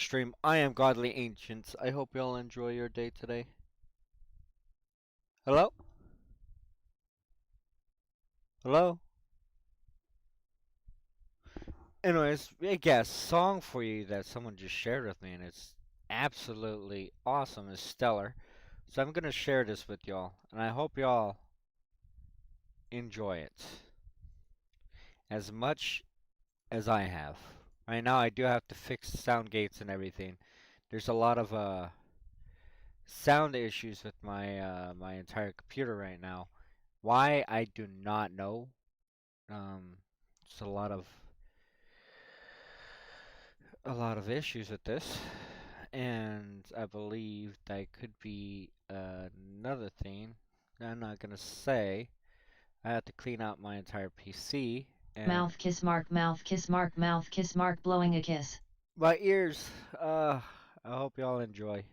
stream. I am Godly Ancients. I hope y'all enjoy your day today. Hello? Hello? Anyways, I guess song for you that someone just shared with me, and it's absolutely awesome. It's stellar. So I'm gonna share this with y'all, and I hope y'all enjoy it as much as I have. Right now, I do have to fix sound gates and everything. There's a lot of sound issues with my entire computer right now. Why I do not know. It's a lot of issues with this, and I believe that could be another thing. I'm not gonna say. I have to clean out my entire PC and Mouth kiss mark, mouth kiss mark, mouth kiss mark, blowing a kiss. my ears. I hope y'all enjoy.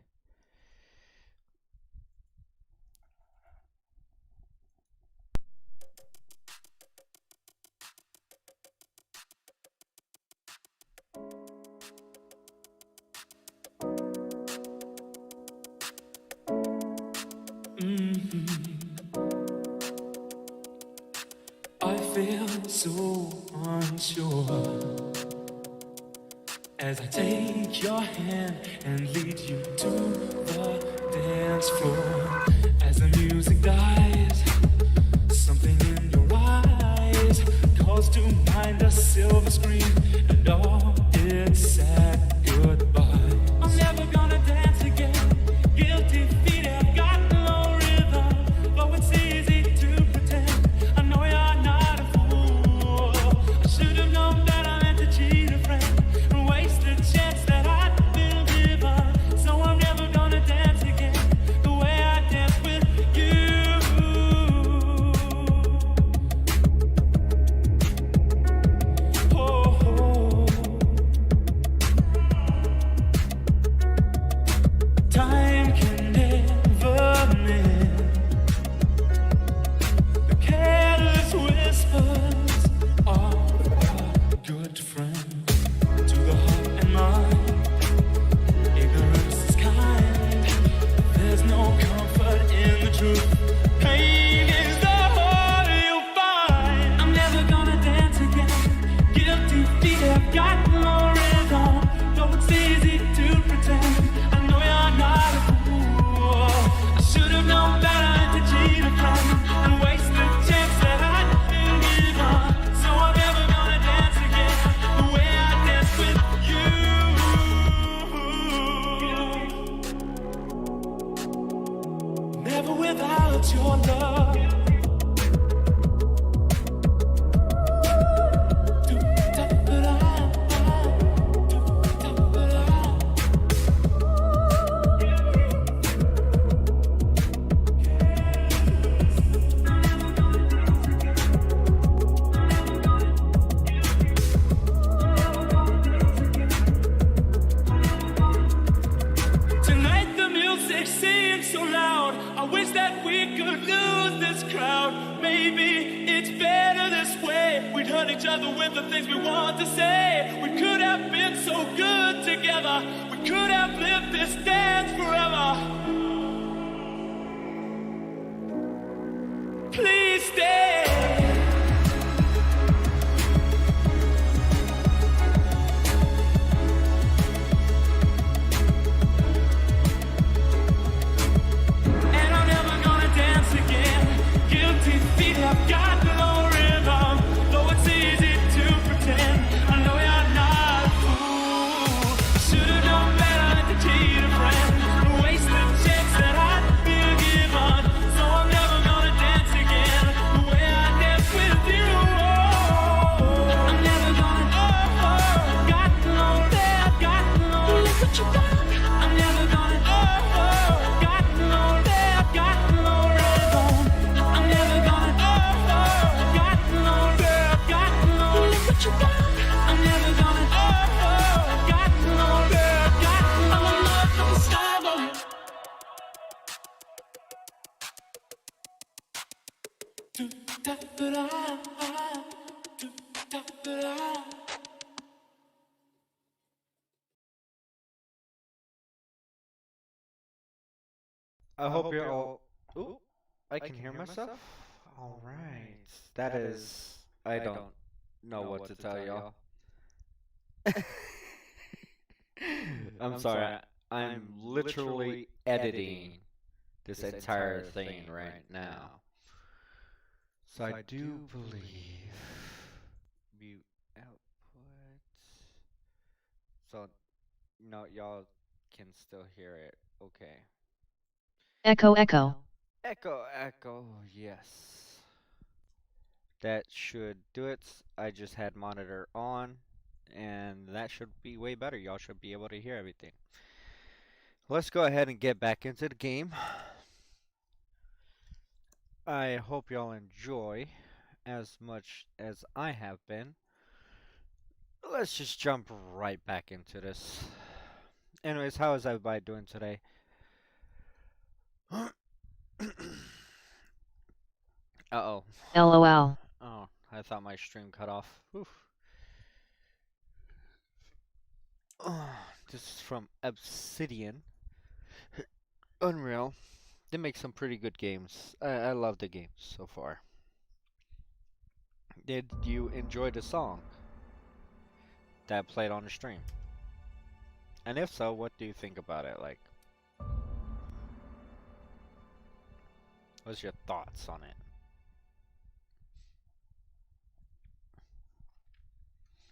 I feel so unsure as I take your hand and lead you to the dance floor. As the music dies, something in your eyes calls to mind a silver screen and all its sad goodbye. I'm never gonna dance again. Guilty feet have got no rhythm, though it's easy to pretend. I know you're not a fool. I should have known better than to cheat a friend and waste a chance that I'd been given. So I'm never gonna dance again the way I danced with you. Oh, oh. Time can never mend the careless whispers of a good friend. To the heart and mind, ignorance is kind. There's no comfort in the truth. Pain is the harder you find. I'm never gonna dance again. Guilty feet have got no rhythm, though it's easy to pretend. I know you're not a fool. I should have known better than to cheat a friend and waste the chance that I'd been given. So I'm never gonna dance again the way I danced with you. Never without your love. Tonight the music seems so loud. I wish that we could lose this crowd. Maybe it's better this way. We'd hurt each other with the things we want to say. We could have been so good together. We could have lived this dance forever. Please stay. And I'm never gonna dance again. Guilty feet have got no rhythm, though it's easy to pretend. I know you're not a fool. Should've known better than to cheat a friend and waste the chance that I'd been given. So I'm never gonna dance again the way I danced with you. I'm never gonna. Got no there, got no. Look what you done. I'm never gonna. Got no there, got no rhythm. I'm never gonna. Got no there, got no. Look what you done. I'm never gonna. Got no there, got no. I'm a love from the start of you. Do da da da, do da da da. I hope you're all. Ooh, I can hear myself. All right, that is. I don't know what to tell y'all. I'm sorry. I'm literally editing this entire thing right now. So I do believe mute output. So no, y'all can still hear it. Okay. Echo echo. Echo, echo, yes. That should do it. I just had monitor on, and that should be way better. Y'all should be able to hear everything. Let's go ahead and get back into the game. I hope y'all enjoy as much as I have been. Let's just jump right back into this. Anyways, how is everybody doing today? Uh-oh. LOL. Oh, I thought my stream cut off. Oof. This is from Obsidian. Unreal. They make some pretty good games. I love the games so far. Did you enjoy the song that played on the stream? And if so, what do you think about it? Like, what's your thoughts on it?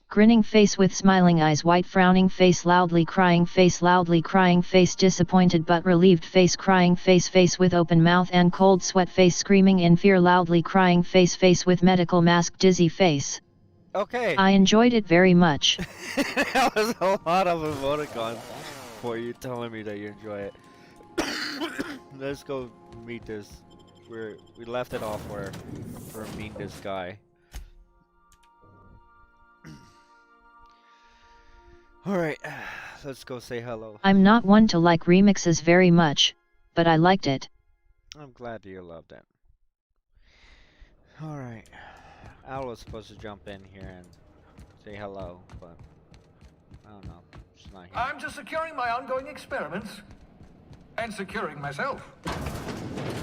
Grinning face with smiling eyes, white frowning face, loudly crying face, disappointed but relieved face, crying face with open mouth and cold sweat face, screaming in fear, loudly crying face with medical mask, dizzy face. Okay. I enjoyed it very much. That was a lot of emoticons for you telling me that you enjoy it. Let's go meet this. We left it off where we're meeting this guy. Alright, let's go say hello. I'm not one to like remixes very much, but I liked it. I'm glad you loved it. Alright. Al was supposed to jump in here and say hello, but I don't know. She's not here. I'm just securing my ongoing experiments. And securing myself.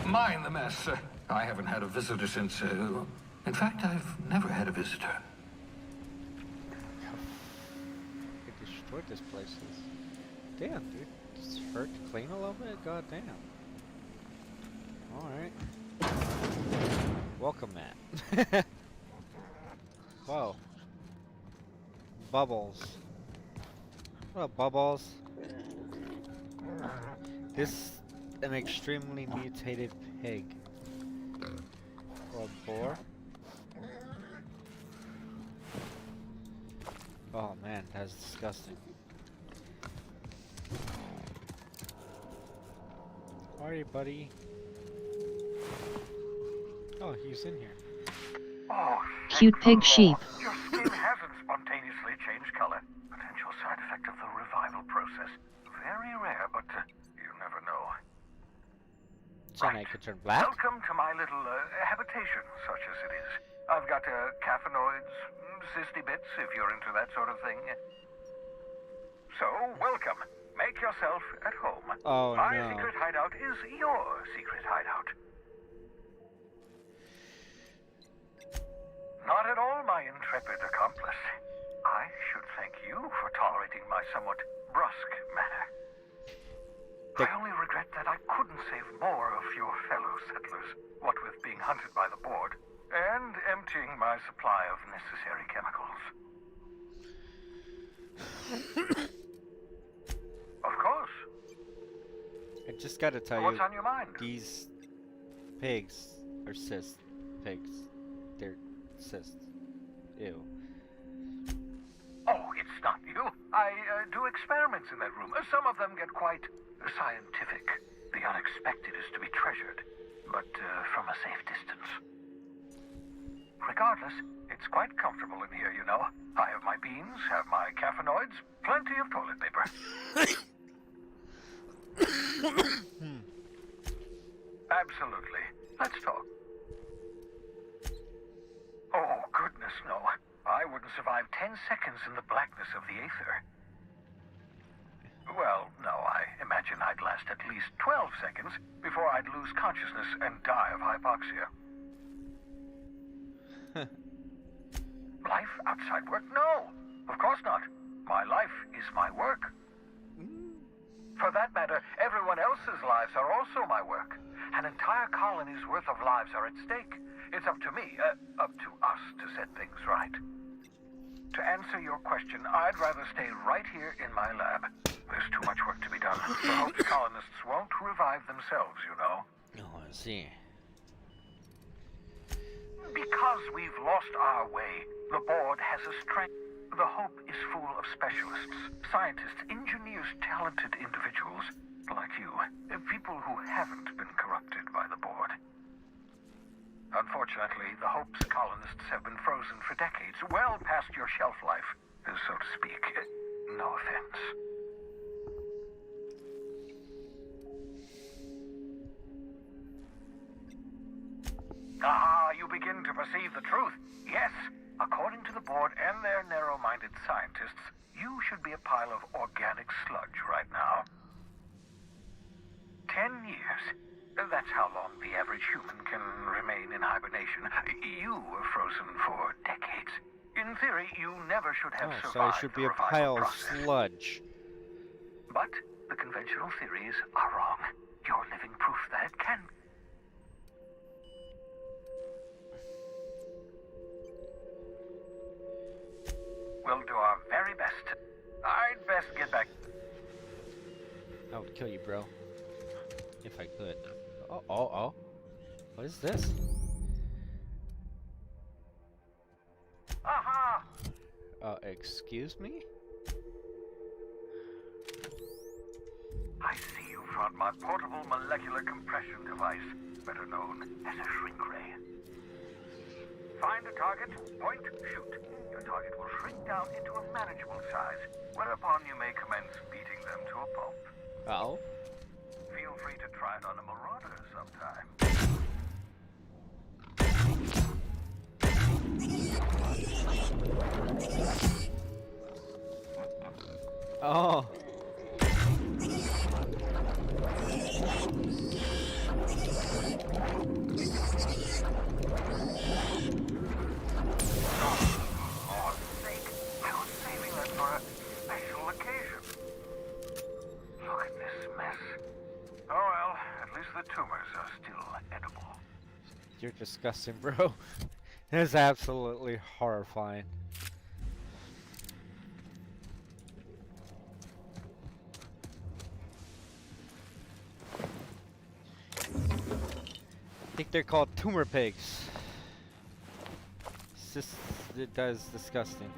Mind the mess. I haven't had a visitor since... in fact, I've never had a visitor. They destroyed this place. Damn, dude. It's hurt to clean a little bit? God damn. Alright. Welcome, Matt. Whoa. Bubbles. What up, Bubbles? This an extremely mutated pig. Or boar? Oh man, that's disgusting. How are you, buddy? Oh, he's in here. Oh, Cute pig sheep. your skin hasn't spontaneously changed color. Potential side effect of the revival process. Very rare, but you never know. So now you can turn black? Welcome to my little habitation, such as it is. I've got caffeinoids, cysty bits, if you're into that sort of thing. So, welcome. Make yourself at home. Oh, my no. secret hideout is your secret hideout. Not at all, my intrepid accomplice. I should thank you for tolerating my somewhat brusque manner. I only regret that I couldn't save more of your fellow settlers, what with being hunted by the board, and emptying my supply of necessary chemicals. Of course. I just gotta tell What's you, on your mind? these pigs are cyst pigs. They're cysts. Ew. Oh, it's not you. I do experiments in that room. Some of them get quite scientific. The unexpected is to be treasured, but from a safe distance. Regardless, it's quite comfortable in here, you know. I have my beans, have my caffeinoids, plenty of toilet paper. Absolutely. Let's talk. Oh, goodness, no. I wouldn't survive 10 seconds in the blackness of the aether. Well, no, I imagine I'd last at least 12 12 seconds before I'd lose consciousness and die of hypoxia. Life outside work? No, of course not. My life is my work. For that matter, everyone else's lives are also my work. An entire colony's worth of lives are at stake. It's up to me, up to us to set things right. To answer your question, I'd rather stay right here in my lab. There's too much work to be done. The Hope's colonists won't revive themselves, you know. Oh, I see. Because we've lost our way, the board has a strength. The Hope is full of specialists, scientists, engineers, talented individuals like you. People who haven't been corrupted by the board. Unfortunately, the Hope's colonists have been frozen for decades, well past your shelf life, so to speak. No offense. Ah, you begin to perceive the truth. Yes, according to the board and their narrow-minded scientists, you should be a pile of organic sludge right now. 10 years. That's how long the average human can remain in hibernation. You were frozen for decades. In theory, you never should have Oh, survived so I should be the a pile revival of process. sludge. But the conventional theories are wrong. You're living proof that it can. We'll do our very best. I'd best get back. I would kill you, bro. If I could. Oh. What is this? Aha! Excuse me? I see you found my portable molecular compression device, better known as a shrink ray. Find a target, point, shoot. Your target will shrink down into a manageable size, whereupon you may commence beating them to a pulp. Oh. Feel free to try it on a marauder sometime. Oh. For sake, I was saving that for a special occasion. Look at this mess. Oh well, at least the tumors are still edible. You're disgusting, bro. That's absolutely horrifying. I think they're called tumor pigs. It's just, that is disgusting.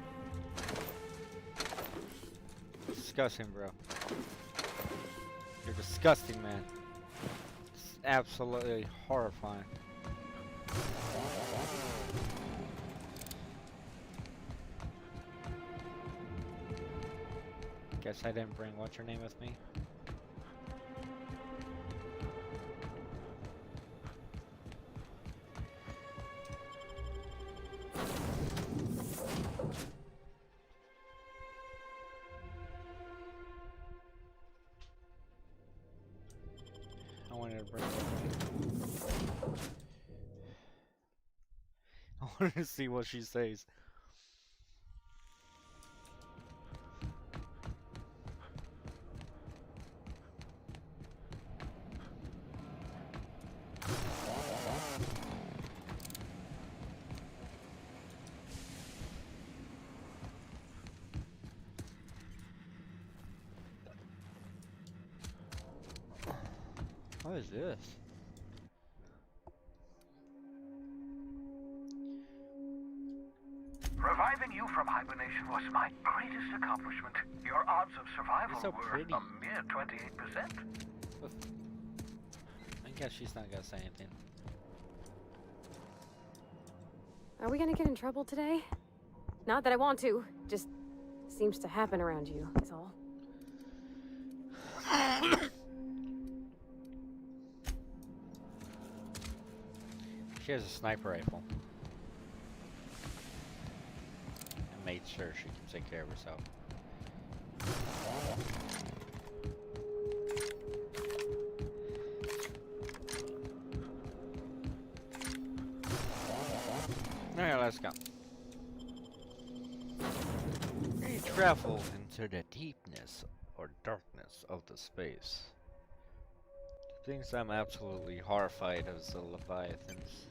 Disgusting, bro. You're disgusting, man. It's absolutely horrifying. Guess I didn't bring what's her name with me. I wanted to bring her with me. I wanted to see what she says. What is this? Reviving you from hibernation was my greatest accomplishment. Your odds of survival You're so were pretty. a mere 28%. I guess she's not gonna say anything. Are we gonna get in trouble today? Not that I want to, just seems to happen around you, is all. She has a sniper rifle. And made sure she can take care of herself. Alright, let's go. We travel into the deepness or darkness of the space. The things I'm absolutely horrified of is the Leviathans.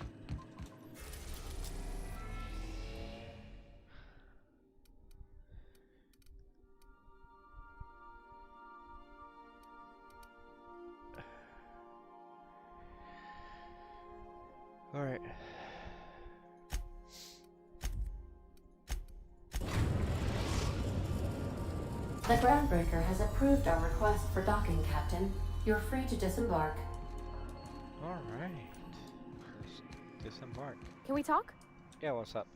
Alright. The Groundbreaker has approved our request for docking, Captain. You're free to disembark. Alright. Let's disembark. Can we talk? Yeah, what's up?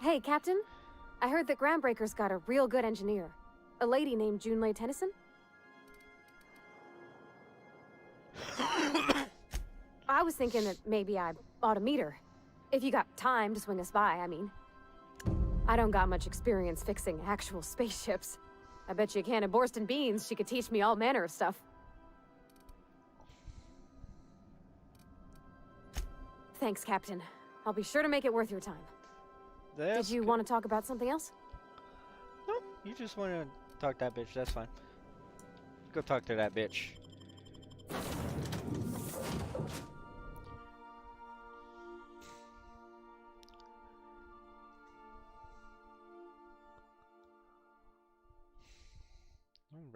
Hey, Captain. I heard that Groundbreaker's got a real good engineer. A lady named Junlei Tennyson. I was thinking that maybe I ought to meet her. If you got time to swing us by, I mean. I don't got much experience fixing actual spaceships. I bet you a can of Borston beans she could teach me all manner of stuff. Thanks, Captain. I'll be sure to make it worth your time. That's Did you good. want to talk about something else? No, you just want to talk that bitch, that's fine. Go talk to that bitch.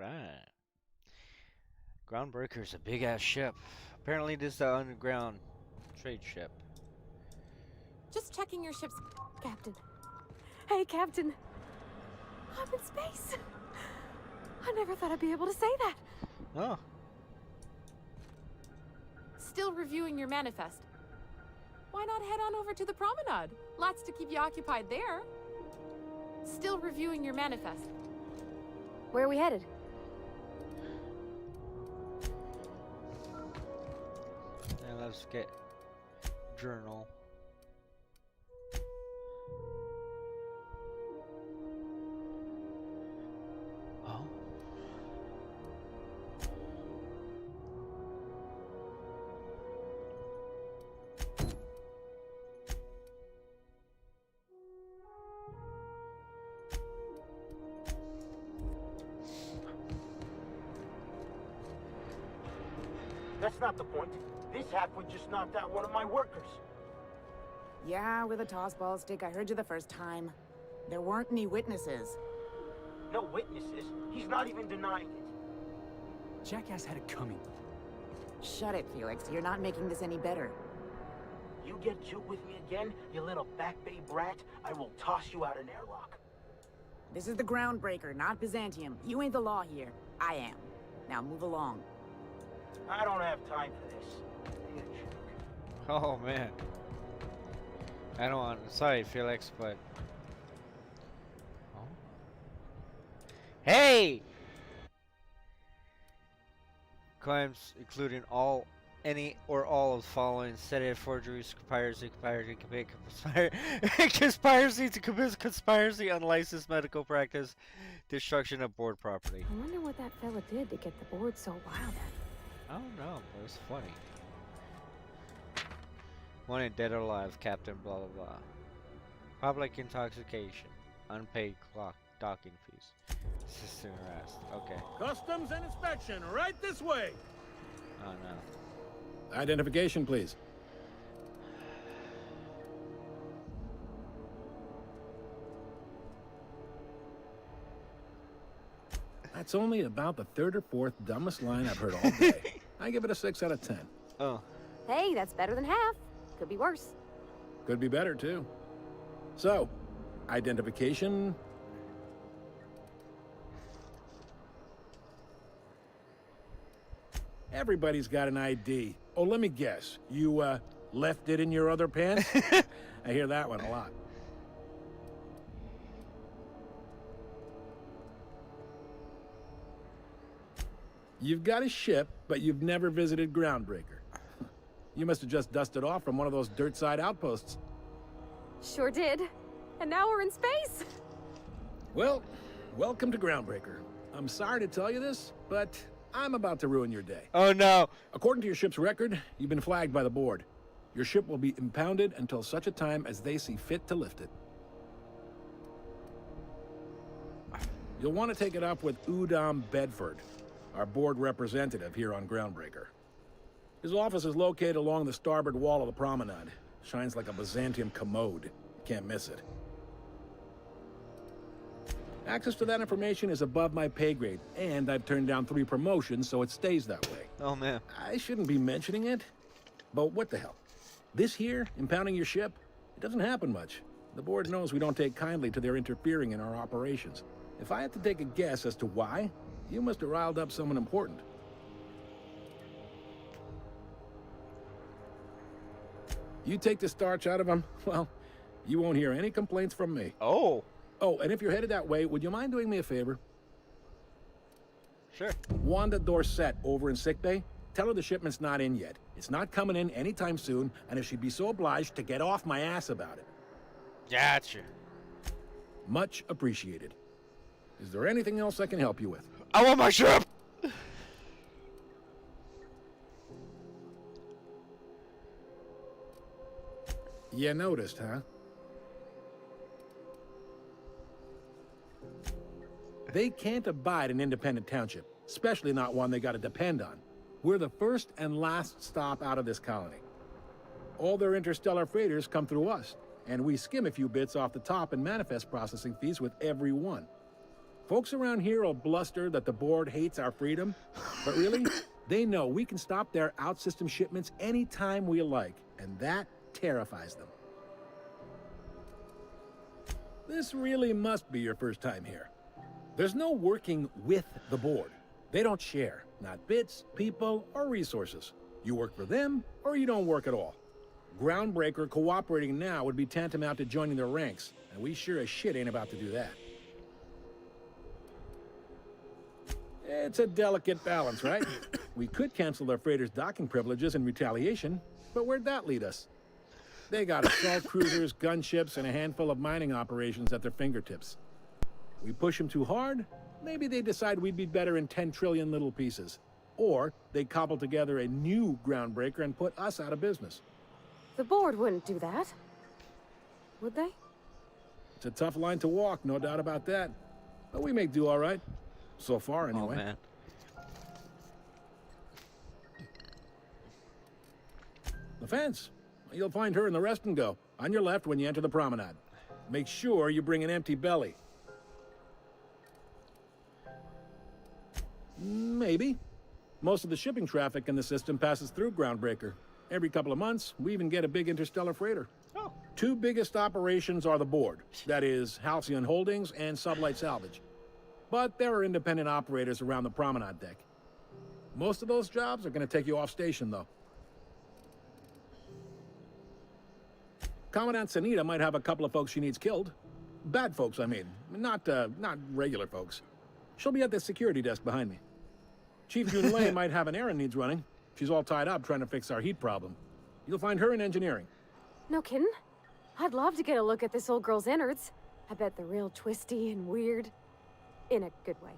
Alright. Groundbreaker's a big ass ship. Apparently this is the underground trade ship. Just checking your ship's Captain. Hey, Captain. I'm in space. I never thought I'd be able to say that. Oh. Still reviewing your manifest. Why not head on over to the promenade? Lots to keep you occupied there. Still reviewing your manifest. Where are we headed? And let's get journal. Oh. That's not the point. This halfwit just knocked out one of my workers. Yeah, with a toss ball stick, I heard you the first time. There weren't any witnesses. No witnesses. He's not even denying it. Jackass had it coming. Shut it, Felix. You're not making this any better. You get juked with me again, you little back bay brat, I will toss you out an airlock. This is the Groundbreaker, not Byzantium. You ain't the law here. I am. Now move along. I don't have time for this. Be a jerk. Oh man. I don't want. Sorry, Felix, but. Oh. Hey! Crimes including any or all of the following: sedition, forgery, conspiracy to commit conspiracy to commit conspiracy, unlicensed medical practice, destruction of board property. I wonder what that fella did to get the board so wild at. I don't know, but it's funny. Wanted dead or alive, Captain blah blah blah. Public intoxication. Unpaid clock docking fees. Assistant arrest. Okay. Customs and inspection, right this way. Oh no. Identification, please. That's only about the third or fourth dumbest line I've heard all day. I give it a 6 out of 10. Oh. Hey, that's better than half. Could be worse. Could be better, too. So, identification. Everybody's got an ID. Oh, let me guess. You, left it in your other pants? I hear that one a lot. You've got a ship, but you've never visited Groundbreaker. You must have just dusted off from one of those dirt-side outposts. Sure did. And now we're in space. Well, welcome to Groundbreaker. I'm sorry to tell you this, but I'm about to ruin your day. Oh no. According to your ship's record, you've been flagged by the board. Your ship will be impounded until such a time as they see fit to lift it. You'll want to take it up with Udom Bedford, our board representative here on Groundbreaker. His office is located along the starboard wall of the promenade. Shines like a Byzantium commode. You can't miss it. Access to that information is above my pay grade, and I've turned down 3 promotions, so it stays that way. Oh, man. I shouldn't be mentioning it, but what the hell? This here, impounding your ship, it doesn't happen much. The board knows we don't take kindly to their interfering in our operations. If I had to take a guess as to why, you must have riled up someone important. You take the starch out of them, well, you won't hear any complaints from me. Oh. Oh, and if you're headed that way, would you mind doing me a favor? Sure. Wanda Dorset over in sickbay, tell her the shipment's not in yet. It's not coming in anytime soon, and if she'd be so obliged to get off my ass about it. Gotcha. Much appreciated. Is there anything else I can help you with? I want my ship! You noticed, huh? They can't abide an independent township, especially not one they gotta depend on. We're the first and last stop out of this colony. All their interstellar freighters come through us, and we skim a few bits off the top in manifest processing fees with every one. Folks around here will bluster that the board hates our freedom, but really, they know we can stop their out-system shipments anytime we like, and that terrifies them. This really must be your first time here. There's no working with the board. They don't share, not bits, people, or resources. You work for them, or you don't work at all. Groundbreaker cooperating now would be tantamount to joining their ranks, and we sure as shit ain't about to do that. It's a delicate balance, right? We could cancel their freighters' docking privileges in retaliation, but where'd that lead us? They got assault cruisers, gunships, and a handful of mining operations at their fingertips. We push them too hard, maybe they decide we'd be better in 10 trillion little pieces. Or they cobble together a new Groundbreaker and put us out of business. The board wouldn't do that. Would they? It's a tough line to walk, no doubt about that. But we make do all right. So far, anyway. Oh, man. The fence. You'll find her in the rest and go, on your left when you enter the promenade. Make sure you bring an empty belly. Maybe. Most of the shipping traffic in the system passes through Groundbreaker. Every couple of months, we even get a big interstellar freighter. Oh. 2 biggest operations are the board. That is, Halcyon Holdings and Sublight Salvage. But there are independent operators around the promenade deck. Most of those jobs are going to take you off station, though. Commandant Sanita might have a couple of folks she needs killed. Bad folks, I mean. Not regular folks. She'll be at the security desk behind me. Chief Junlei might have an errand needs running. She's all tied up trying to fix our heat problem. You'll find her in engineering. No kidding? I'd love to get a look at this old girl's innards. I bet they're real twisty and weird. In a good way.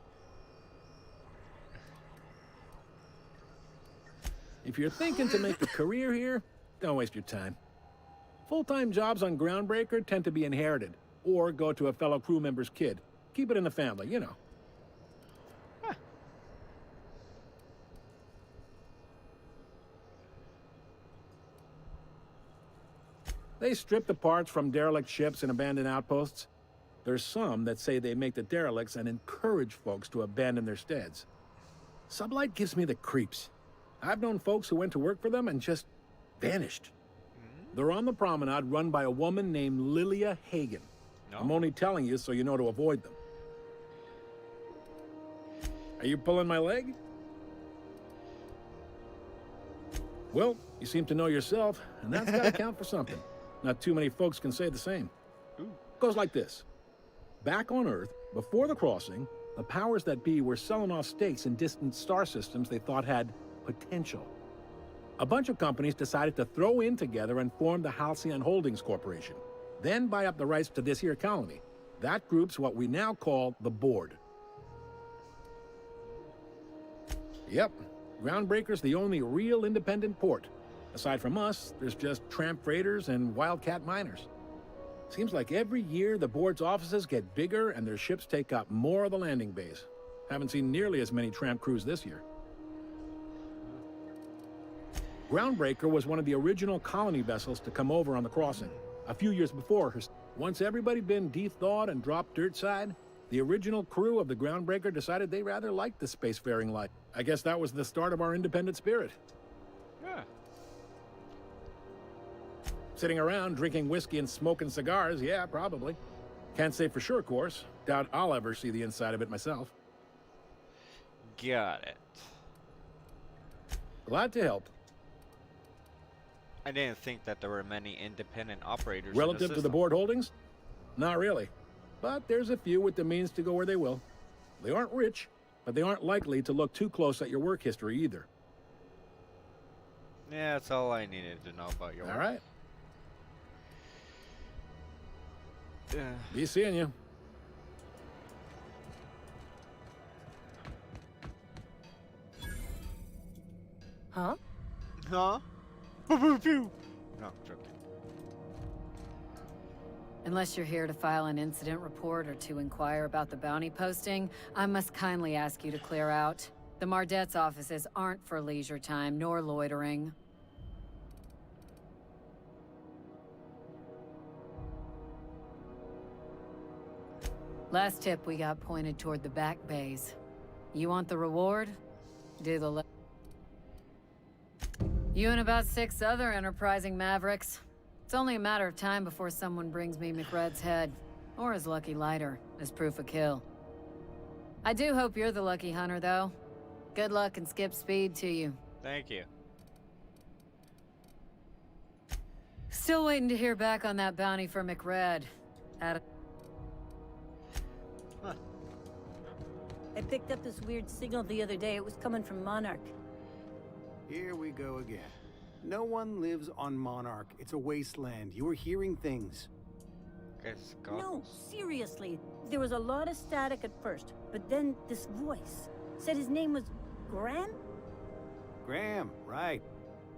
If you're thinking to make a career here, don't waste your time. Full-time jobs on Groundbreaker tend to be inherited, or go to a fellow crew member's kid. Keep it in the family, you know. Huh. They strip the parts from derelict ships and abandoned outposts. There's some that say they make the derelicts and encourage folks to abandon their steads. Sublight gives me the creeps. I've known folks who went to work for them and just vanished. They're on the promenade run by a woman named Lilia Hagen. No. I'm only telling you so you know to avoid them. Are you pulling my leg? Well, you seem to know yourself, and that's gotta count for something. Not too many folks can say the same. Goes like this. Back on Earth, before the crossing, the powers that be were selling off stakes in distant star systems they thought had potential. A bunch of companies decided to throw in together and form the Halcyon Holdings Corporation, then buy up the rights to this here colony. That group's what we now call the Board. Yep, Groundbreaker's the only real independent port. Aside from us, there's just tramp freighters and wildcat miners. Seems like every year the board's offices get bigger and their ships take up more of the landing base. Haven't seen nearly as many tramp crews this year. Groundbreaker was one of the original colony vessels to come over on the crossing. A few years before, once everybody been de-thawed and dropped dirt side, the original crew of the Groundbreaker decided they rather liked the spacefaring life. I guess that was the start of our independent spirit. Yeah. Sitting around drinking whiskey and smoking cigars, yeah, probably. Can't say for sure, of course. Doubt I'll ever see the inside of it myself. Got it. Glad to help. I didn't think that there were many independent operators. Relative to the board holdings? Not really. But there's a few with the means to go where they will. They aren't rich, but they aren't likely to look too close at your work history either. Yeah, that's all I needed to know about your work. All right. Yeah. Be seeing you. Huh? Huh? Pew, pew, pew. No, I'm joking. Unless you're here to file an incident report or to inquire about the bounty posting, I must kindly ask you to clear out. The Mardet's offices aren't for leisure time nor loitering. Last tip we got pointed toward the back bays. You want the reward? Do the You and about 6 other enterprising mavericks. It's only a matter of time before someone brings me McRed's head, or his lucky lighter, as proof of kill. I do hope you're the lucky hunter, though. Good luck and skip speed to you. Thank you. Still waiting to hear back on that bounty for McRed. I picked up this weird signal the other day. It was coming from Monarch. Here we go again. No one lives on Monarch. It's a wasteland. You're hearing things. No, seriously. There was a lot of static at first, but then this voice said his name was Graham? Graham, right.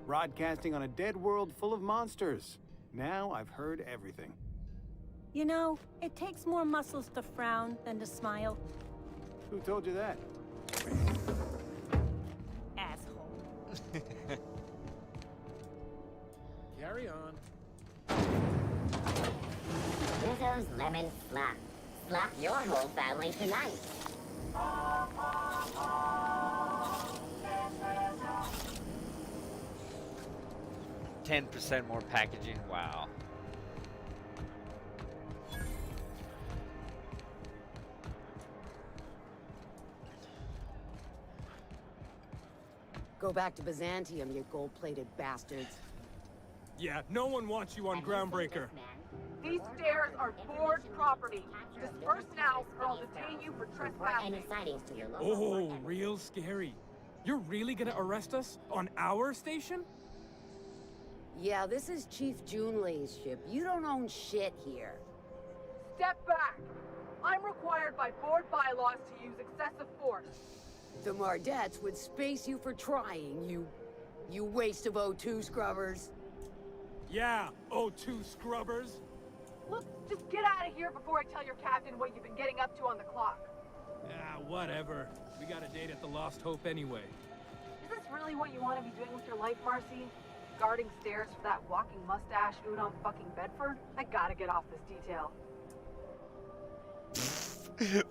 Broadcasting on a dead world full of monsters. Now I've heard everything. You know, it takes more muscles to frown than to smile. Who told you that? Asshole. Carry on. Rizzo's Lemon Slap. Slap your whole family tonight. 10% more packaging. Wow. Go back to Byzantium, you gold-plated bastards. Yeah, no one wants you on Groundbreaker. These stairs are board property. Disperse now, or I'll detain you for trespassing. Oh, real scary. You're really gonna arrest us on our station? Yeah, this is Chief Junlei's ship. You don't own shit here. Step back. I'm required by board bylaws to use excessive force. The Mardets would space you for trying, you waste of O2 scrubbers. Yeah, O2 scrubbers. Look, just get out of here before I tell your captain what you've been getting up to on the clock. Ah, whatever. We got a date at the Lost Hope anyway. Is this really what you want to be doing with your life, Marcy? Guarding stairs for that walking mustache Udon fucking Bedford? I gotta get off this detail.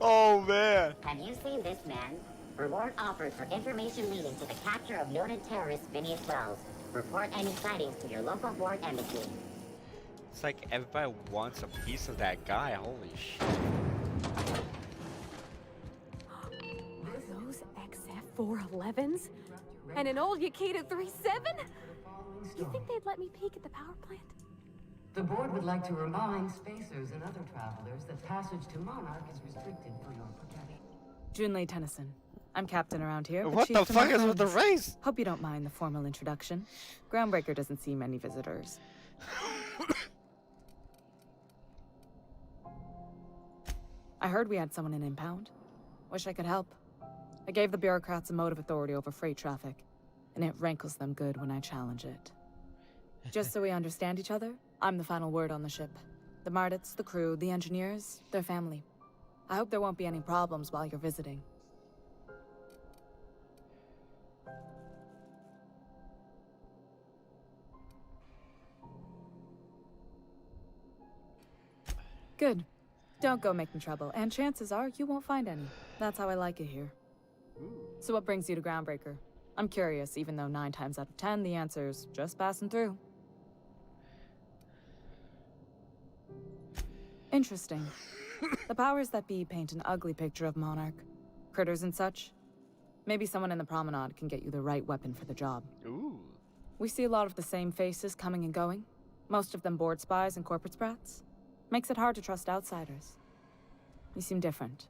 Oh, man. Have you seen this man? Reward offered for information leading to the capture of noted terrorist Phineas Wells. Report any sightings to your local board embassy. It's like everybody wants a piece of that guy. Holy shit. Those XF411s? And an old Yakita 37? You think they'd let me peek at the power plant? The board would like to remind spacers and other travelers that passage to Monarch is restricted for your protection. Junlei Tennyson. I'm captain around here. What the fuck is with the race? Hope you don't mind the formal introduction. Groundbreaker doesn't see many visitors. I heard we had someone in impound. Wish I could help. I gave the bureaucrats a motive authority over freight traffic, and it rankles them good when I challenge it. Just so we understand each other, I'm the final word on the ship. The Mardits, the crew, the engineers, their family. I hope there won't be any problems while you're visiting. Good. Don't go making trouble, and chances are you won't find any. That's how I like it here. So what brings you to Groundbreaker? I'm curious, even though 9 times out of 10 the answer's just passing through. Interesting. The powers that be paint an ugly picture of Monarch. Critters and such. Maybe someone in the Promenade can get you the right weapon for the job. Ooh. We see a lot of the same faces coming and going. Most of them board spies and corporate sprats. Makes it hard to trust outsiders. You seem different,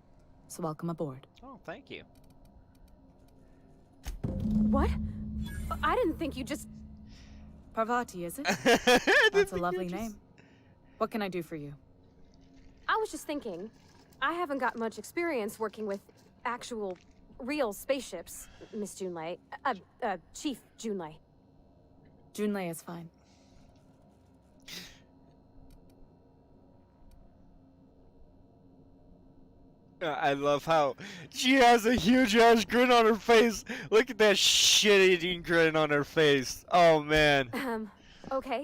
so welcome aboard. Oh, thank you. What? I didn't think you just... Parvati, is it? That's a lovely name. What can I do for you? I was just thinking, I haven't got much experience working with actual, real spaceships, Miss Junlei. Chief Junlei. Junlei is fine. I love how she has a huge ass grin on her face. Look at that shit-eating grin on her face. Oh, man. Okay.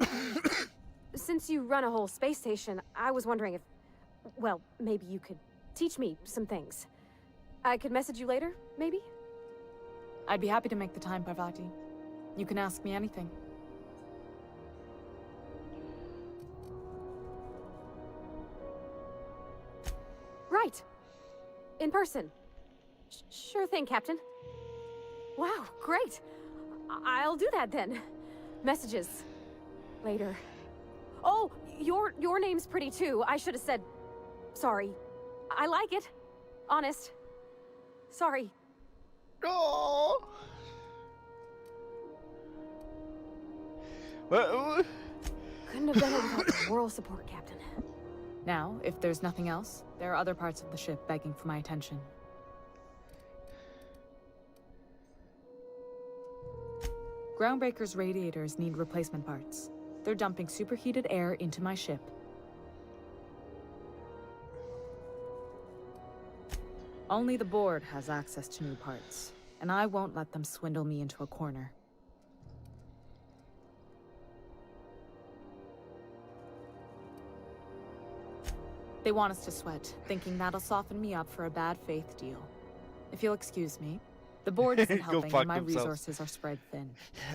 Since you run a whole space station, I was wondering if, well, maybe you could teach me some things. I could message you later, maybe? I'd be happy to make the time, Parvati. You can ask me anything. Right. In person. Sure thing, Captain. Wow, great. I'll do that then. Messages. Later. Oh, your name's pretty too. I should have said... Sorry. I like it. Honest. Sorry. Oh. Couldn't have done it without your moral support, Captain. Now, if there's nothing else, there are other parts of the ship begging for my attention. Groundbreaker's radiators need replacement parts. They're dumping superheated air into my ship. Only the board has access to new parts, and I won't let them swindle me into a corner. They want us to sweat, thinking that'll soften me up for a bad faith deal. If you'll excuse me, the board isn't helping and my resources are spread thin.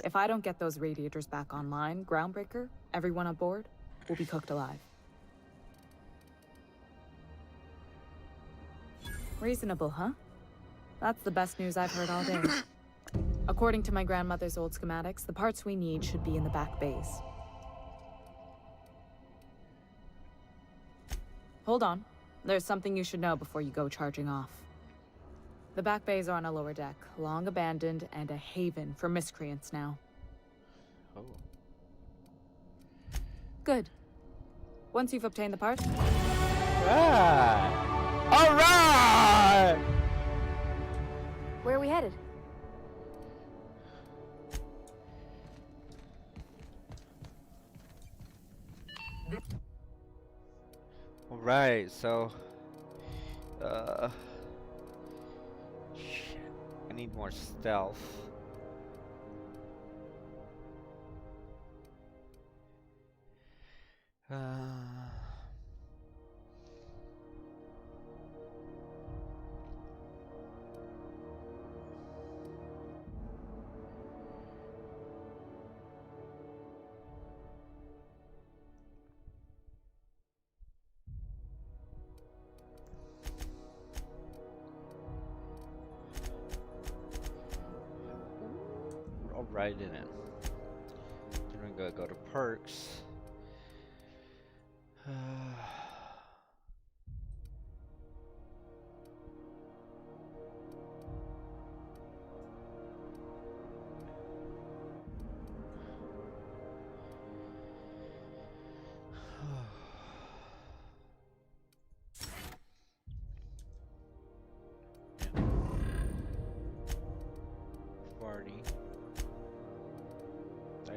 If I don't get those radiators back online, Groundbreaker, everyone aboard, will be cooked alive. Reasonable, huh? That's the best news I've heard all day. According to my grandmother's old schematics, the parts we need should be in the back bays. Hold on. There's something you should know before you go charging off. The back bays are on a lower deck, long abandoned and a haven for miscreants now. Oh. Good. Once you've obtained the parts... Right. All right! Where are we headed? All right, so... shit. I need more stealth. Right in it. Then we're gonna go to perks.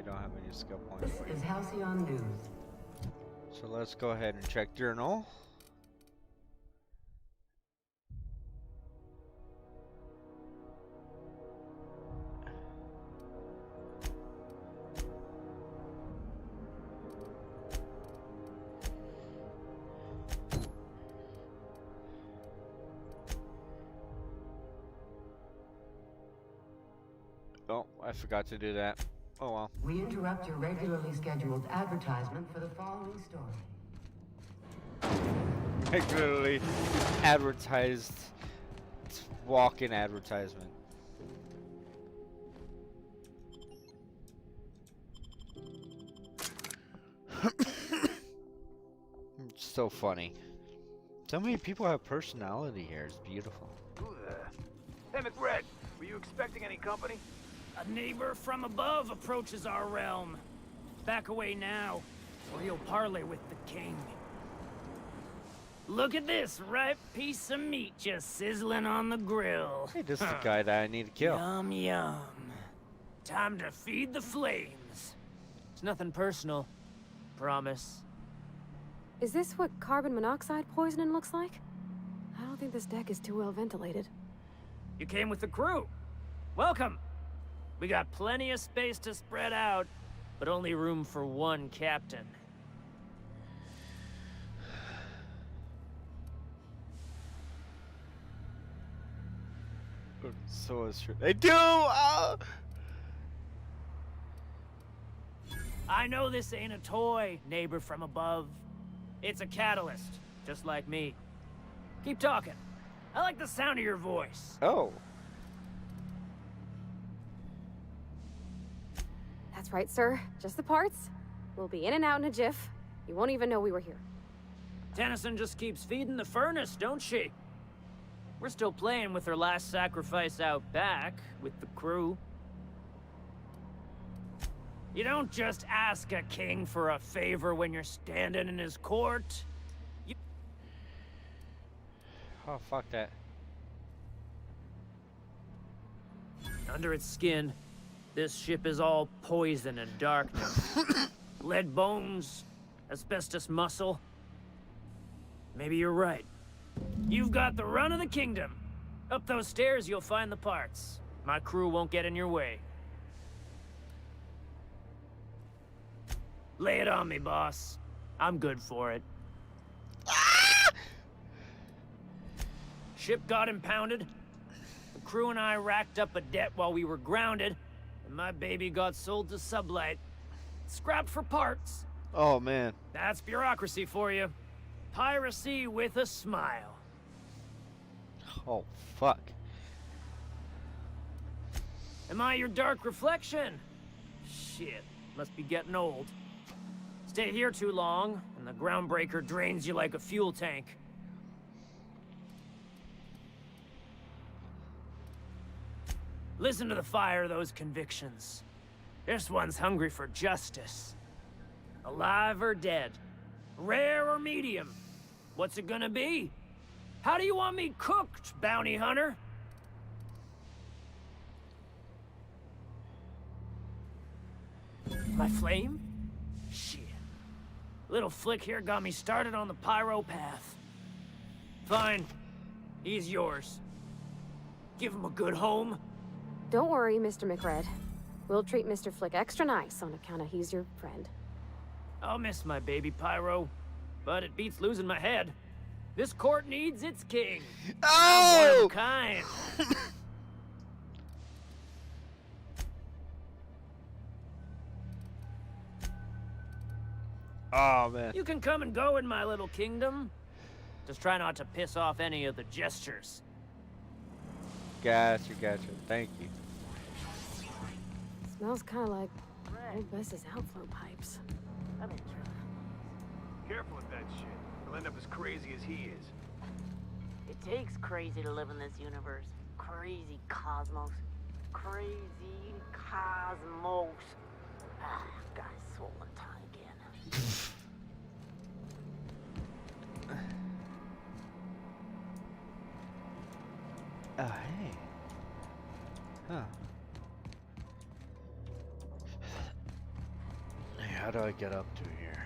don't have any skill points. This is Halcyon News. So let's go ahead and check journal. Oh, I forgot to do that. Oh well. We interrupt your regularly scheduled advertisement for the following story. Regularly advertised walk-in advertisement. It's so funny. So many people have personality here. It's beautiful. Who there? Hey, McRed, were you expecting any company? A neighbor from above approaches our realm. Back away now, or you'll parley with the king. Look at this ripe piece of meat just sizzling on the grill. Hey, this is the guy that I need to kill. Yum, yum. Time to feed the flames. It's nothing personal. Promise. Is this what carbon monoxide poisoning looks like? I don't think this deck is too well ventilated. You came with the crew. Welcome. We got plenty of space to spread out, but only room for one captain. So is true. They do! I know this ain't a toy, neighbor from above. It's a catalyst, just like me. Keep talking. I like the sound of your voice. Oh. That's right, sir. Just the parts. We'll be in and out in a jiff. You won't even know we were here. Tennyson just keeps feeding the furnace, don't she? We're still playing with her last sacrifice out back, with the crew. You don't just ask a king for a favor when you're standing in his court. Oh, fuck that. Under its skin, this ship is all poison and darkness. Lead bones, asbestos muscle. Maybe you're right. You've got the run of the kingdom. Up those stairs, you'll find the parts. My crew won't get in your way. Lay it on me, boss. I'm good for it. Ship got impounded. The crew and I racked up a debt while we were grounded, and my baby got sold to Sublight. Scrapped for parts. Oh, man. That's bureaucracy for you. Piracy with a smile. Oh, fuck. Am I your dark reflection? Shit, must be getting old. Stay here too long, and the groundbreaker drains you like a fuel tank. Listen to the fire of those convictions. This one's hungry for justice. Alive or dead? Rare or medium? What's it gonna be? How do you want me cooked, bounty hunter? My flame? Shit. Little flick here got me started on the pyro path. Fine. He's yours. Give him a good home. Don't worry, Mr. McRed. We'll treat Mr. Flick extra nice on account of he's your friend. I'll miss my baby Pyro, but it beats losing my head. This court needs its king. Oh! I'm one of a kind. Oh, man. You can come and go in my little kingdom. Just try not to piss off any of the gestures. Gotcha. Thank you. Smells kind of like old Bess's outflow pipes. Careful with that shit. You'll end up as crazy as he is. It takes crazy to live in this universe. Crazy cosmos. Crazy cosmos. Ah, guy's swollen tongue again. Oh, hey. Huh. how do I get up to here?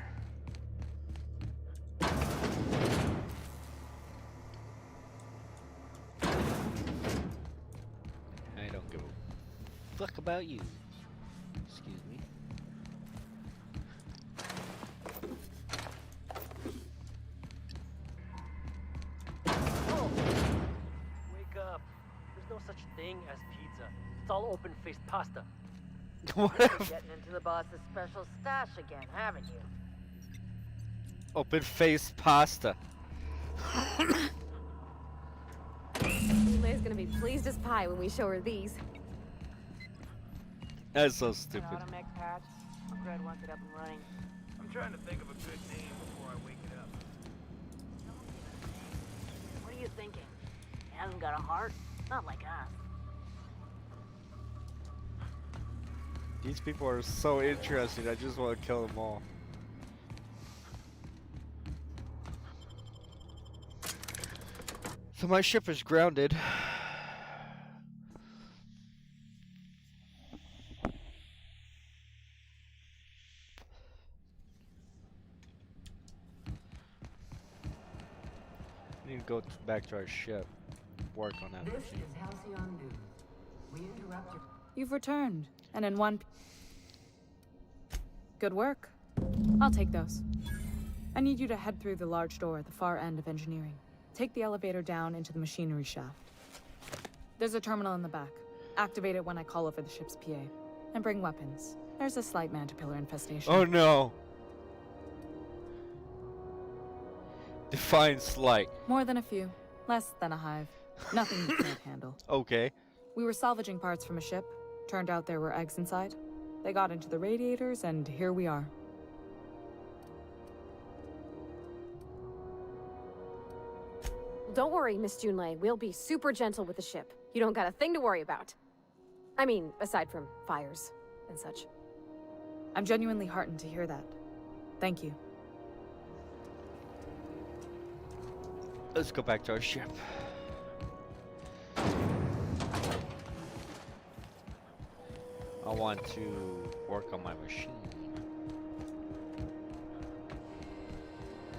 I don't give a fuck about you. Excuse me. Oh. Wake up. There's no such thing as pizza. It's all open-faced pasta. What? You're getting into the boss's special stash again, haven't you? Open-faced pasta. Leia's gonna be pleased as pie when we show her these. That's so stupid. Automatic patch. Fred wants it up and running. I'm trying to think of a good name before I wake it up. What are you thinking? He hasn't got a heart? Not like us. These people are so interesting. I just want to kill them all. So my ship is grounded. We need to go back to our ship. Work on that This machine. is Halcyon News. We interrupt your... You've returned, and in one... Good work. I'll take those. I need you to head through the large door at the far end of engineering. Take the elevator down into the machinery shaft. There's a terminal in the back. Activate it when I call over the ship's PA. And bring weapons. There's a slight mantipillar infestation. Oh no! Define slight. More than a few. Less than a hive. Nothing you can't handle. Okay. We were salvaging parts from a ship. Turned out there were eggs inside. They got into the radiators, and here we are. Don't worry, Miss Junlei. We'll be super gentle with the ship. You don't got a thing to worry about. I mean, aside from fires and such. I'm genuinely heartened to hear that. Thank you. Let's go back to our ship. I want to work on my machine.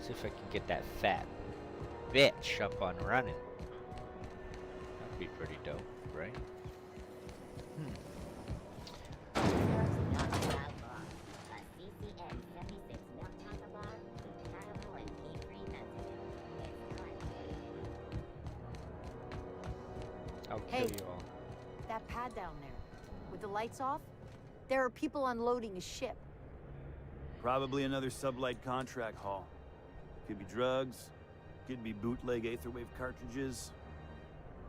See if I can get that fat bitch up on running. That'd be pretty dope, right? I'll kill you all. That pad down there, with the lights off, there are people unloading a ship. Probably another sublight contract haul. Could be drugs, could be bootleg Aetherwave cartridges.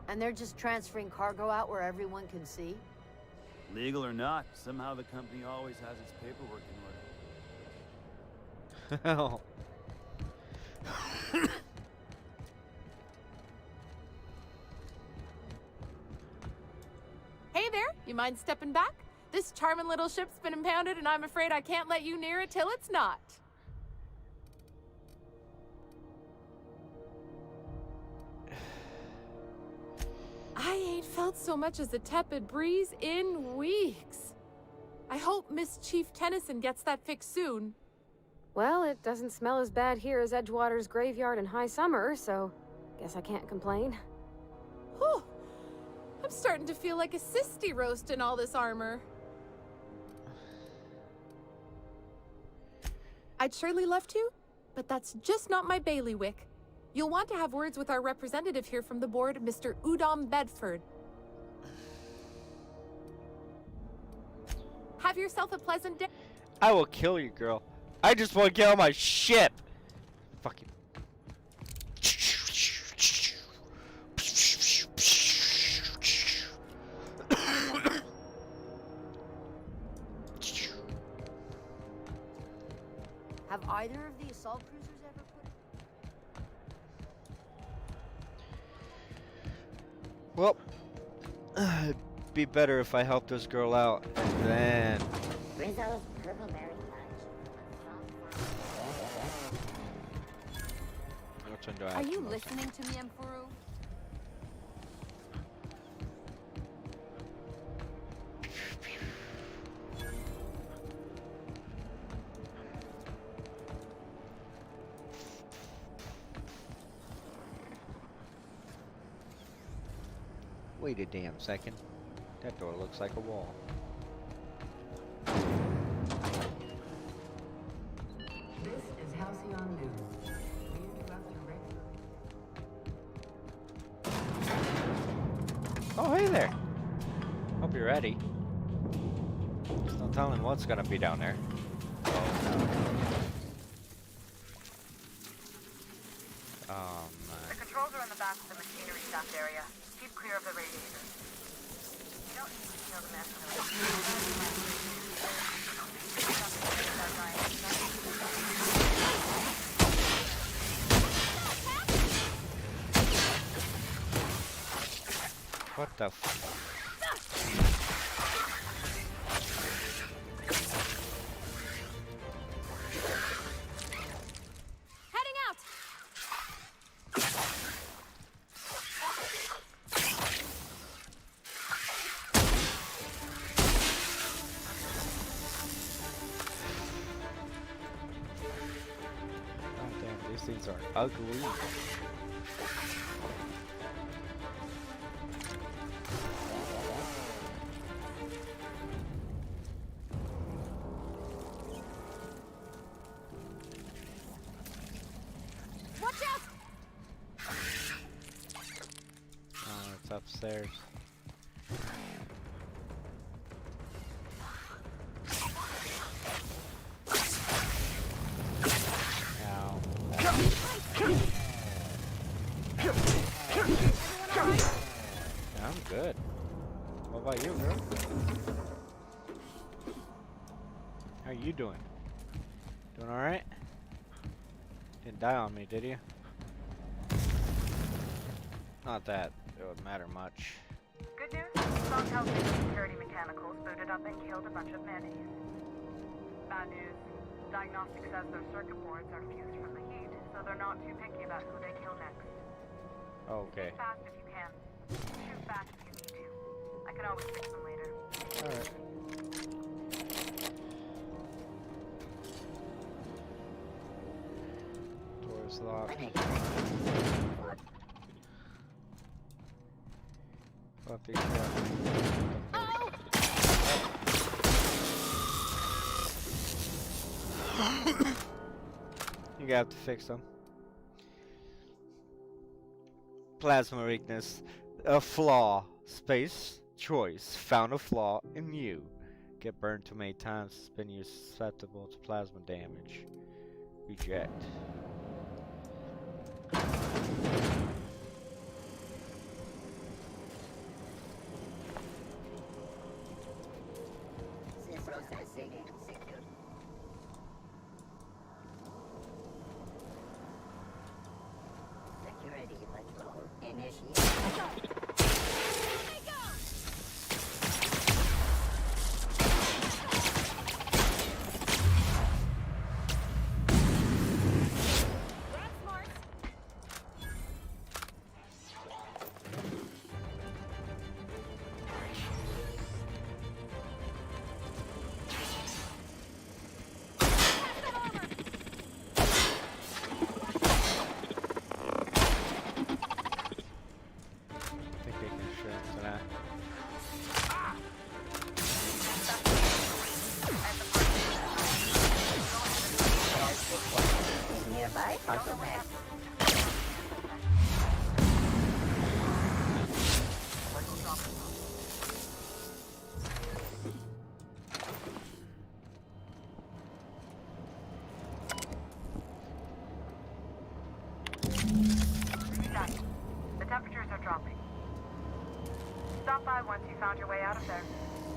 And they're just transferring cargo out where everyone can see? Legal or not, somehow the company always has its paperwork in order. Hell. Hey there, you mind stepping back? This charming little ship's been impounded and I'm afraid I can't let you near it till it's not. I ain't felt so much as a tepid breeze in weeks. I hope Miss Chief Tennyson gets that fixed soon. Well, it doesn't smell as bad here as Edgewater's graveyard in high summer, so guess I can't complain. Whew. I'm starting to feel like a sisty roast in all this armor. I'd surely love to, but that's just not my bailiwick. You'll want to have words with our representative here from the board, Mr. Udom Bedford. Have yourself a pleasant day. I will kill you, girl. I just want to get on my ship. Fucking. Have either of the assault cruisers ever put... Well, it'd be better if I helped this girl out, and then... Rizzo's Purple Berry Which one do I Are have you to most? listening to me, Emperor? Wait a damn second. That door looks like a wall. This is Halcyon News. We interrupt your regular. Oh, hey there. Hope you're ready. There's no telling what's gonna be down there. Oh, man. The controls are in the back of the machinery shaft area. Keep clear of the radiators. You don't need to kill the mess. What the f... Heading out! Oh, damn, these things are ugly. Watch out! Oh, it's upstairs. Ow. Yeah, I'm good. What about you, girl? How you doing? Doing alright? Didn't die on me, did you? Not that it would matter much. Good news, Songhouse Security Mechanicals booted up and killed a bunch of mayonnaise. Bad news, Diagnostics says their circuit boards are fused from the heat, so they're not too picky about who they kill next. Okay. Shoot fast if you can. Shoot fast if you need to. I can always fix them later. Alright. Door's locked. Puppy trap. You have to fix them. Plasma weakness. A flaw. Space. Choice. Found a flaw in you. Get burned too many times. Spin you susceptible to plasma damage. Reject. Processing secure. Security patrol initiated. Nearby, automatic. The temperatures are dropping. Stop by once you found your way out of there.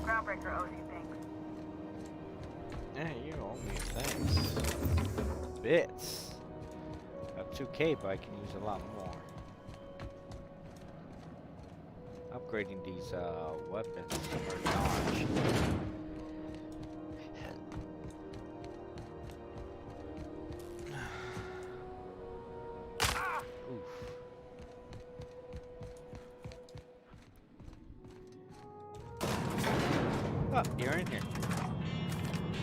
Groundbreaker owes you things. Yeah, you owe me thanks. Bits. Got 2K, but I can use a lot more. Upgrading these weapons are notch. Oh, you're in here.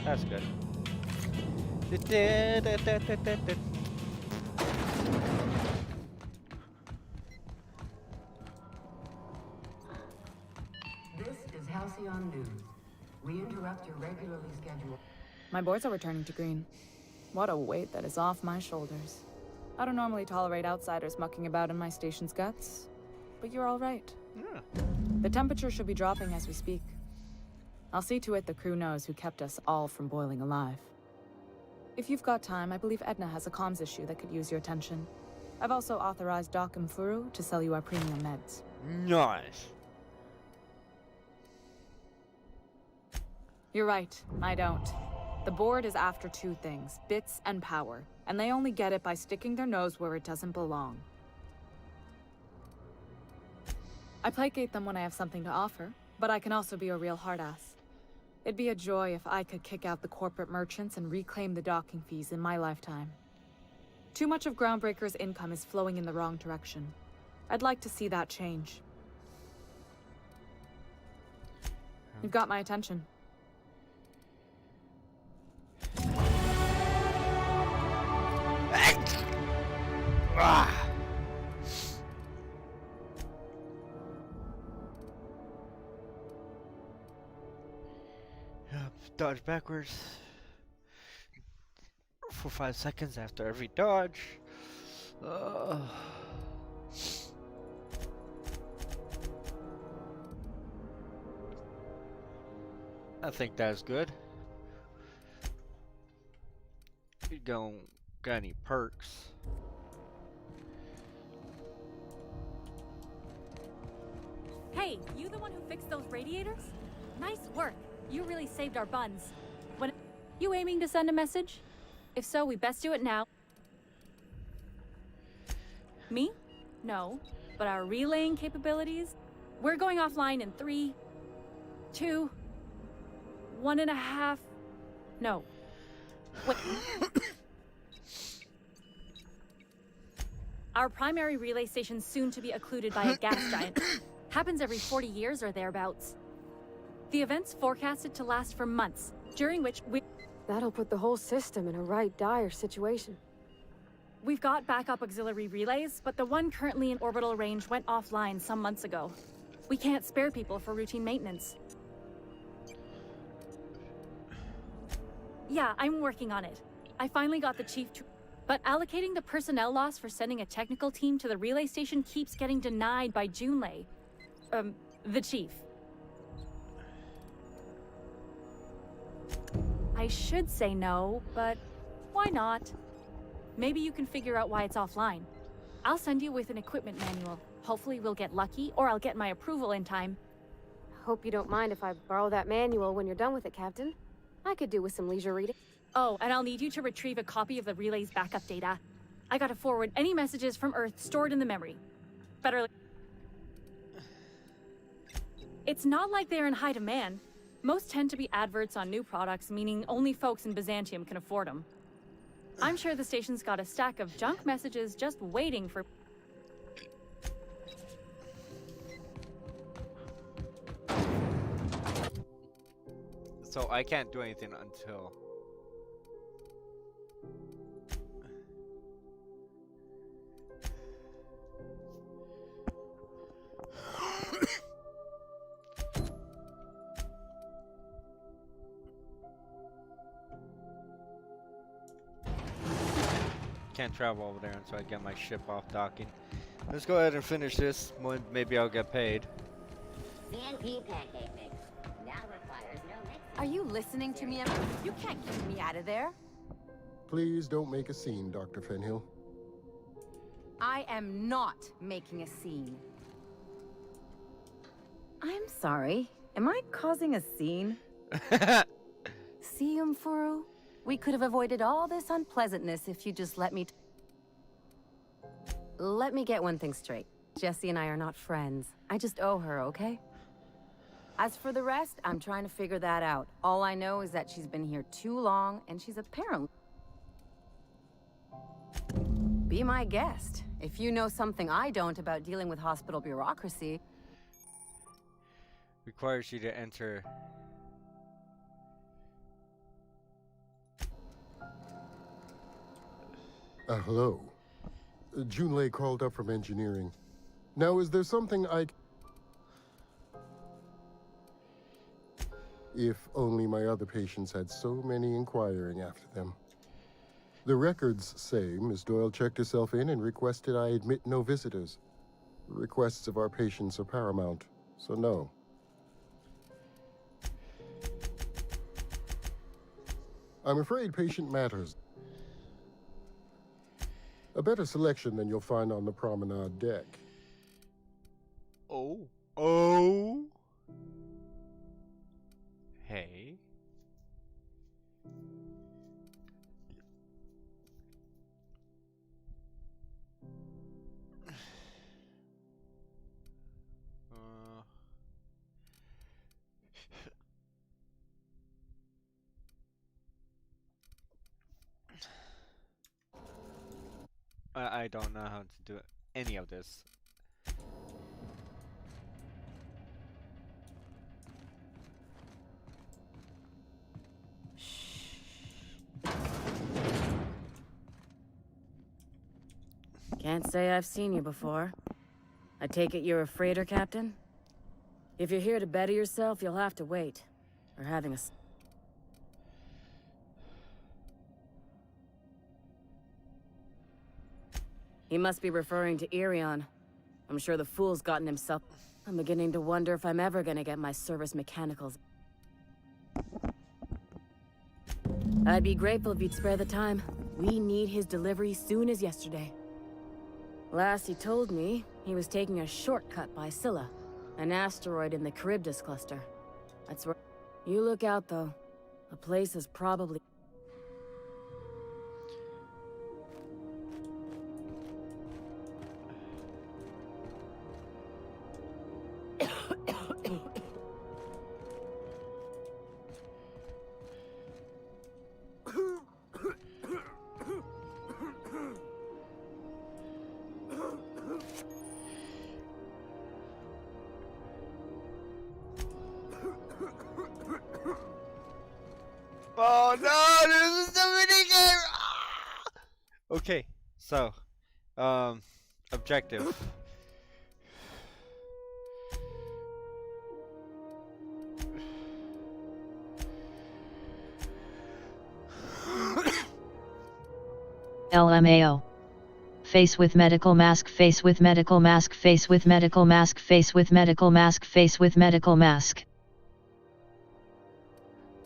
That's good. Halcyon News. We interrupt your regularly scheduled... My boards are returning to green. What a weight that is off my shoulders. I don't normally tolerate outsiders mucking about in my station's guts, but you're all right. Yeah. The temperature should be dropping as we speak. I'll see to it the crew knows who kept us all from boiling alive. If you've got time, I believe Edna has a comms issue that could use your attention. I've also authorized Doc and Furu to sell you our premium meds. Nice. You're right, I don't. The board is after two things, bits and power, and they only get it by sticking their nose where it doesn't belong. I placate them when I have something to offer, but I can also be a real hard-ass. It'd be a joy if I could kick out the corporate merchants and reclaim the docking fees in my lifetime. Too much of Groundbreaker's income is flowing in the wrong direction. I'd like to see that change. You've got my attention. Ah. Dodge backwards for 5 seconds after every dodge. I think that's good. You got any perks? Hey, you the one who fixed those radiators? Nice work. You really saved our buns. When you aiming to send a message? If so, we best do it now. Me? No. But our relaying capabilities? We're going offline in 3, 2, 1.5... No. Wait. Our primary relay station's soon to be occluded by a gas giant. Happens every 40 years or thereabouts. The event's forecasted to last for months, during which That'll put the whole system in a right dire situation. We've got backup auxiliary relays, but the one currently in orbital range went offline some months ago. We can't spare people for routine maintenance. Yeah, I'm working on it. I finally got the chief to... But allocating the personnel loss for sending a technical team to the relay station keeps getting denied by Junlei. The chief. I should say no, but why not? Maybe you can figure out why it's offline. I'll send you with an equipment manual. Hopefully we'll get lucky, or I'll get my approval in time. Hope you don't mind if I borrow that manual when you're done with it, Captain. I could do with some leisure reading. Oh, and I'll need you to retrieve a copy of the relay's backup data. I gotta forward any messages from Earth stored in the memory. Better... It's not like they're in high demand. Most tend to be adverts on new products, meaning only folks in Byzantium can afford them. I'm sure the station's got a stack of junk messages just waiting for... So I can't do anything until... Can't travel over there until I get my ship off docking. Let's go ahead and finish this. Maybe I'll get paid. CNP pancake mix now requires no mix. Are you listening to me? You can't keep me out of there. Please don't make a scene, Dr. Fenhill. I am not making a scene. I'm sorry. Am I causing a scene? See, Furu? We could have avoided all this unpleasantness if you just let me... Let me get one thing straight. Jessie and I are not friends. I just owe her, okay? As for the rest, I'm trying to figure that out. All I know is that she's been here too long, and she's apparently... Be my guest. If you know something I don't about dealing with hospital bureaucracy... Requires you to enter... Hello. Junlei called up from engineering. Now, is there something If only my other patients had so many inquiring after them. The records say Miss Doyle checked herself in and requested I admit no visitors. The requests of our patients are paramount, so no. I'm afraid patient matters. A better selection than you'll find on the promenade deck. Oh. Hey. I don't know how to do any of this. Can't say I've seen you before. I take it you're a freighter captain? If you're here to better yourself, you'll have to wait. We're having a... He must be referring to Irion. I'm sure the fool's gotten himself... I'm beginning to wonder if I'm ever gonna get my service mechanicals. I'd be grateful if you'd spare the time. We need his delivery soon as yesterday. Last he told me, he was taking a shortcut by Scylla, an asteroid in the Charybdis cluster. That's where... You look out, though. The place is probably... Oh no, this is the minigame! Okay, so, objective. LMAO. Face with medical mask, face with medical mask, face with medical mask, face with medical mask, face with medical mask.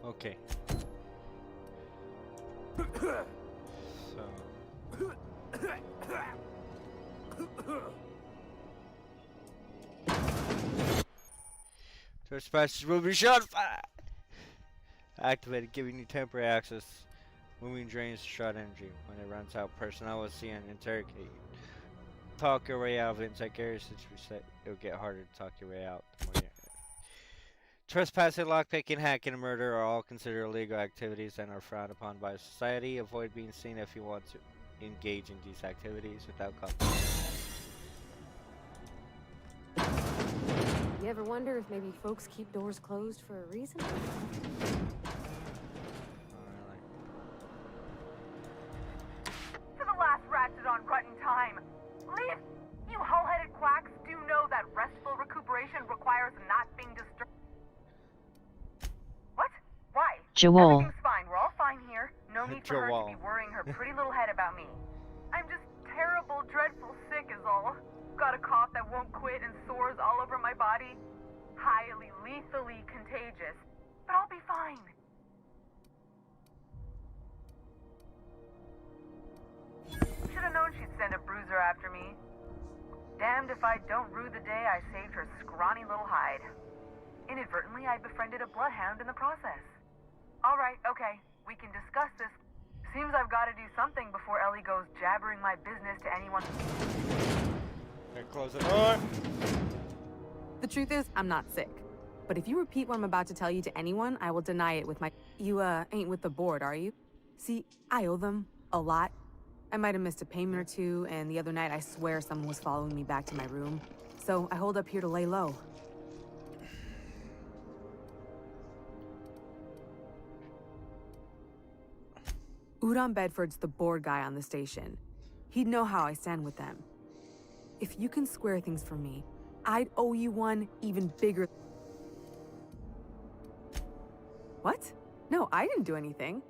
Okay. Trespassers will be shot. Activated, giving you temporary access. Moving drains shot energy. When it runs out, personnel will see and interrogate you. Talk your way out of inside areas. Since reset, it'll get harder to talk your way out. Trespassing, lockpicking, hacking, and murder are all considered illegal activities and are frowned upon by society. Avoid being seen if you want to engage in these activities without consequences. You ever wonder if maybe folks keep doors closed for a reason? For the last ratchet on Rutton time. Leave! You hull-headed quacks do know that restful recuperation requires not being disturbed. What? Why? Joel. Everything's fine. We're all fine here. No need for her to be worrying her pretty little head about me. I'm just terrible, dreadful sick is all. Got a cough that won't quit and sores all over my body. Highly, lethally contagious. But I'll be fine. Should have known she'd send a bruiser after me. Damned if I don't rue the day I saved her scrawny little hide. Inadvertently, I befriended a bloodhound in the process. Alright, okay. We can discuss this. Seems I've got to do something before Ellie goes jabbering my business to anyone. Close the door. The truth is, I'm not sick. But if you repeat what I'm about to tell you to anyone, I will deny it with my... You, ain't with the board, are you? See, I owe them a lot. I might have missed a payment or two, and the other night I swear someone was following me back to my room. So I hold up here to lay low. Udon Bedford's the board guy on the station. He'd know how I stand with them. If you can square things for me, I'd owe you one even bigger. What? No, I didn't do anything.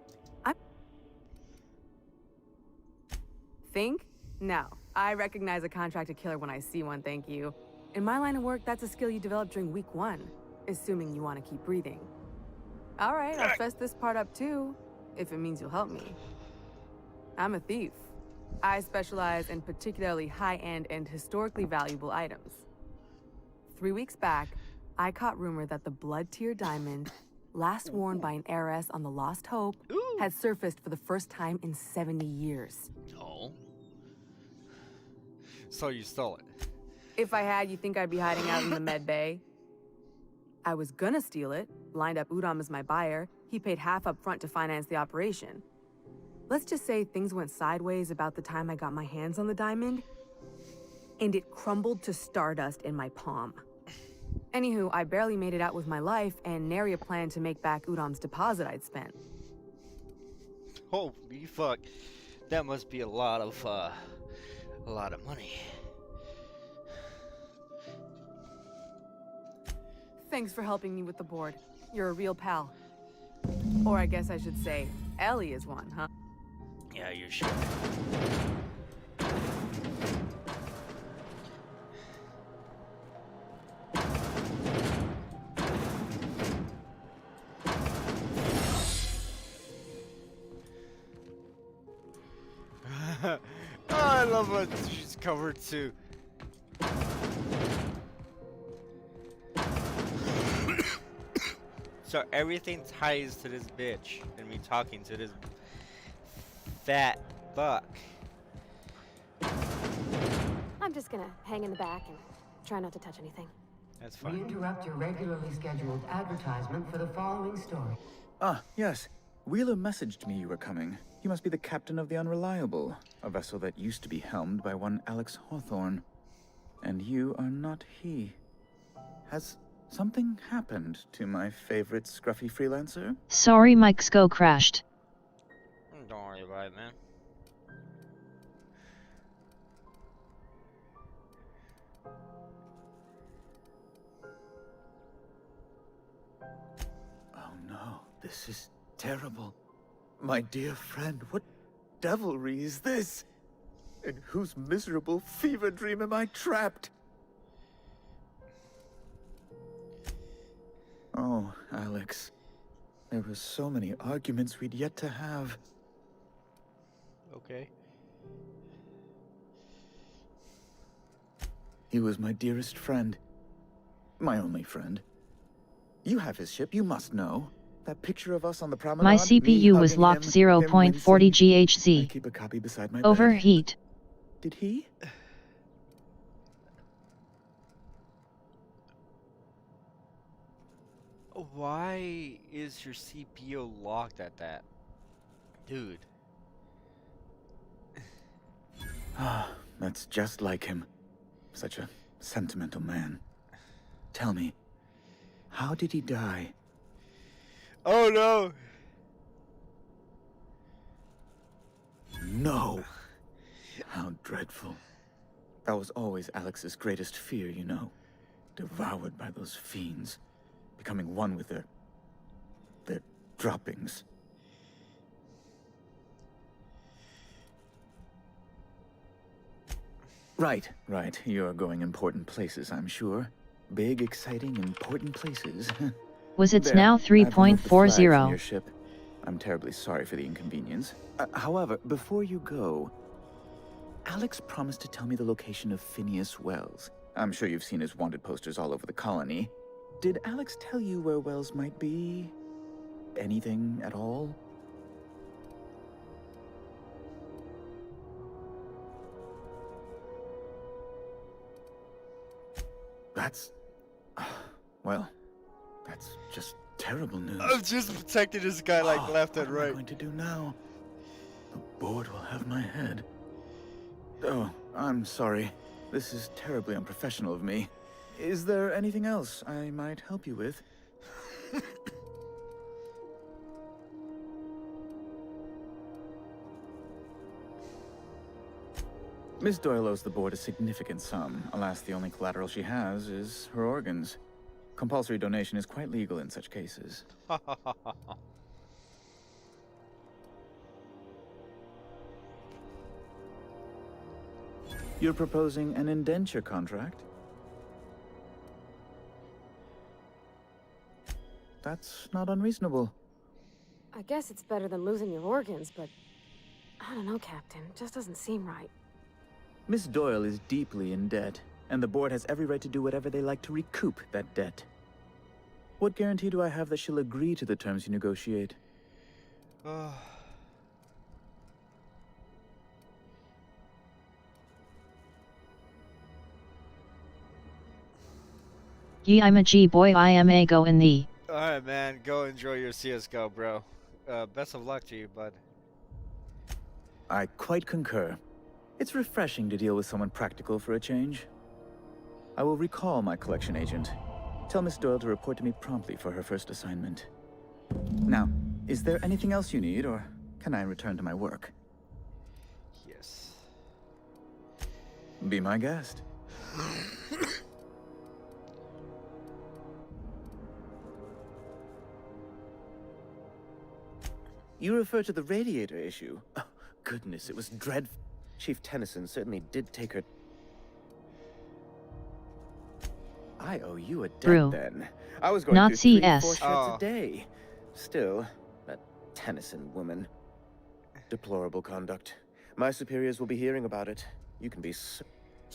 Think? No. I recognize a contracted killer when I see one, thank you. In my line of work, that's a skill you develop during week 1, assuming you want to keep breathing. All right, I'll fess this part up too, if it means you'll help me. I'm a thief. I specialize in particularly high-end and historically valuable items. 3 weeks back, I caught rumor that the Blood Tier diamond, last worn by an heiress on the Lost Hope, had surfaced for the first time in 70 years. Oh. So you stole it. If I had, you think I'd be hiding out in the med bay? I was gonna steal it, lined up Udom as my buyer. He paid half up front to finance the operation. Let's just say things went sideways about the time I got my hands on the diamond, and it crumbled to stardust in my palm. Anywho, I barely made it out with my life, and nary a plan to make back Udom's deposit I'd spent. Holy fuck. That must be a lot of money. Thanks for helping me with the board. You're a real pal. Or I guess I should say, Ellie is one, huh? Yeah, you should. Oh, I love what she's covered too. So everything ties to this bitch and me talking to this fat fuck. I'm just gonna hang in the back and try not to touch anything. That's We fine. interrupt your regularly scheduled advertisement for the following story. Ah, yes. Wheeler messaged me you were coming. You must be the captain of the Unreliable, a vessel that used to be helmed by one Alex Hawthorne. And you are not he. Has something happened to my favorite scruffy freelancer? Sorry, Mike's Go crashed. Don't worry about it, man. Oh no, this is terrible. My dear friend, what devilry is this? In whose miserable fever dream am I trapped? Oh, Alex. There were so many arguments we'd yet to have. Okay. He was my dearest friend. My only friend. You have his ship, you must know. That picture of us on the promenade. My CPU was locked 0.40 GHz. I keep a copy beside my Overheat. bed. Did he? Why is your CPU locked at that? Dude. Ah, that's just like him. Such a sentimental man. Tell me, how did he die? Oh no! No! How dreadful. That was always Alex's greatest fear, you know. Devoured by those fiends. Becoming one with their droppings. Right. You're going important places, I'm sure. Big, exciting, important places. Was it's There, now I've removed the flag from 3.40. your ship. I'm terribly sorry for the inconvenience. However, before you go, Alex promised to tell me the location of Phineas Wells. I'm sure you've seen his wanted posters all over the colony. Did Alex tell you where Wells might be? Anything at all? That's... well, that's just terrible news. I'm just protecting this guy like left and What am I right. going to do now? The board will have my head. Oh, I'm sorry. This is terribly unprofessional of me. Is there anything else I might help you with? Miss Doyle owes the board a significant sum. Alas, the only collateral she has is her organs. Compulsory donation is quite legal in such cases. You're proposing an indenture contract? That's not unreasonable. I guess it's better than losing your organs, but I don't know, Captain. It just doesn't seem right. Miss Doyle is deeply in debt, and the board has every right to do whatever they like to recoup that debt. What guarantee do I have that she'll agree to the terms you negotiate? Ye I'm a G boy I am a go in thee. Alright, man. Go enjoy your CSGO, bro. Best of luck to you, bud. I quite concur. It's refreshing to deal with someone practical for a change. I will recall my collection agent. Tell Miss Doyle to report to me promptly for her first assignment. Now, is there anything else you need, or can I return to my work? Yes. Be my guest. You refer to the radiator issue? Oh, goodness, it was dreadful. Chief Tennyson certainly did take her... I owe you a debt Brew. then. I was going Not through 3-4 CS. shots a day. Still, that Tennyson woman. Deplorable conduct. My superiors will be hearing about it. You can be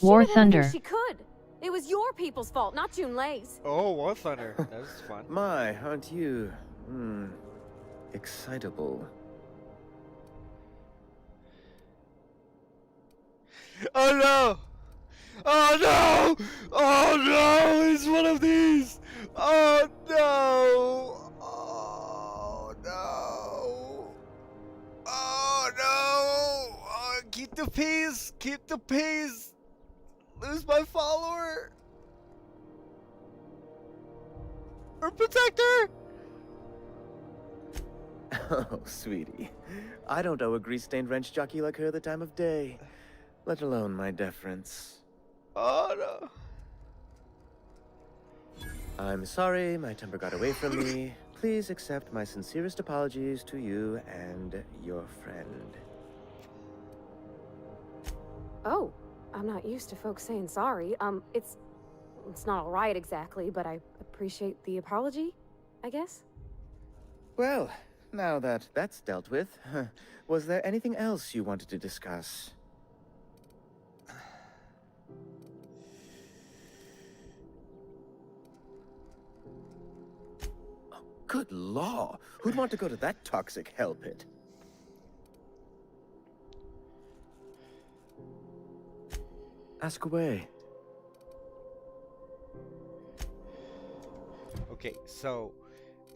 War She did everything Thunder. she could. It was your people's fault, not June Lay's. Oh, War Thunder. That was fun. My, aren't you... excitable. Oh no! Oh no! Oh no! It's one of these! Oh no! Oh no! Oh no! Oh, keep the peace! Keep the peace! Lose my follower! Or protector! Oh, sweetie. I don't owe a grease-stained wrench jockey like her the time of day. Let alone my deference. Oh no! I'm sorry, my temper got away from me. Please accept my sincerest apologies to you and your friend. Oh, I'm not used to folks saying sorry. It's not all right exactly, but I appreciate the apology, I guess. Well, now that that's dealt with, was there anything else you wanted to discuss? Good law! Who'd want to go to that toxic hell pit? Ask away. Okay, so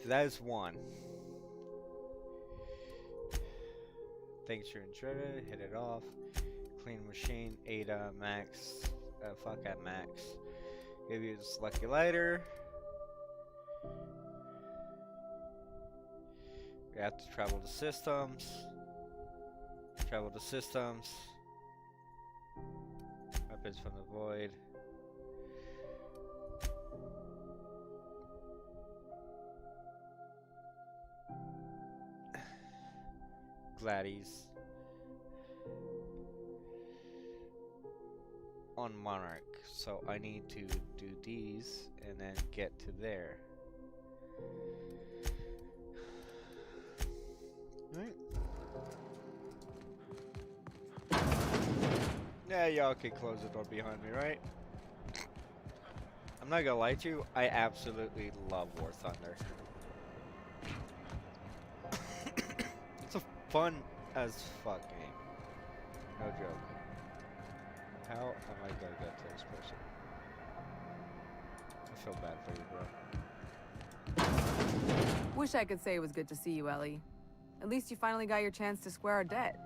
that is one. Thanks for enjoying it. Hit it off. Clean machine. Ada Max. Fuck at Max. Give you this lucky lighter. We have to travel to systems. Travel to systems. Weapons from the void. Gladys. On Monarch. So I need to do these and then get to there. Right. Yeah, y'all can close the door behind me, right? I'm not gonna lie to you, I absolutely love War Thunder. It's a fun as fuck game. No joke. How am I gonna get to this person? I feel bad for you, bro. Wish I could say it was good to see you, Ellie. At least you finally got your chance to square our debt.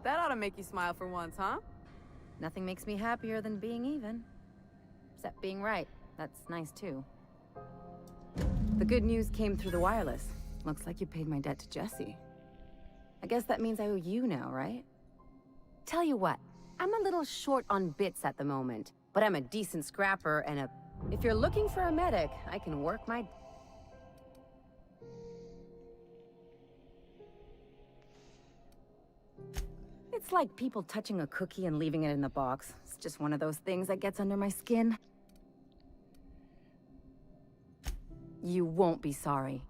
That ought to make you smile for once, huh? Nothing makes me happier than being even. Except being right. That's nice, too. The good news came through the wireless. Looks like you paid my debt to Jesse. I guess that means I owe you now, right? Tell you what, I'm a little short on bits at the moment, but I'm a decent scrapper and a If you're looking for a medic, I can work my... It's like people touching a cookie and leaving it in the box. It's just one of those things that gets under my skin. You won't be sorry.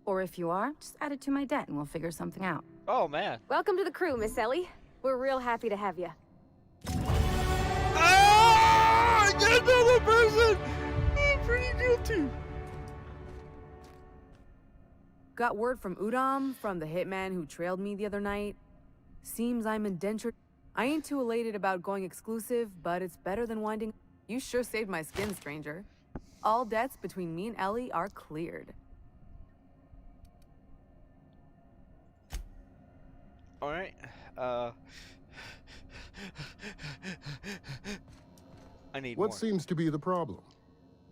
Or if you are, just add it to my debt and we'll figure something out. Oh, man. Welcome to the crew, Miss Ellie. We're real happy to have you. Ah! I get another person! I'm pretty guilty. Got word from Udom, from the hitman who trailed me the other night. Seems I'm indentured. I ain't too elated about going exclusive, but it's better than winding... You sure saved my skin, stranger. All debts between me and Ellie are cleared. Alright, I need What more. seems to be the problem?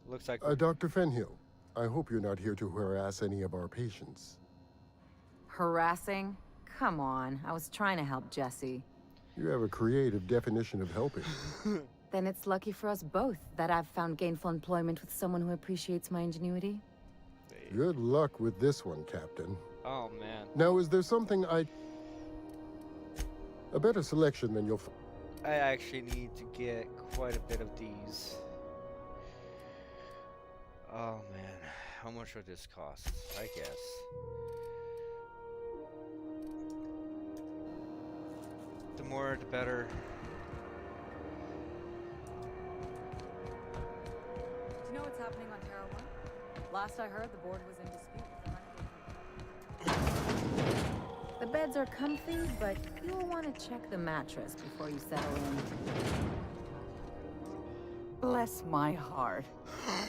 Looks like... Dr. Fenhill, I hope you're not here to harass any of our patients. Harassing? Come on, I was trying to help Jesse. You have a creative definition of helping. Then it's lucky for us both that I've found gainful employment with someone who appreciates my ingenuity. Good luck with this one, Captain. Oh, man. Now, is there something a better selection than you'll... I actually need to get quite a bit of these. Oh, man. How much would this cost? I guess. The more, the better. Do you know what's happening on Terra 1? Last I heard, the board was in dispute with the beds are comfy, but you'll want to check the mattress before you settle in. Bless my heart.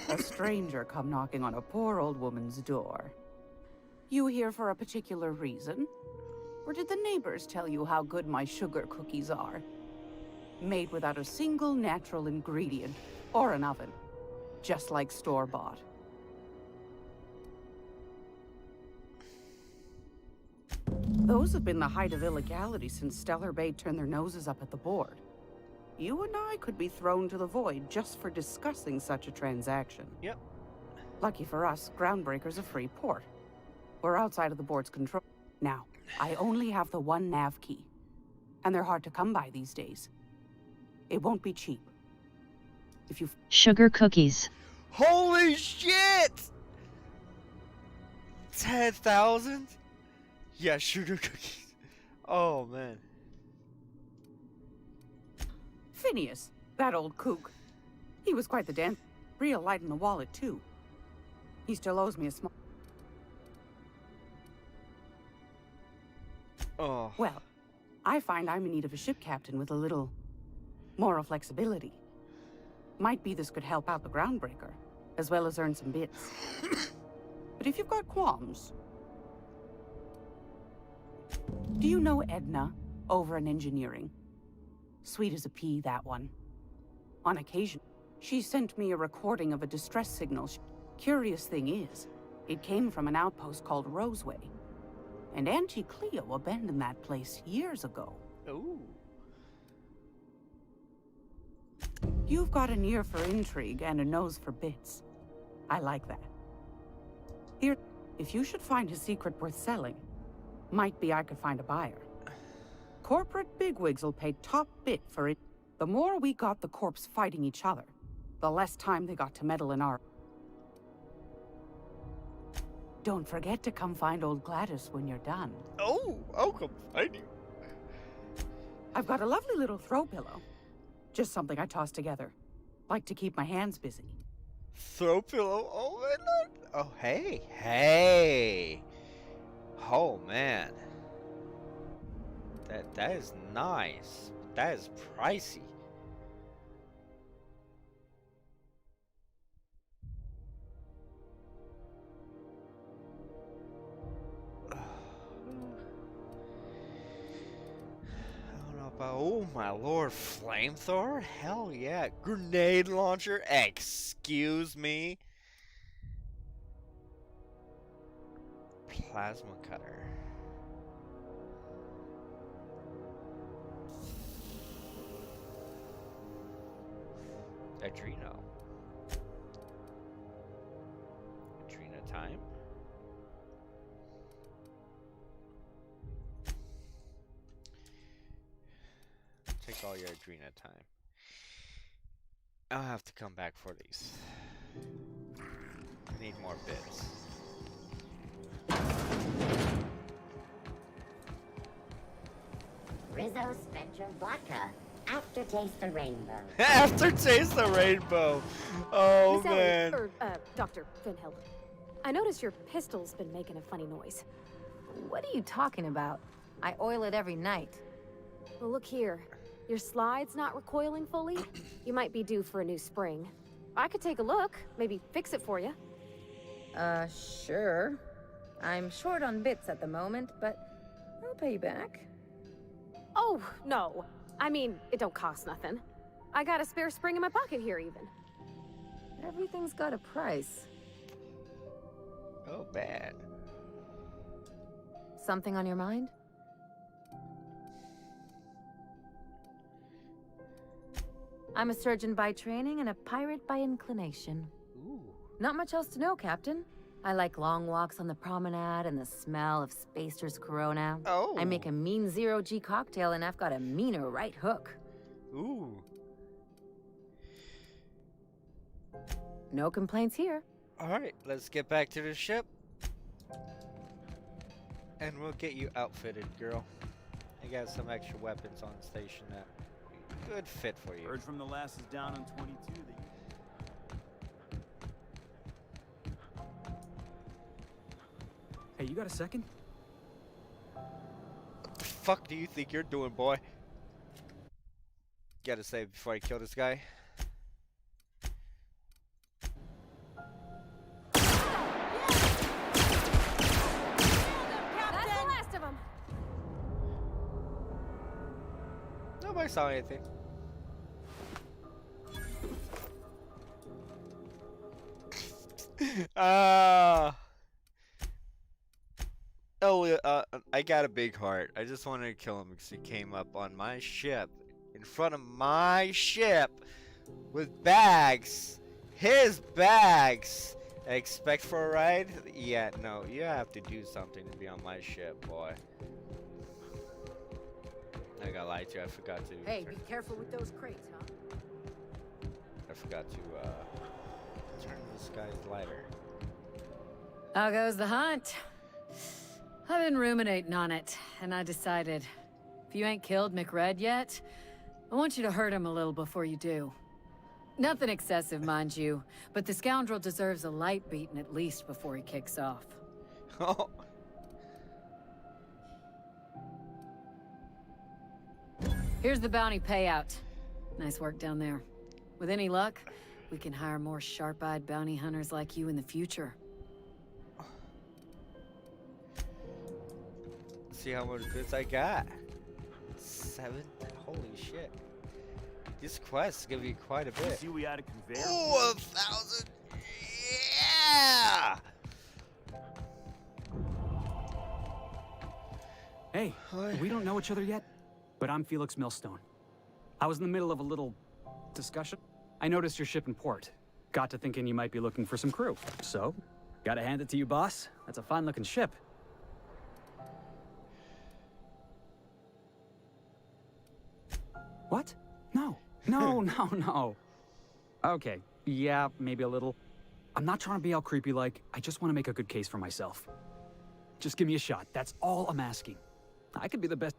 A stranger come knocking on a poor old woman's door. You here for a particular reason? Or did the neighbors tell you how good my sugar cookies are? Made without a single natural ingredient or an oven. Just like store-bought. Those have been the height of illegality since Stellar Bay turned their noses up at the board. You and I could be thrown to the void just for discussing such a transaction. Yep. Lucky for us, Groundbreaker's a free port. We're outside of the board's control. Now, I only have the one nav key. And they're hard to come by these days. It won't be cheap. If you... Sugar cookies. Holy shit! 10,000? Yeah, sugar cookies. Oh, man. Phineas, that old kook. He was quite the dance. Real light in the wallet, too. He still owes me a small... Oh. Well, I find I'm in need of a ship captain with a little moral flexibility. Might be this could help out the Groundbreaker, as well as earn some bits. But if you've got qualms... Do you know Edna, over in engineering? Sweet as a pea, that one. On occasion, she sent me a recording of a distress signal. Curious thing is, it came from an outpost called Roseway. And Auntie Cleo abandoned that place years ago. Ooh. You've got an ear for intrigue and a nose for bits. I like that. Here, if you should find a secret worth selling, might be I could find a buyer. Corporate bigwigs will pay top bit for it. The more we got the corps fighting each other, the less time they got to meddle in our... Don't forget to come find old Gladys when you're done. Oh, I'll come find you. I've got a lovely little throw pillow. Just something I toss together. Like to keep my hands busy. Throw pillow? Oh, man. Oh, hey. Hey. Oh, man. That is nice. That is pricey. Oh my lord, flamethrower? Hell yeah. Grenade launcher? Excuse me? Plasma cutter. Adreno. time. Take all your Adrena time. I'll have to come back for these. I need more bits. Rizzo Spectrum Vodka. Aftertaste the rainbow. Aftertaste the rainbow. Oh Miss Ellie, man. Dr. Finhill. I noticed your pistol's been making a funny noise. What are you talking about? I oil it every night. Well, look here. Your slide's not recoiling fully. You might be due for a new spring. I could take a look, maybe fix it for you. Sure. I'm short on bits at the moment, but I'll pay you back. Oh, no. I mean, it don't cost nothing. I got a spare spring in my pocket here, even. Everything's got a price. Oh, bad. Something on your mind? I'm a surgeon by training and a pirate by inclination. Ooh. Not much else to know, Captain. I like long walks on the promenade and the smell of Spacer's Corona. Oh. I make a mean zero-G cocktail and I've got a meaner right hook. Ooh. No complaints here. Alright, let's get back to the ship. And we'll get you outfitted, girl. I got some extra weapons on station that good fit for you. Heard from the lasses down on 22 that Hey, you got a second? What the fuck do you think you're doing, boy? Gotta say before I kill this guy. That's the last of them. Nobody saw anything. I got a big heart. I just wanted to kill him because he came up on my ship, in front of my ship, with bags, his bags. I expect for a ride? Yeah, no, you have to do something to be on my ship, boy. I gotta lie to you, I forgot to. Hey, be careful with those crates, huh? I forgot to turn this guy's lighter. How goes the hunt? I've been ruminating on it, and I decided, if you ain't killed McRed yet, I want you to hurt him a little before you do. Nothing excessive, mind you, but the scoundrel deserves a light beating at least before he kicks off. Here's the bounty payout. Nice work down there. With any luck, we can hire more sharp-eyed bounty hunters like you in the future. See how much bits I got. 7? Holy shit. This quest is gonna be quite a bit. See, we had a conveyor. Oh, 1,000! Yeah! Hey, we don't know each other yet, but I'm Felix Millstone. I was in the middle of a little discussion. I noticed your ship in port. Got to thinking you might be looking for some crew. So, gotta hand it to you, boss. That's a fine-looking ship. What? No. No. Okay, yeah, maybe a little. I'm not trying to be all creepy-like. I just want to make a good case for myself. Just give me a shot. That's all I'm asking. I could be the best.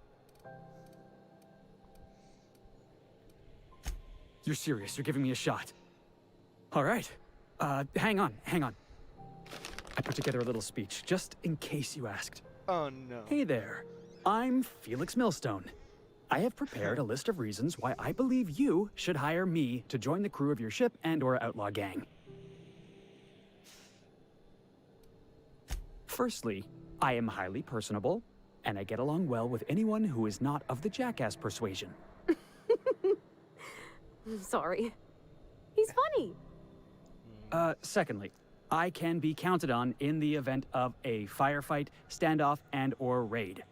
You're serious. You're giving me a shot. All right. Hang on. I put together a little speech, just in case you asked. Oh, no. Hey there. I'm Felix Millstone. I have prepared a list of reasons why I believe you should hire me to join the crew of your ship and/or outlaw gang. Firstly, I am highly personable, and I get along well with anyone who is not of the jackass persuasion. I'm sorry. He's funny. Secondly, I can be counted on in the event of a firefight, standoff, and/or raid.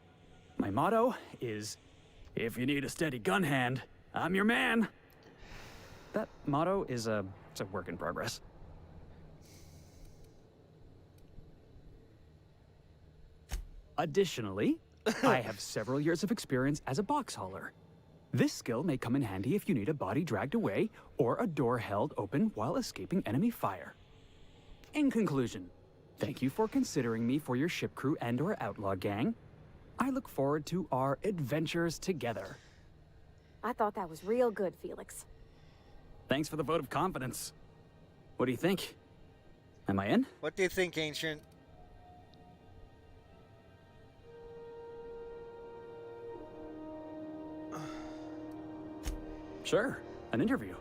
My motto is, if you need a steady gun hand, I'm your man. That motto is it's a work in progress. Additionally, I have several years of experience as a box hauler. This skill may come in handy if you need a body dragged away or a door held open while escaping enemy fire. In conclusion, thank you for considering me for your ship crew and/or outlaw gang. I look forward to our adventures together. I thought that was real good, Felix. Thanks for the vote of confidence. What do you think? Am I in? What do you think, Ancient? Sure, an interview.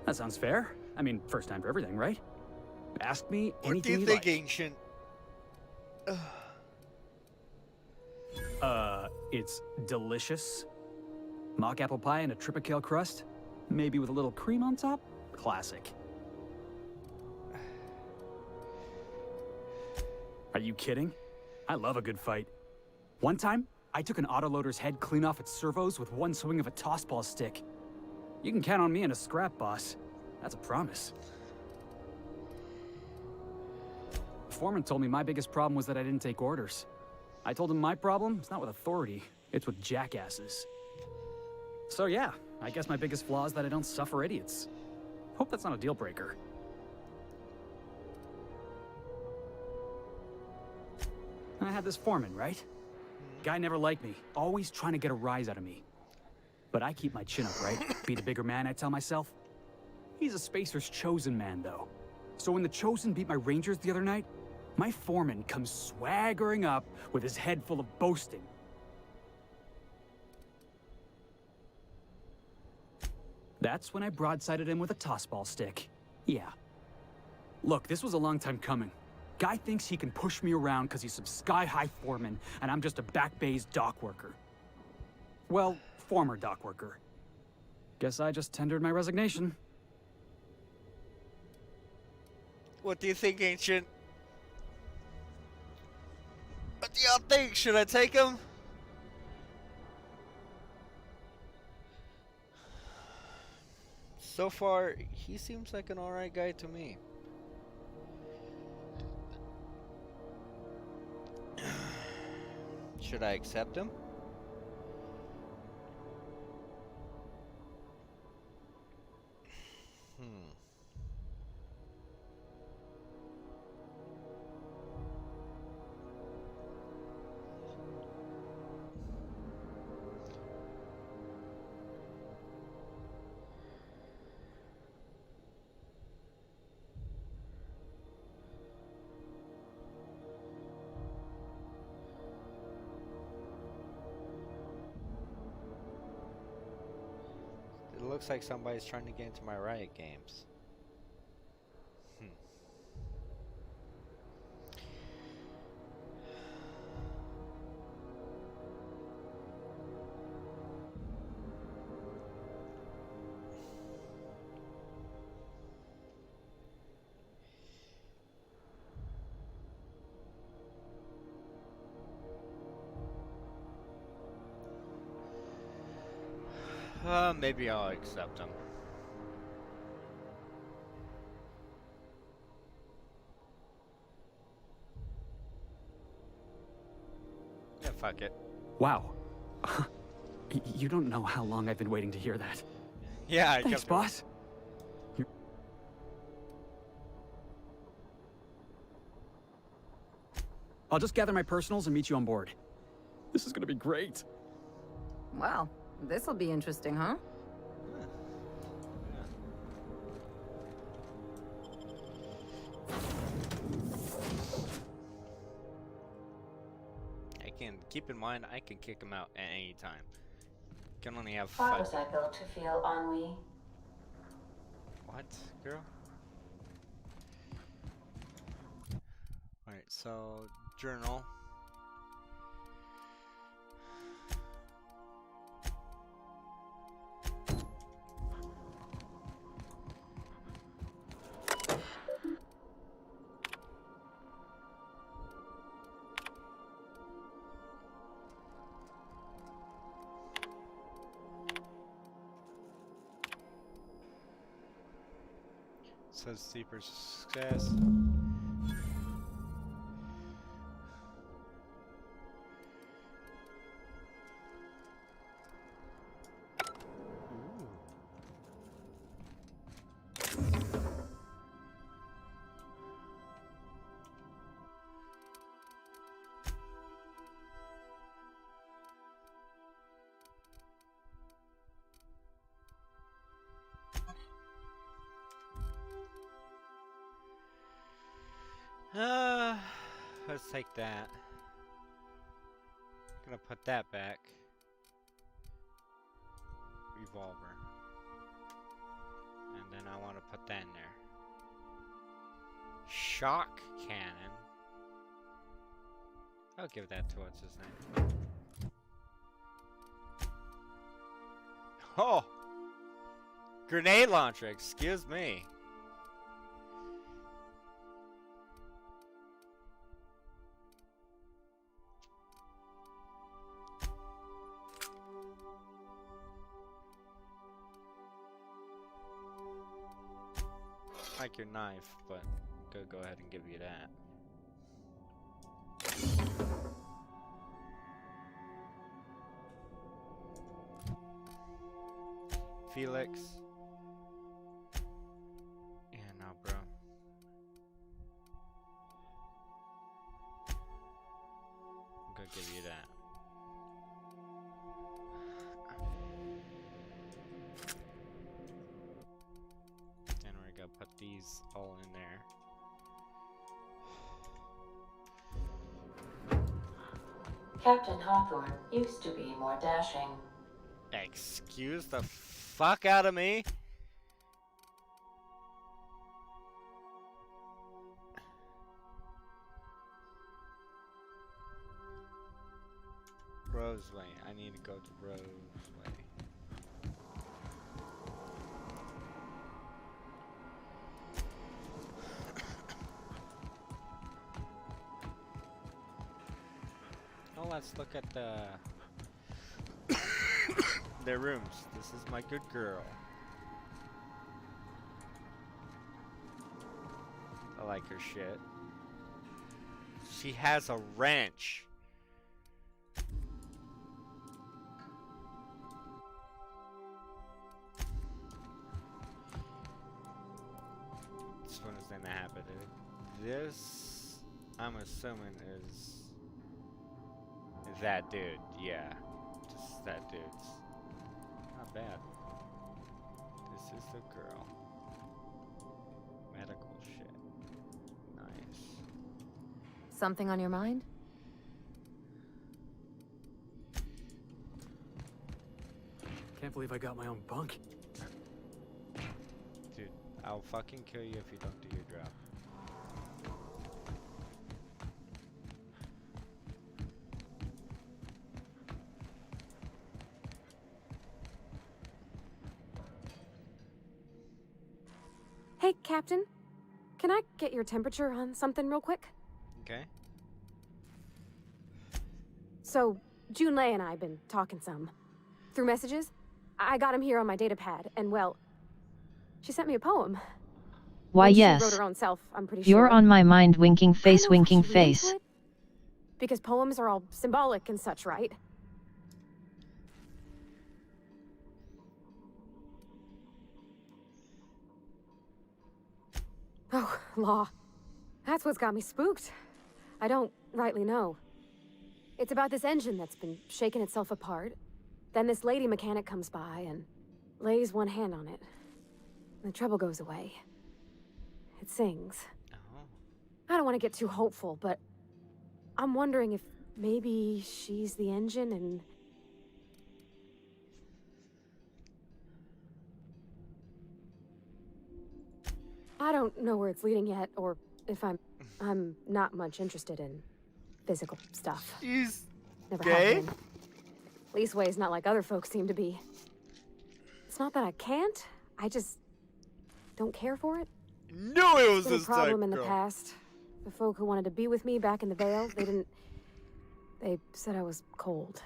That sounds fair. I mean, first time for everything, right? Ask me anything What do you you think, like. Ancient? It's delicious. Mock apple pie and a tripicale crust, maybe with a little cream on top. Classic. Are you kidding? I love a good fight. One time, I took an autoloader's head clean off its servos with one swing of a tossball stick. You can count on me in a scrap, boss. That's a promise. The foreman told me my biggest problem was that I didn't take orders. I told him my problem is not with authority, it's with jackasses. So yeah, I guess my biggest flaw is that I don't suffer idiots. Hope that's not a deal breaker. I had this foreman, right? Guy never liked me, always trying to get a rise out of me. But I keep my chin up, right? Be the bigger man, I tell myself. He's a Spacer's chosen man, though. So when the Chosen beat my Rangers the other night, my foreman comes swaggering up with his head full of boasting. That's when I broadsided him with a tossball stick. Yeah. Look, this was a long time coming. Guy thinks he can push me around because he's some sky-high foreman, and I'm just a back bay's dock worker. Well, former dock worker. Guess I just tendered my resignation. What do you think, Ancient? What do y'all think? Should I take him? So far, he seems like an alright guy to me. Should I accept him? It looks like somebody's trying to get into my Riot games. Maybe I'll accept him. Yeah, fuck it. Wow. You don't know how long I've been waiting to hear that. Yeah, I Thanks, kept boss. I'll just gather my personals and meet you on board. This is gonna be great. Wow, this'll be interesting, huh? I can keep in mind I can kick him out at any time. Can only have 5. Motorcycle to feel ennui. What, girl? Alright, so journal. Says steeper success. let's take that. Gonna put that back. Revolver. And then I want to put that in there. Shock cannon. I'll give that to what's his name. Oh! Grenade launcher, excuse me. Like your knife, but go ahead and give you that. Felix. Yeah, no, bro. I'm gonna give you that. Then we're gonna put these all in there. Captain Hawthorne used to be more dashing. Excuse the fuck out of me? Roseway. I need to go to Roseway. Well, let's look at their rooms. This is my good girl. I like her shit. She has a wrench. This one is gonna happen. This, I'm assuming, is that dude. Yeah, just that dude's. Not bad. This is the girl. Medical shit. Nice. Something on your mind? Can't believe I got my own bunk. Dude, I'll fucking kill you if you don't do your job. Hey, Captain. Can I get your temperature on something real quick? Okay. So, Junlei and I have been talking some. Through messages. I got him here on my data pad, and well, she sent me a poem. Why, She yes. wrote her own self, I'm pretty You're sure. on my mind, winking face, I don't know if I winking should read into face. it, because poems are all symbolic and such, right? Oh, law. That's what's got me spooked. I don't rightly know. It's about this engine that's been shaking itself apart. Then this lady mechanic comes by and lays one hand on it. The trouble goes away. It sings. I don't want to get too hopeful, but I'm wondering if maybe she's the engine and... I don't know where it's leading yet, or if I'm not much interested in physical stuff. She's Never gay? have been. Leastways not like other folks seem to be. It's not that I can't, I just don't care for it. Knew it was It's been a this problem type in the girl. past. The folk who wanted to be with me back in the Vale, they didn't... They said I was cold.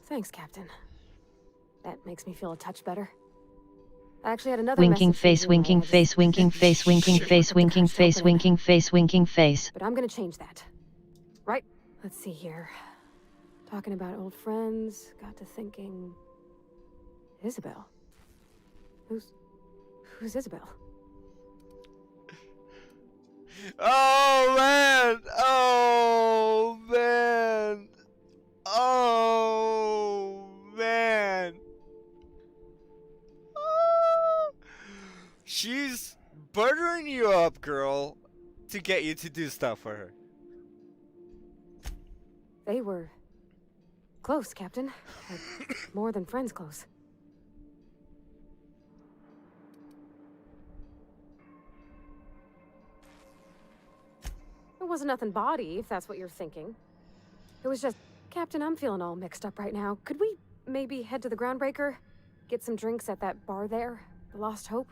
Thanks, Captain. That makes me feel a touch better. I actually had another Winking message from face, Junlei winking I was- face, winking face, winking face, winking face, winking face, winking face. But I'm gonna change that. Right? Let's see here. Talking about old friends, got to thinking... Isabel? Who's Isabel? Oh man! Oh man! Oh man! She's buttering you up, girl, to get you to do stuff for her. They were close, Captain. Like, more than friends close. It wasn't nothing bawdy, if that's what you're thinking. It was just, Captain, I'm feeling all mixed up right now. Could we maybe head to the Groundbreaker? Get some drinks at that bar there? The Lost Hope?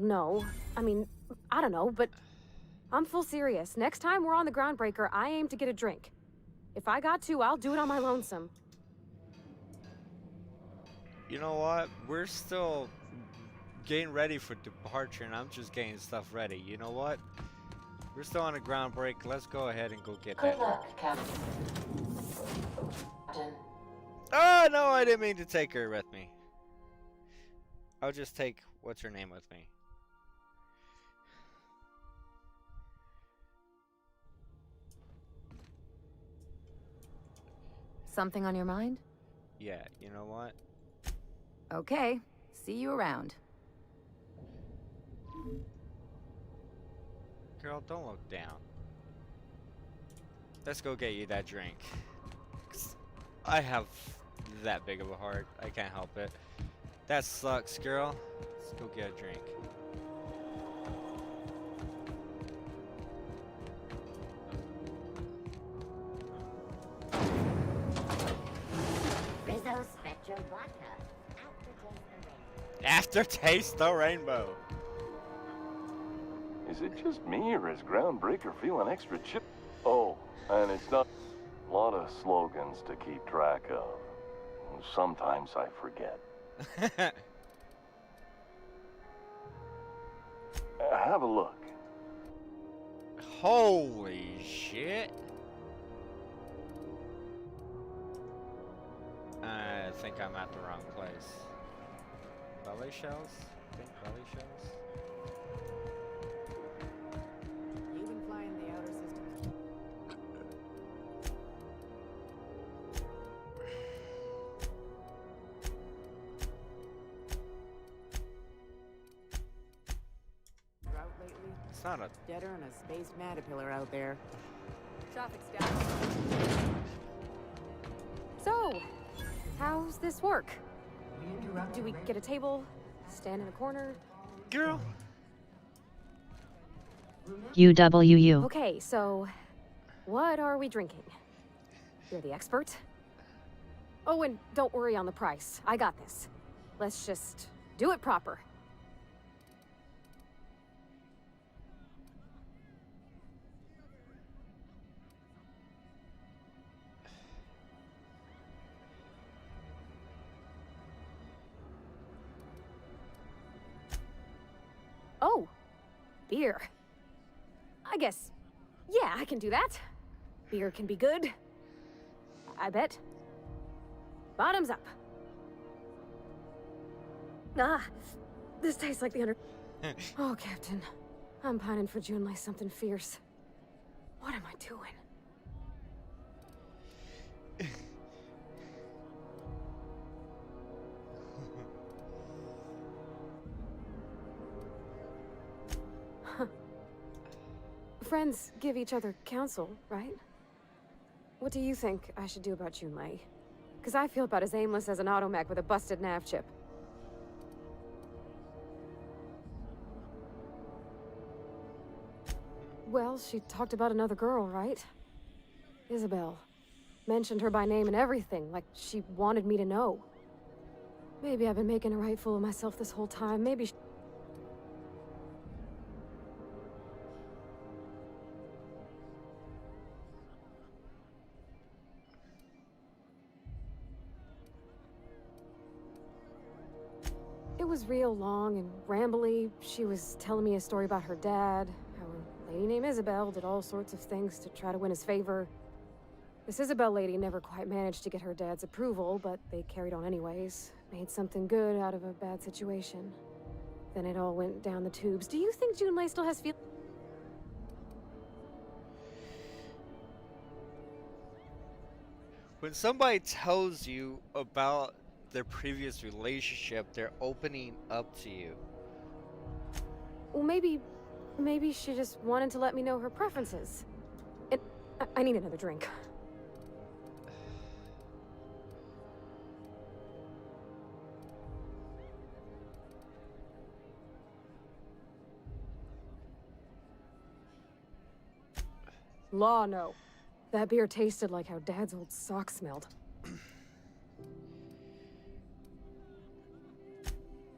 No. I mean, I don't know, but I'm full serious. Next time we're on the Groundbreaker, I aim to get a drink. If I got to, I'll do it on my lonesome. You know what? We're still getting ready for departure, and I'm just getting stuff ready. You know what? We're still on a ground break. Let's go ahead and go get Good that. luck, Captain. Oh, no, I didn't mean to take her with me. I'll just take what's her name with me. Something on your mind? Yeah, you know what? Okay. See you around. Girl, don't look down. Let's go get you that drink. 'Cause I have that big of a heart. I can't help it. That sucks, girl. Let's go get a drink. Rizzo Spectrum Vodka. Aftertaste the rainbow. Is it just me, or is Groundbreaker feeling extra chip? Oh, and it's not a lot of slogans to keep track of. Sometimes I forget. Have a look. Holy shit. I think I'm at the wrong place. Belly shells? I think belly shells? You can fly in the outer systems. Drought lately? It's not a... Deader and a space caterpillar out there. Traffic's down. So, how's this work? Do we get a table? Stand in a corner? Girl. UWU. Okay, so what are we drinking? You're the expert. Oh, and don't worry on the price. I got this. Let's just do it proper. Oh, beer. I guess, yeah, I can do that. Beer can be good. I bet. Bottoms up. Ah, this tastes like the under... Oh, Captain. I'm pining for June like something fierce. What am I doing? Friends give each other counsel, right? What do you think I should do about Junlei? Because I feel about as aimless as an automech with a busted nav chip. Well, she talked about another girl, right? Isabel. Mentioned her by name and everything, like she wanted me to know. Maybe I've been making a right fool of myself this whole time. Maybe It was real long and rambly. She was telling me a story about her dad, how a lady named Isabel did all sorts of things to try to win his favor. This Isabel lady never quite managed to get her dad's approval, but they carried on anyways. Made something good out of a bad situation. Then it all went down the tubes. Do you think Junlei still has When somebody tells you about their previous relationship, they're opening up to you. Well, maybe she just wanted to let me know her preferences. I need another drink. Law, no. That beer tasted like how Dad's old sock smelled.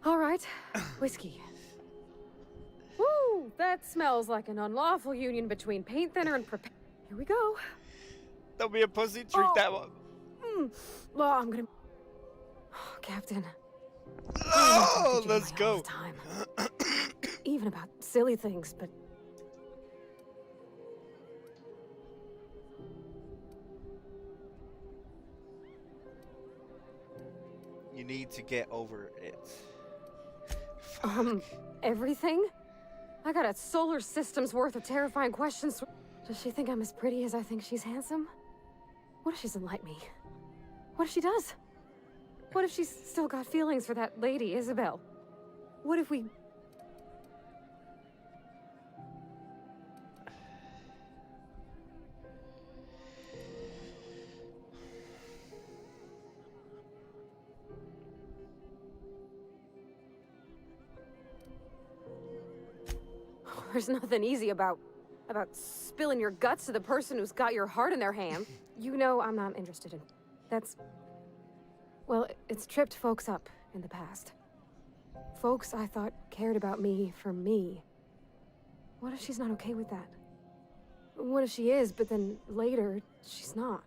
All right, whiskey. Woo! That smells like an unlawful union between paint thinner and Here we go. Don't be a pussy. Drink that one. Law, I'm gonna. Oh, Captain. Oh, let's go. Time. Even about silly things, but. You need to get over it. Everything? I got a solar system's worth of terrifying questions. Does she think I'm as pretty as I think she's handsome? What if she doesn't like me? What if she does? What if she's still got feelings for that lady, Isabel? What if we... There's nothing easy about spilling your guts to the person who's got your heart in their hand. You know I'm not interested in... That's... Well, it's tripped folks up in the past. Folks I thought cared about me for me. What if she's not okay with that? What if she is, but then later, she's not?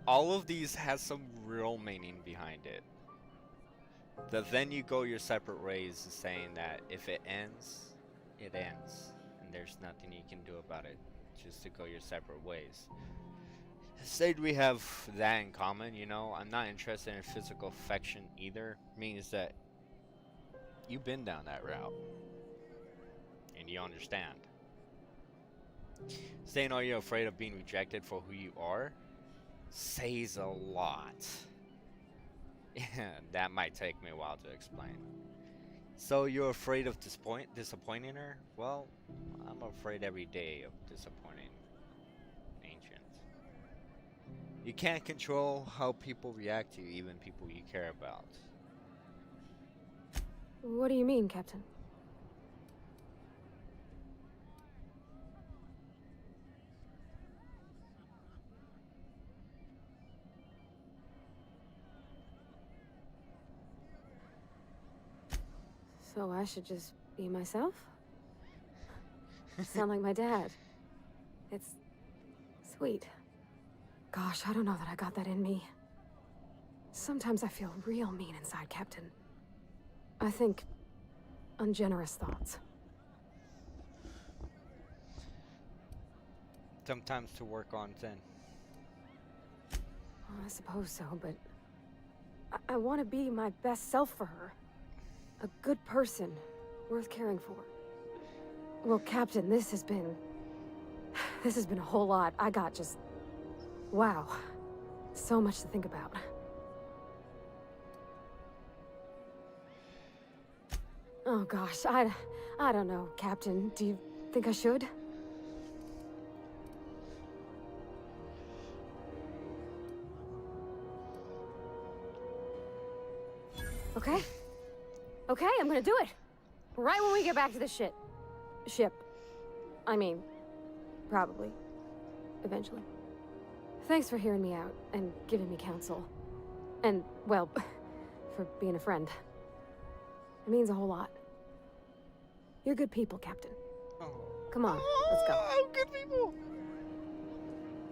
All of these has some real meaning behind it. The then you go your separate ways is saying that if it ends, it ends. And there's nothing you can do about it. Just to go your separate ways. Said we have that in common, you know. I'm not interested in physical affection either. Means that you've been down that route. And you understand. Saying are you afraid of being rejected for who you are? Says a lot. That might take me a while to explain. So you're afraid of disappointing her? Well, I'm afraid every day of disappointing Ancient. You can't control how people react to you, even people you care about. What do you mean, Captain? So I should just be myself? Sound like my dad. It's sweet. Gosh, I don't know that I got that in me. Sometimes I feel real mean inside, Captain. I think ungenerous thoughts. Sometimes to work on Zen. Oh, I suppose so, but I want to be my best self for her. A good person, worth caring for. Well, Captain, this has been a whole lot. I got just... Wow. So much to think about. Oh gosh, I don't know, Captain. Do you think I should? Okay. Okay, I'm gonna do it. Right when we get back to the ship. I mean, probably. Eventually. Thanks for hearing me out and giving me counsel. And, well, for being a friend. It means a whole lot. You're good people, Captain. Come on, let's go. Oh, good people.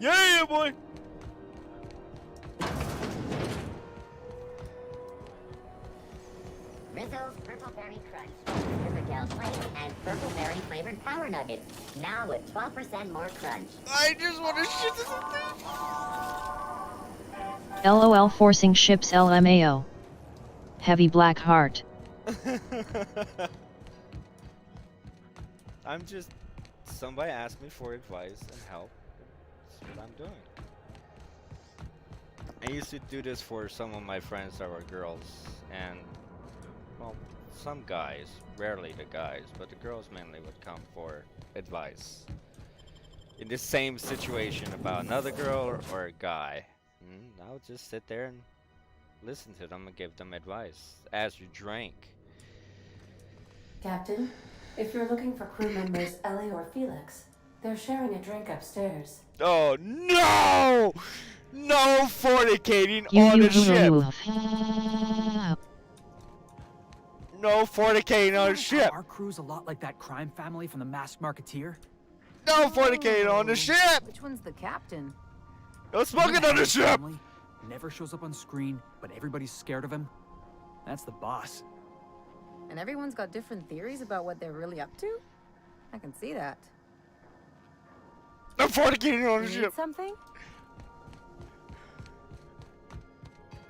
Yeah, boy. Rizzo's Purple Berry Crunch, Riverdale Flame, and Purple Berry flavored Power Nuggets. Now with 12% more crunch. I just want to shit this thing. LOL forcing ships LMAO. Heavy black heart. I'm just... Somebody asked me for advice and help. That's what I'm doing. I used to do this for some of my friends that were girls. And, well, some guys. Rarely the guys, but the girls mainly would come for advice. In the same situation about another girl or a guy. I would just sit there and listen to them and give them advice as you drank. Captain, if you're looking for crew members Ellie or Felix, they're sharing a drink upstairs. Oh no! No fornicating on the ship! No fornicating on the ship! Our crew's a lot like that crime family from The Masked Marketeer. No fornicating on the ship! Which one's the captain? No smoking on the ship! Family never shows up on screen, but everybody's scared of him. That's the boss. And everyone's got different theories about what they're really up to? I can see that. No fornicating on the You ship! need something?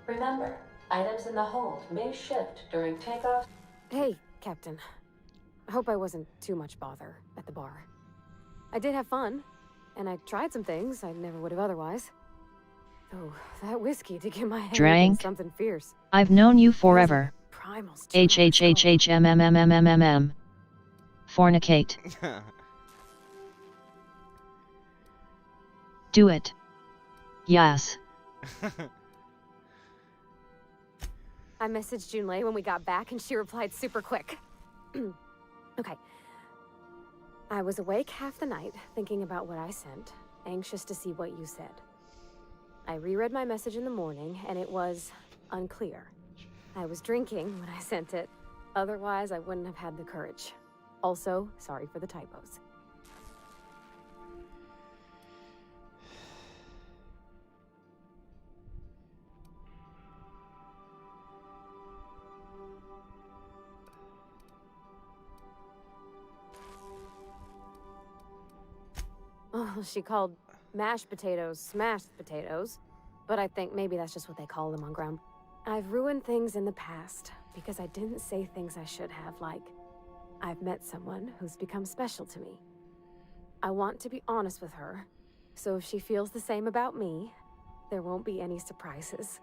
Remember, items in the hold may shift during takeoff. Hey, Captain. I hope I wasn't too much bother at the bar. I did have fun, and I tried some things I never would have otherwise. Oh, that whiskey to get my head Drank. something fierce. I've known you forever. Primal HHHHMMMMMM. Fornicate. Do it. Yes. I messaged Junlei when we got back, and she replied super quick. Okay. I was awake half the night, thinking about what I sent, anxious to see what you said. I reread my message in the morning, and it was unclear. I was drinking when I sent it. Otherwise, I wouldn't have had the courage. Also, sorry for the typos. Oh, she called mashed potatoes smashed potatoes, but I think maybe that's just what they call them on ground. I've ruined things in the past because I didn't say things I should have, like, I've met someone who's become special to me. I want to be honest with her, so if she feels the same about me, there won't be any surprises.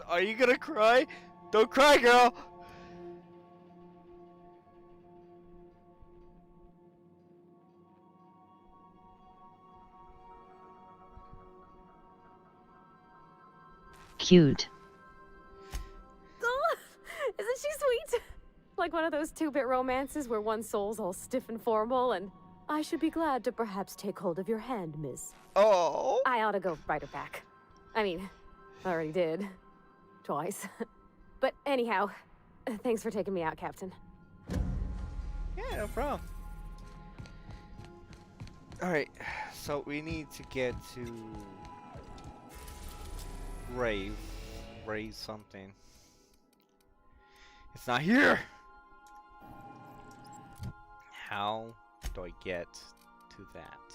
Are you gonna cry? Don't cry, girl! Cute. Oh, isn't she sweet? Like one of those two-bit romances where one soul's all stiff and formal and I should be glad to perhaps take hold of your hand, miss. Oh. I ought to go write her back. I mean, I already did. Twice. But anyhow, thanks for taking me out, Captain. Yeah, no problem. Alright, so we need to get to Rave something. It's not here! How do I get to that?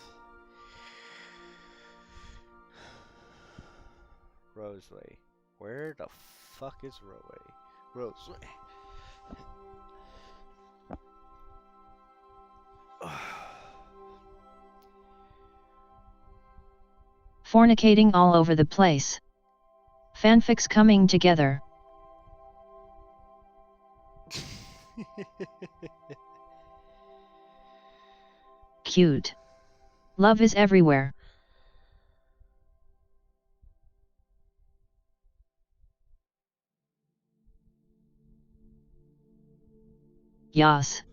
Roseway. Where the fuck is Roseway? Fornicating all over the place. Fanfics coming together. Cute. Love is everywhere. Yas.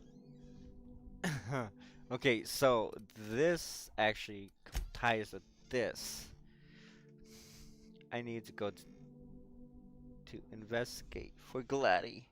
Okay, so this actually ties with this. I need to go to investigate for Gladdy.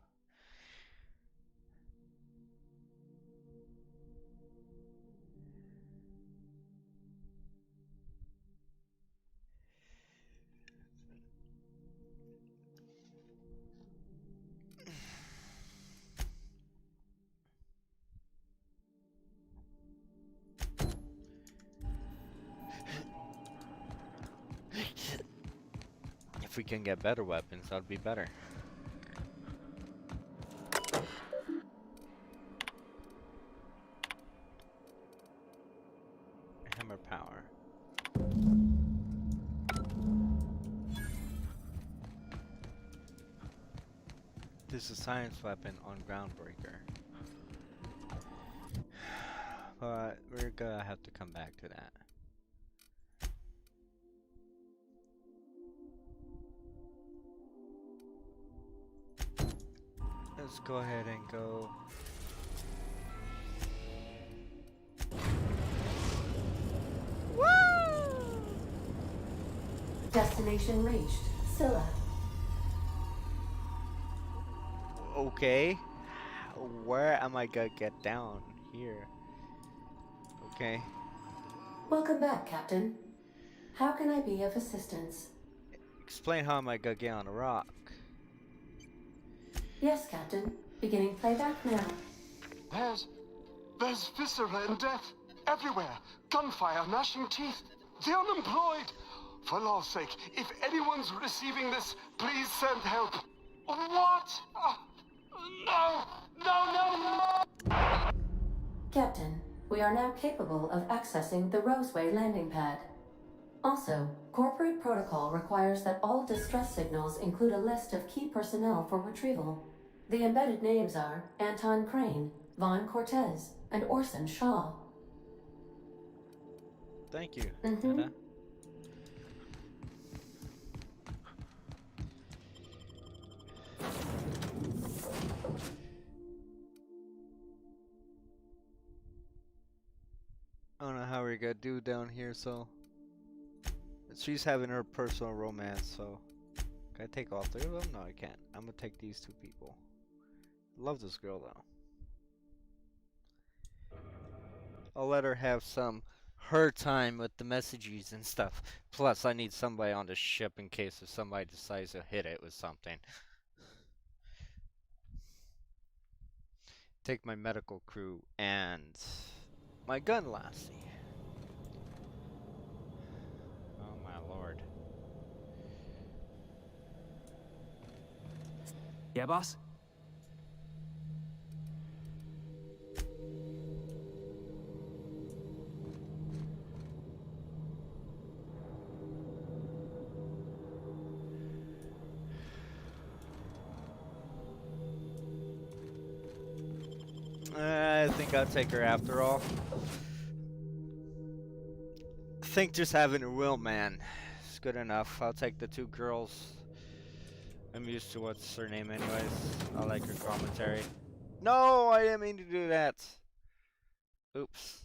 If we can get better weapons, that'd be better. Hammer power. This is a science weapon on Groundbreaker. But we're gonna have to come back to that. Let's go ahead and go. Woo! Destination reached. Scylla. Okay. Where am I gonna get down? Here. Okay. Welcome back, Captain. How can I be of assistance? Explain how am I gonna get on a rock? Yes, Captain. Beginning playback now. There's viscera and death everywhere. Gunfire, gnashing teeth. The unemployed. For law's sake, if anyone's receiving this, please send help. What? No! No, no, no! Captain, we are now capable of accessing the Roseway landing pad. Also, corporate protocol requires that all distress signals include a list of key personnel for retrieval. The embedded names are Anton Crane, Vaughn Cortez, and Orson Shaw. Thank you, Mm-hmm. Anna. I don't know how we're gonna do down here, so she's having her personal romance, so can I take all three of them? No, I can't. I'm gonna take these two people. Love this girl though. I'll let her have her time with the messages and stuff. Plus, I need somebody on the ship in case if somebody decides to hit it with something. Take my medical crew and my gun lassie. Oh my lord. Yeah, boss? I think I'll take her after all. I think just having a real man is good enough. I'll take the two girls. I'm used to what's her name anyways. I like her commentary. No, I didn't mean to do that. Oops.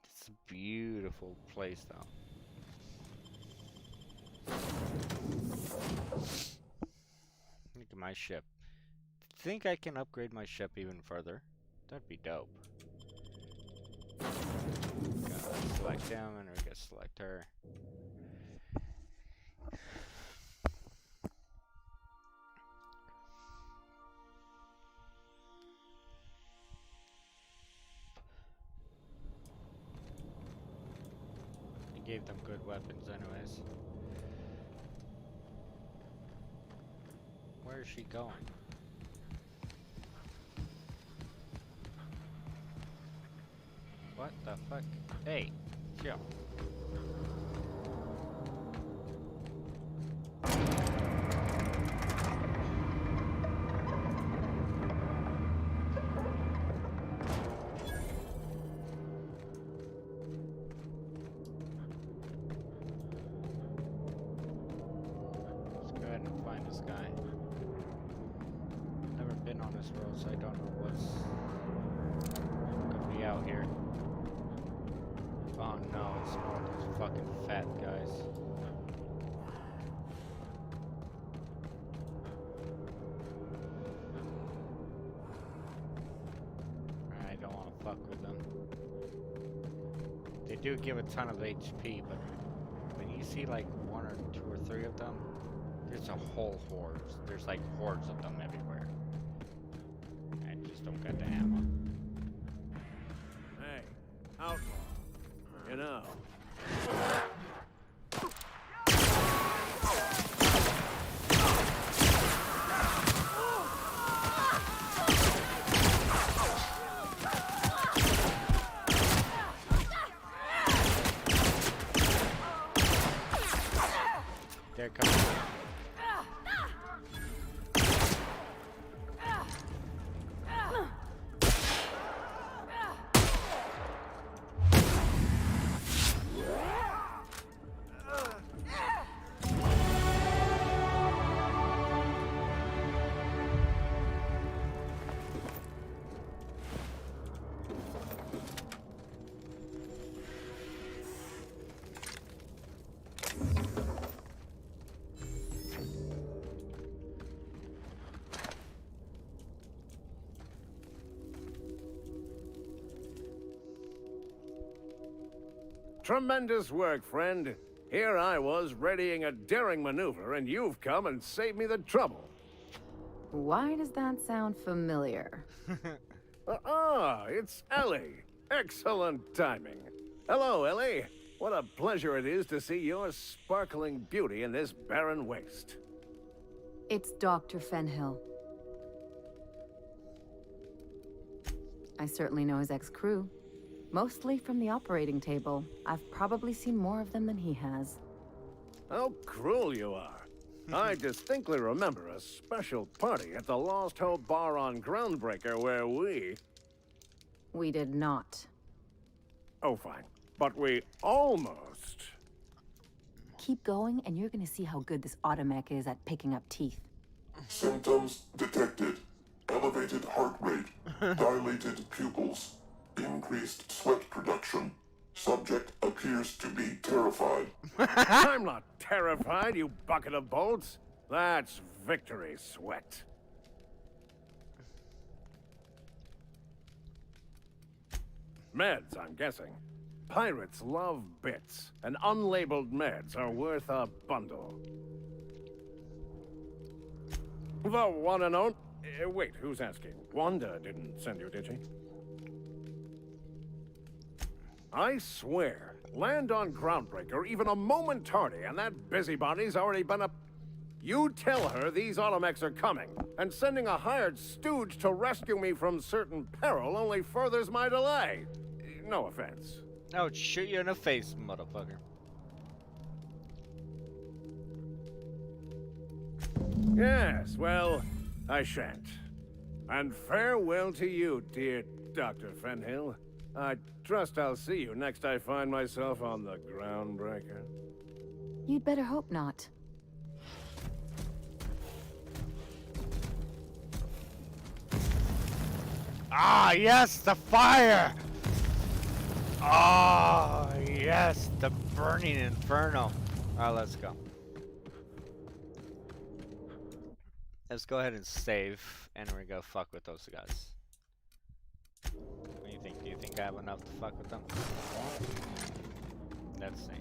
It's a beautiful place though. Look at my ship. Think I can upgrade my ship even further? That'd be dope. Gotta select him and we gotta select her. I gave them good weapons anyways. Where is she going? What the fuck? Hey, chill. Let's go ahead and find this guy. Never been on this road, so I don't know what's gonna be out here. Oh no, it's one of those fucking fat guys. I don't want to fuck with them. They do give a ton of HP, but when you see like one or two or three of them, there's a whole horde. There's like hordes of them everywhere. I just don't get the ammo. Hey, outlaw. Tremendous work, friend. Here I was readying a daring maneuver, and you've come and saved me the trouble. Why does that sound familiar? It's Ellie. Excellent timing. Hello, Ellie. What a pleasure it is to see your sparkling beauty in this barren waste. It's Dr. Fenhill. I certainly know his ex-crew. Mostly from the operating table. I've probably seen more of them than he has. How cruel you are. I distinctly remember a special party at the Lost Hope Bar on Groundbreaker where We did not. Oh, fine. But we almost... Keep going, and you're gonna see how good this automech is at picking up teeth. Symptoms detected. Elevated heart rate, dilated pupils, increased sweat production. Subject appears to be terrified. I'm not terrified, you bucket of bolts. That's victory sweat. Meds, I'm guessing. Pirates love bits, and unlabeled meds are worth a bundle. The one and only... wait, who's asking? Wanda didn't send you, did she? I swear, land on Groundbreaker even a moment tardy, and that busybody's already been up. You tell her these automechs are coming, and sending a hired stooge to rescue me from certain peril only furthers my delay. No offense. I would shoot you in the face, motherfucker. Yes, well, I shan't. And farewell to you, dear Dr. Fenhill. I trust I'll see you next I find myself on the Groundbreaker. You'd better hope not. Ah, yes, the fire! Ah, yes, the burning inferno. Alright, let's go. Let's go ahead and save, and we're gonna fuck with those guys. What do you think? Do you think I have enough to fuck with them? Let's see.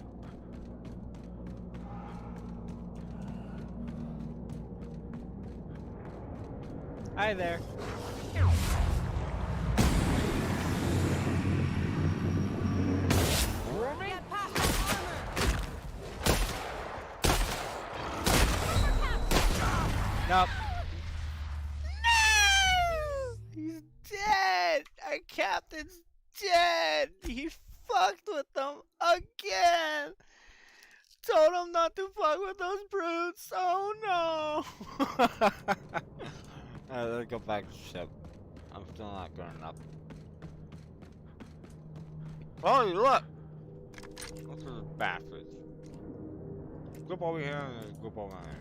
Hi there. Nope. No! He's dead! Our captain's dead! He fucked with them again! Told him not to fuck with those brutes! Oh no! Alright, let's go back to ship. I'm still not good enough. Oh, look! Look at the bastards. Group over here and group over here.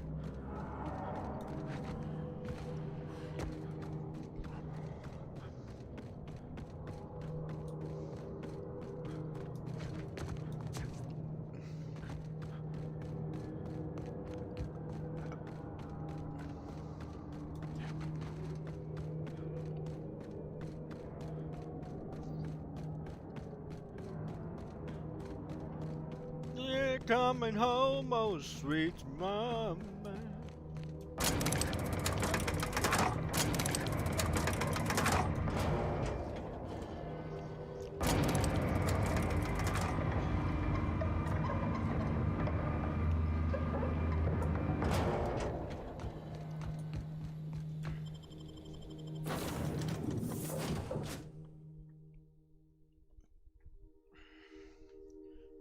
Coming home, oh sweet mama.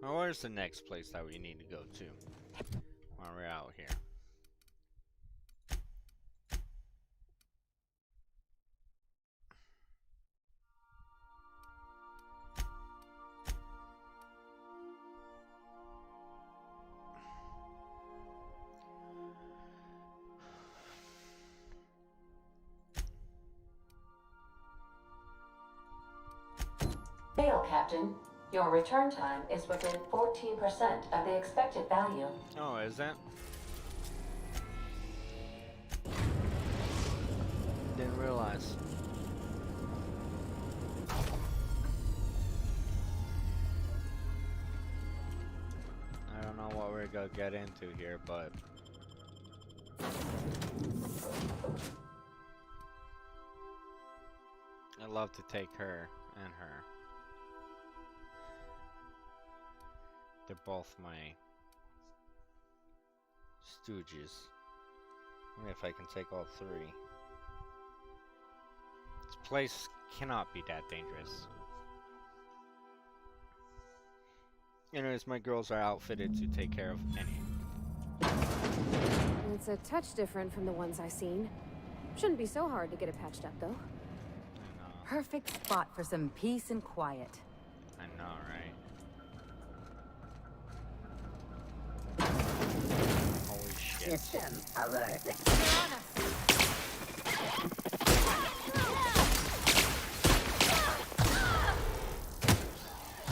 Well, where's the next place that we need to go to while we're out here? Hail, Captain. Your return time is within 14% of the expected value. Oh, is that? Didn't realize. gonna get into here, but I love to take her and her. They're both my stooges. Only if I can take all three. This place cannot be that dangerous. Anyways, my girls are outfitted to take care of any. It's a touch different from the ones I've seen. Shouldn't be so hard to get it patched up, though. Perfect spot for some peace and quiet. I know, right? Holy shit. System alert.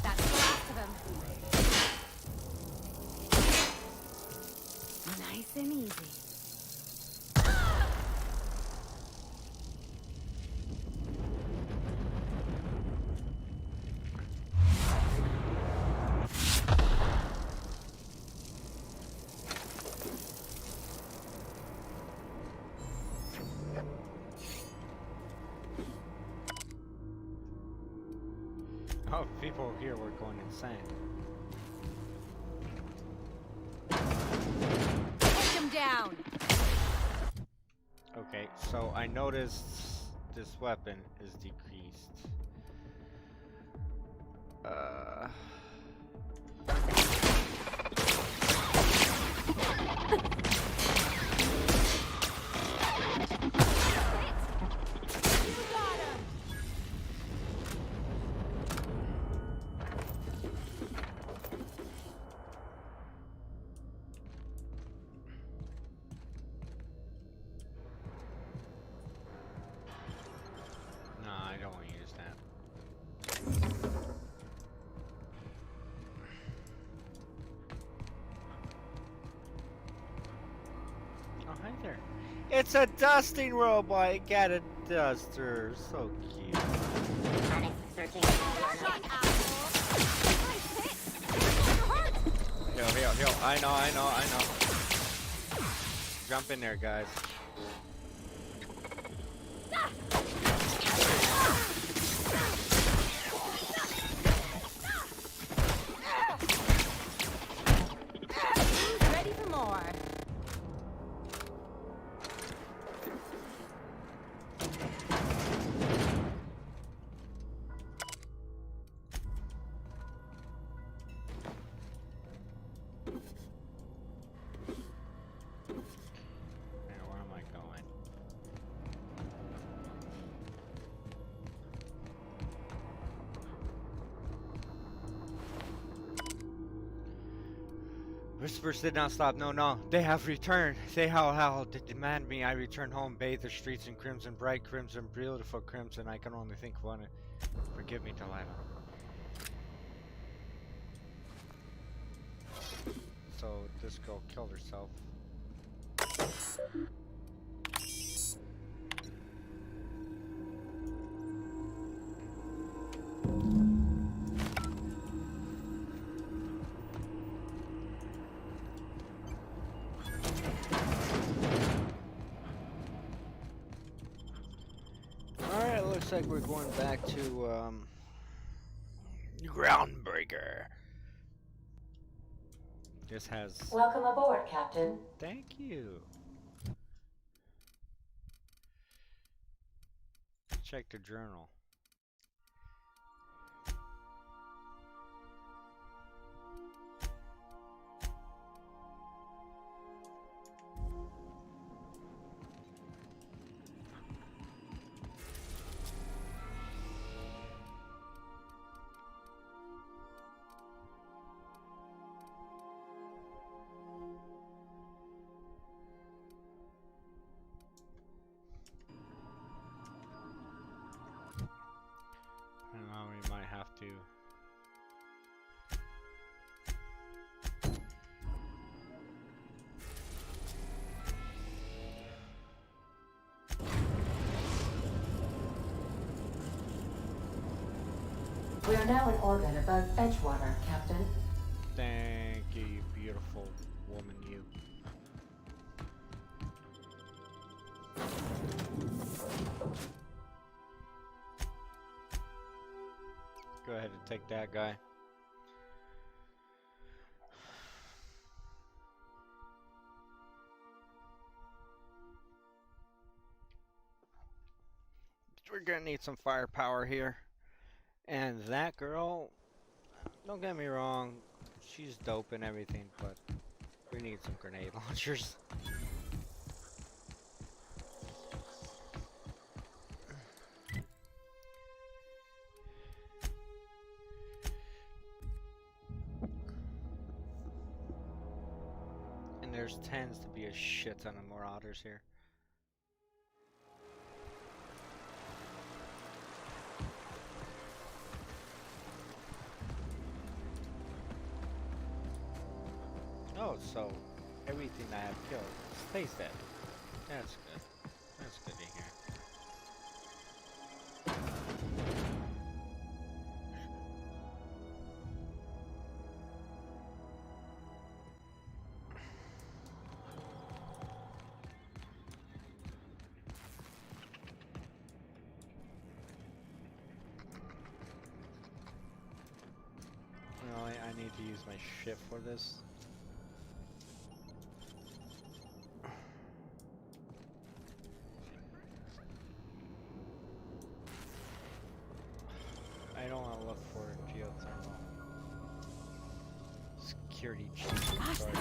That's the last of them. Nice and easy. Oh, people here were going insane. Take him down. Okay, so I noticed this weapon is decreased. No, I don't want to use that. Oh, hi there. It's a dusting robot. I got a duster. So cute. Panic searching. Heal. I know. Jump in there, guys. Ready for more. Now, where am I going? Whispers did not stop. No. They have returned. They how demand me. I return home, bathe the streets in crimson, bright crimson, beautiful crimson. I can only think one. Forgive me, Delilah. So this girl killed herself. Alright, looks like we're going back to Groundbreaker. This has... Welcome aboard, Captain. Thank you. Check the journal. I don't know, we might have to. We are now in orbit above Edgewater, Captain. Thank you, you beautiful woman, you. Go ahead and take that guy. We're gonna need some firepower here. And that girl, don't get me wrong, she's dope and everything, but we need some grenade launchers. And there's tends to be a shit ton of marauders here. Oh, so everything I have killed stays dead. That's good. That's good to hear. Well, I need to use my ship for this. I don't want to look for geothermal. Security chief. Sorry.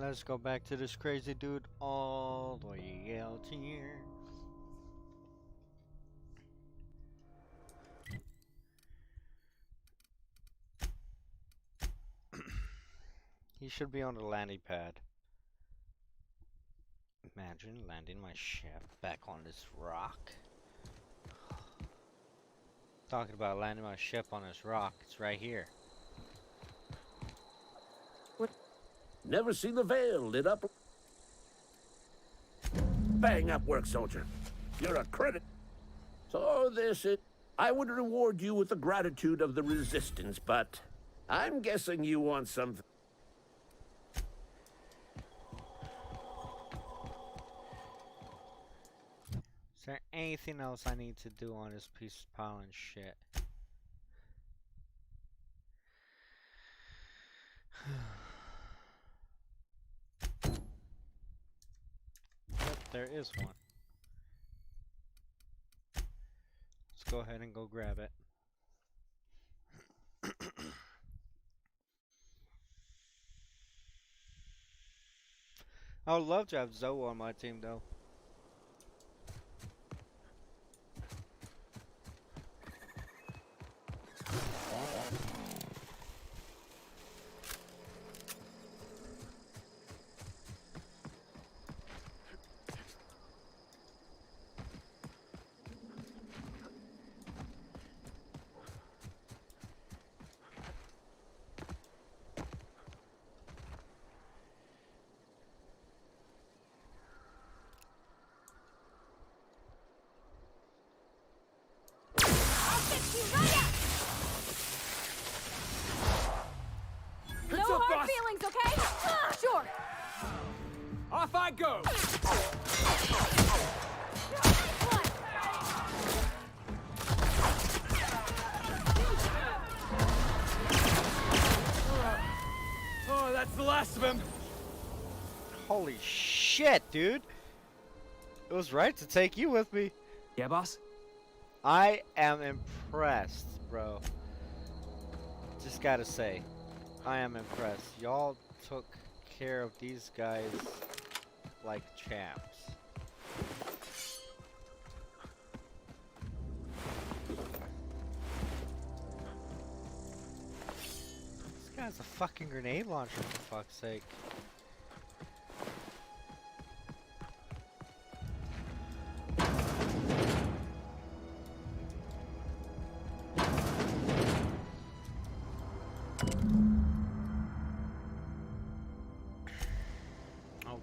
Let's go back to this crazy dude all the way out here. He should be on the landing pad. Imagine landing my ship back on this rock. Talking about landing my ship on this rock, it's right here. Never seen the Veil lit up. Bang up work, soldier. You're a credit. So this is... I would reward you with the gratitude of the Resistance, but I'm guessing you want something. Is there anything else I need to do on this piece of pile and shit? Yep, there is one. Let's go ahead and go grab it. I would love to have Zoe on my team though. No hard feelings, okay? Sure. Off I go! Oh, that's the last of him. Holy shit, dude. It was right to take you with me. Yeah, boss? I am impressed, bro. Just gotta say, I am impressed. Y'all took care of these guys like champs. This guy's a fucking grenade launcher, for fuck's sake.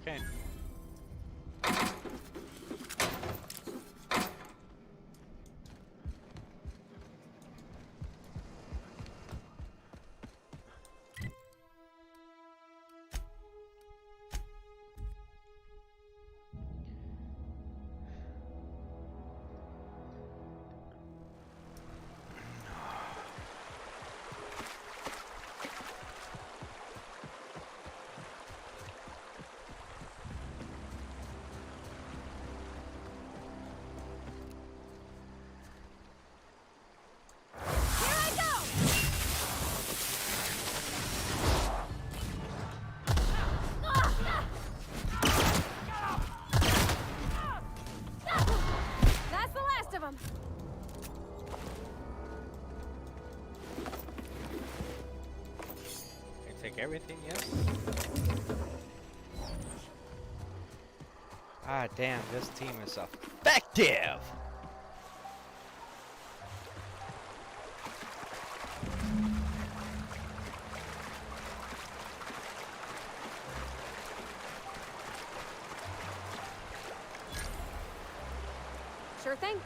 Okay. That's the last of them. I take everything, yes? Ah, damn, this team is effective! Sure thing.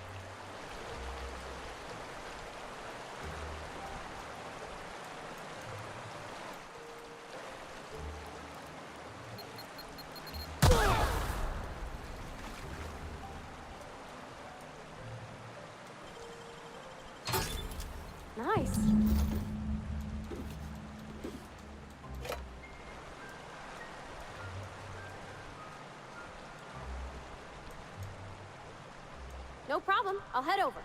Nice. No problem. I'll head over.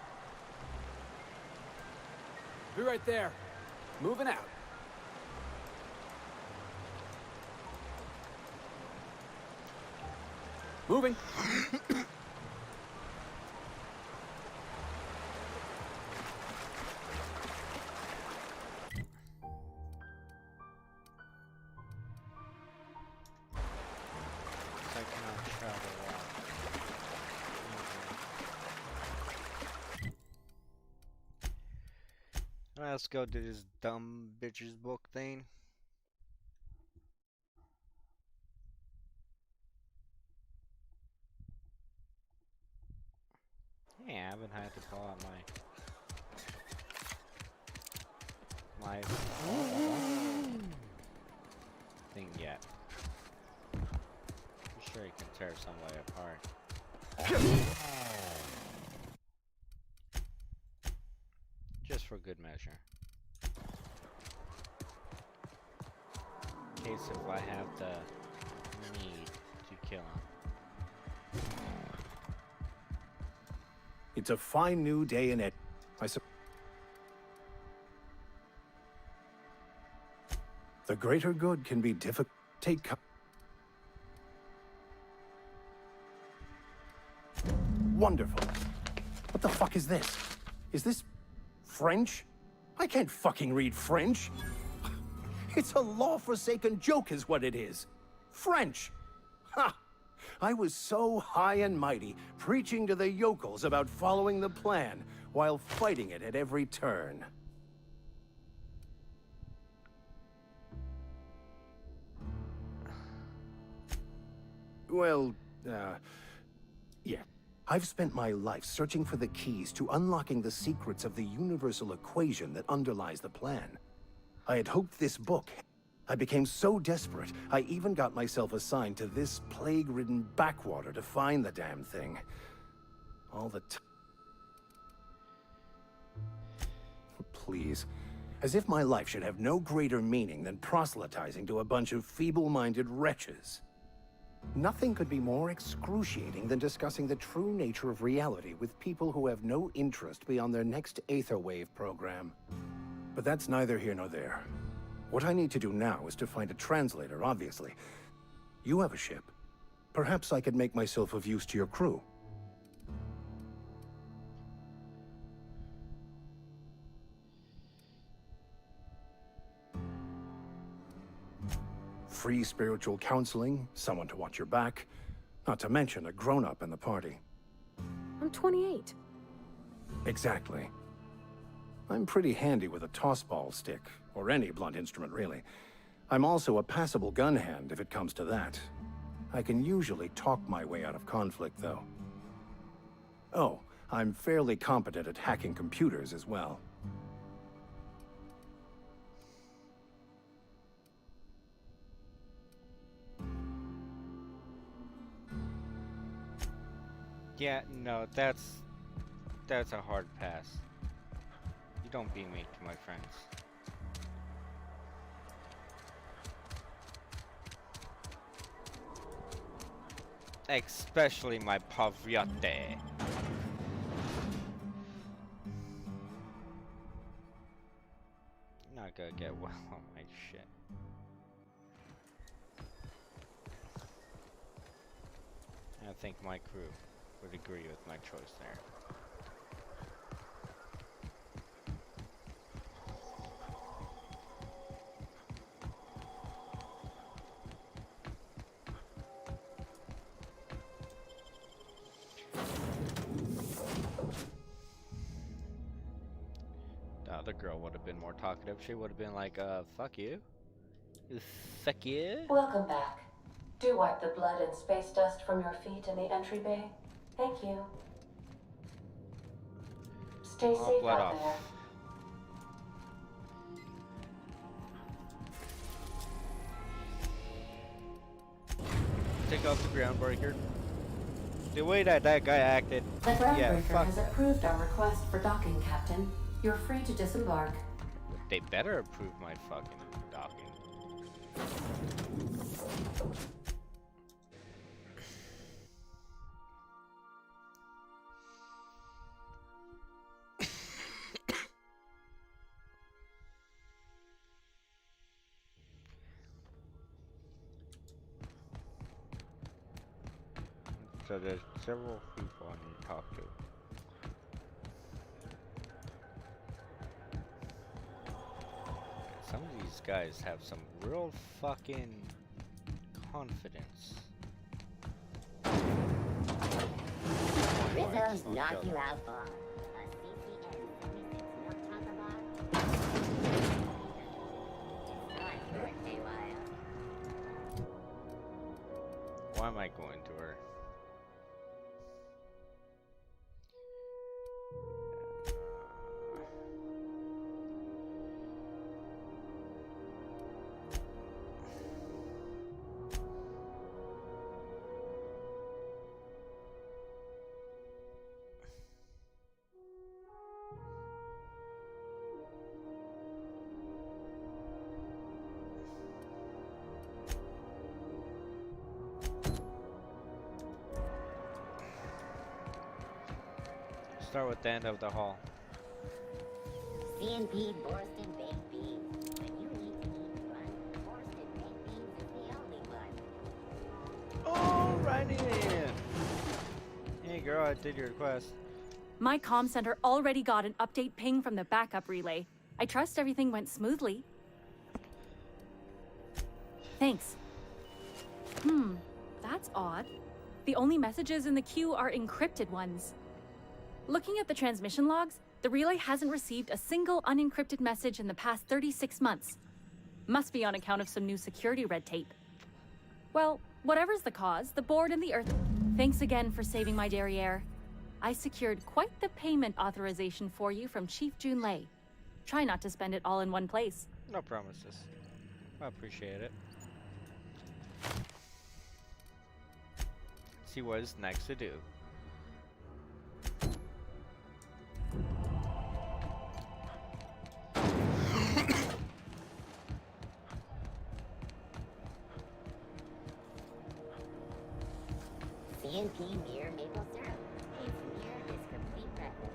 Be right there. Moving out. Moving. I cannot travel well. Okay. Let's go to this dumb bitch's book thing. Yeah, I haven't had to pull out my thing yet. I'm sure it can tear some way apart. Just for good measure. In case if I have the need to kill him. It's a fine new day in it. The greater good can be difficult. Wonderful. What the fuck is this? Is this French? I can't fucking read French. It's a law-forsaken joke is what it is. French. Ha! I was so high and mighty, preaching to the yokels about following the plan, while fighting it at every turn. Well, yeah. I've spent my life searching for the keys to unlocking the secrets of the universal equation that underlies the plan. I had hoped this book. I became so desperate, I even got myself assigned to this plague-ridden backwater to find the damn thing. All the time. Please. As if my life should have no greater meaning than proselytizing to a bunch of feeble-minded wretches. Nothing could be more excruciating than discussing the true nature of reality with people who have no interest beyond their next Aetherwave program. But that's neither here nor there. What I need to do now is to find a translator, obviously. You have a ship. Perhaps I could make myself of use to your crew. Free spiritual counseling, someone to watch your back, not to mention a grown-up in the party. I'm 28. Exactly. I'm pretty handy with a tossball stick, or any blunt instrument really. I'm also a passable gun hand if it comes to that. I can usually talk my way out of conflict, though. Oh, I'm fairly competent at hacking computers as well. Yeah, no, that's a hard pass. You don't be mean to my friends. Especially my Pavriate. Not gonna get well on my shit. I think my crew would agree with my choice there. The other girl would have been more talkative. She would have been like, fuck you. Fuck you. Welcome back. Do wipe the blood and space dust from your feet in the entry bay. Thank you. Stay safe blood out off. there. Take off the groundbreaker. The way that guy acted. The Yeah, groundbreaker fuck. has approved our request for docking, Captain. You're free to disembark. They better approve my fucking docking. So there's several people I need to talk to. Some of these guys have some real fucking confidence. Rizzo's knock you out for a CCN 76 milk chocolate bar. It's not birthday wire. Why am I going to her? Start with the end of the hall. CNP Borston baked beans. When you need to eat one, Borston baked beans is the only one. Alrighty then. Hey girl, I did your request. My comm center already got an update ping from the backup relay. I trust everything went smoothly. Thanks. That's odd. The only messages in the queue are encrypted ones. Looking at the transmission logs, the relay hasn't received a single unencrypted message in the past 36 months. Must be on account of some new security red tape. Well, whatever's the cause, the board and the Earth... Thanks again for saving my derriere. I secured quite the payment authorization for you from Chief Junlei. Try not to spend it all in one place. No promises. I appreciate it. See what is next to do. CNP Mere Maple Syrup. It's Mere is complete breakfast.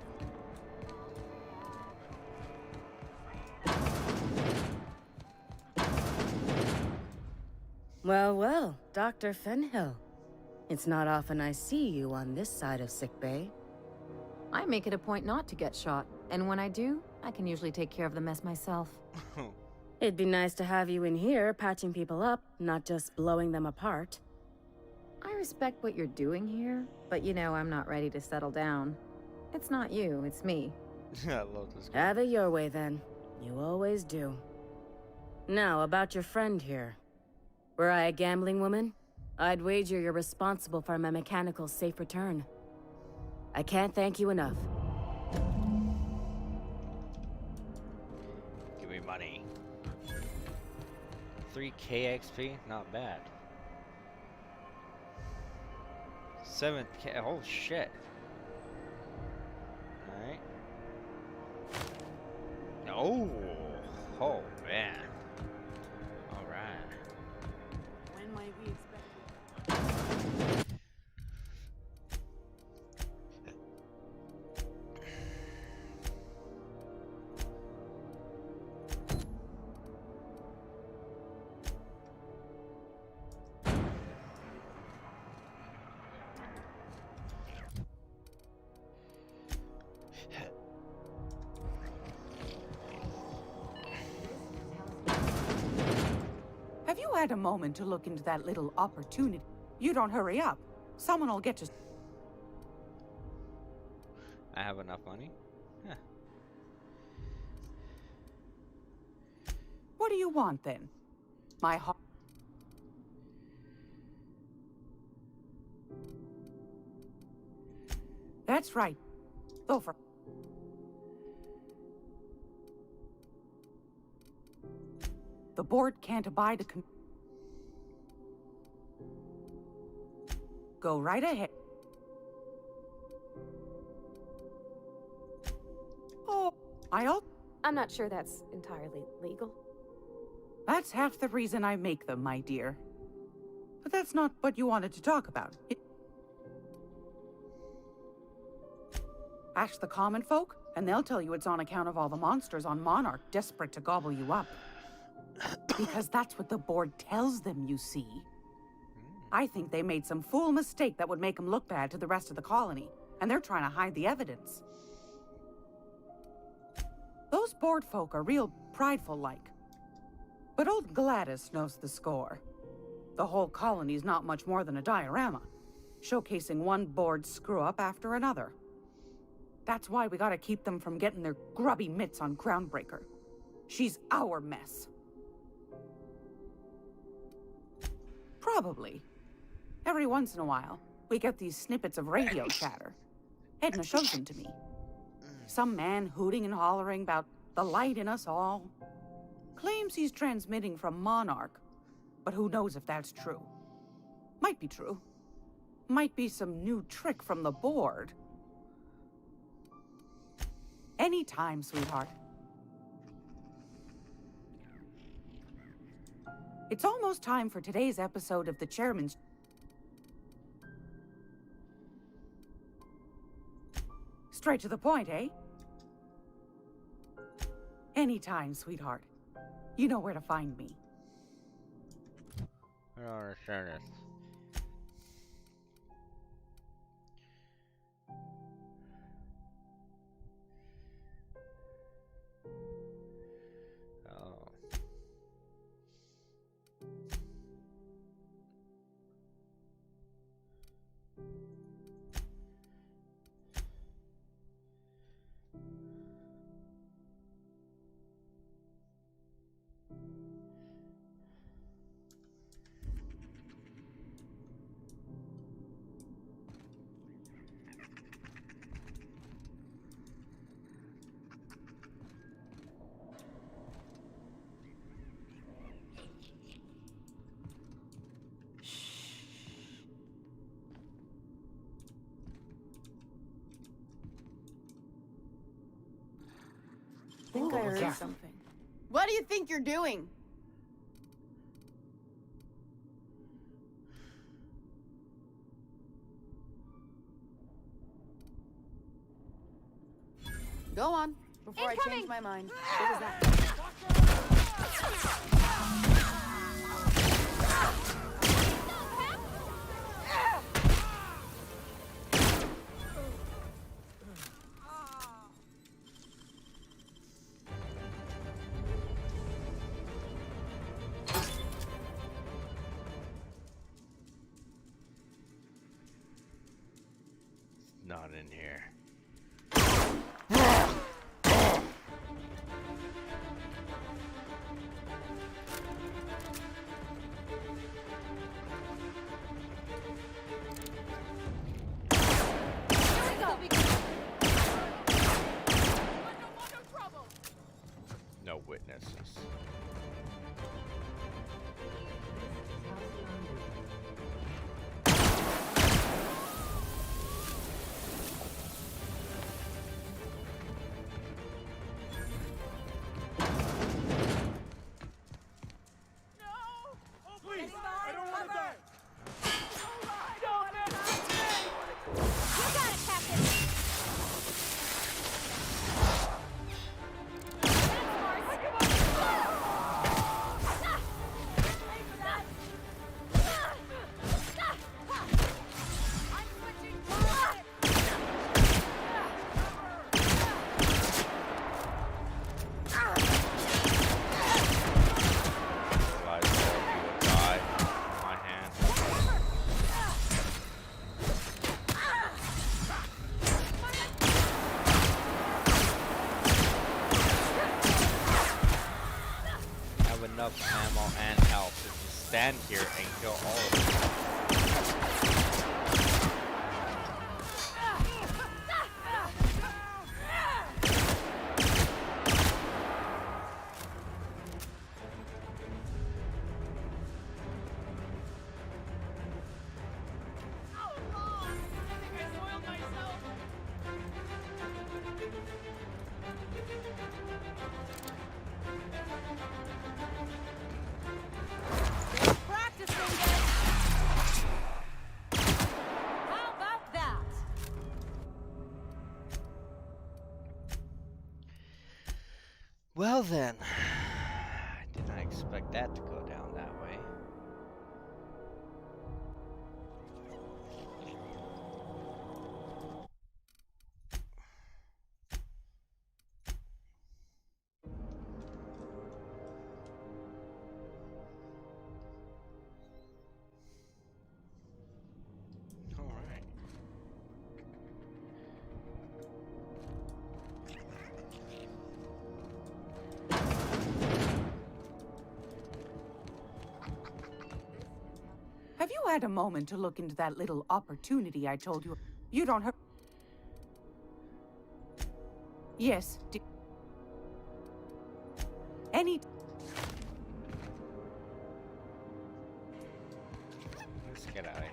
Well, well, Dr. Fenhill. It's not often I see you on this side of sickbay. I make it a point not to get shot, and when I do, I can usually take care of the mess myself. It'd be nice to have you in here patching people up, not just blowing them apart. I respect what you're doing here, but you know I'm not ready to settle down. It's not you, it's me. I love this guy. Have it your way then. You always do. Now, about your friend here. Were I a gambling woman? I'd wager you're responsible for my mechanical safe return. I can't thank you enough. Give me money. 3k XP? Not bad. 7k. Oh shit. Alright. Oh. Oh man. Alright. When might we expect Have you had a moment to look into that little opportunity? You don't hurry up. Someone will get to... I have enough money? Yeah. What do you want, then? My heart... That's right. Go for... The board can't abide a Go right ahead. Oh, I'm not sure that's entirely legal. That's half the reason I make them, my dear. But that's not what you wanted to talk about. Ask the common folk, and they'll tell you it's on account of all the monsters on Monarch desperate to gobble you up. Because that's what the board tells them, you see. I think they made some fool mistake that would make them look bad to the rest of the colony, and they're trying to hide the evidence. Those board folk are real prideful-like. But old Gladys knows the score. The whole colony's not much more than a diorama, showcasing one board screw-up after another. That's why we gotta keep them from getting their grubby mitts on Groundbreaker. She's our mess. Probably. Every once in a while, we get these snippets of radio chatter. Edna shows them to me. Some man hooting and hollering about the light in us all. Claims he's transmitting from Monarch, but who knows if that's true. Might be true. Might be some new trick from the board. Anytime, sweetheart. It's almost time for today's episode of the Chairman's... Straight to the point, eh? Anytime, sweetheart. You know where to find me. I don't understand this. Oh. I think I heard something. What do you think you're doing? Go on, before I change my mind. What was that? Not in here. Well then, I did not expect that to go down that way. Have you had a moment to look into that little opportunity I told you? You don't have... Yes. Any... Let's get out of here.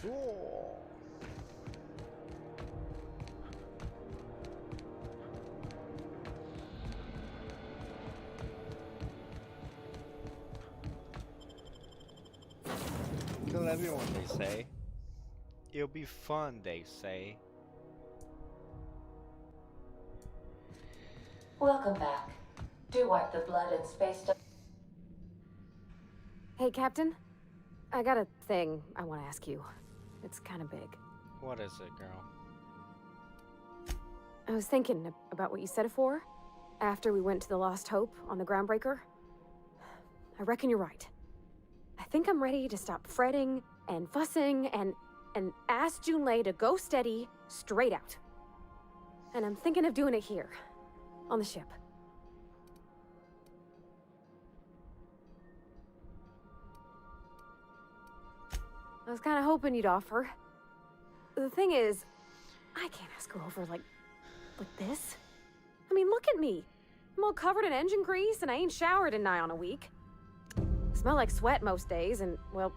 Cool. Kill everyone, they say. It'll be fun, they say. Welcome back. Do wipe the blood and space dust. Hey, Captain. I got a thing I want to ask you. It's kind of big. What is it, girl? I was thinking about what you said before, after we went to the Lost Hope on the Groundbreaker. I reckon you're right. I think I'm ready to stop fretting and fussing and ask Junlei to go steady, straight out. And I'm thinking of doing it here, on the ship. I was kind of hoping you'd offer. The thing is, I can't ask her over like this. I mean, look at me. I'm all covered in engine grease and I ain't showered in nigh on a week. Smell like sweat most days and, well,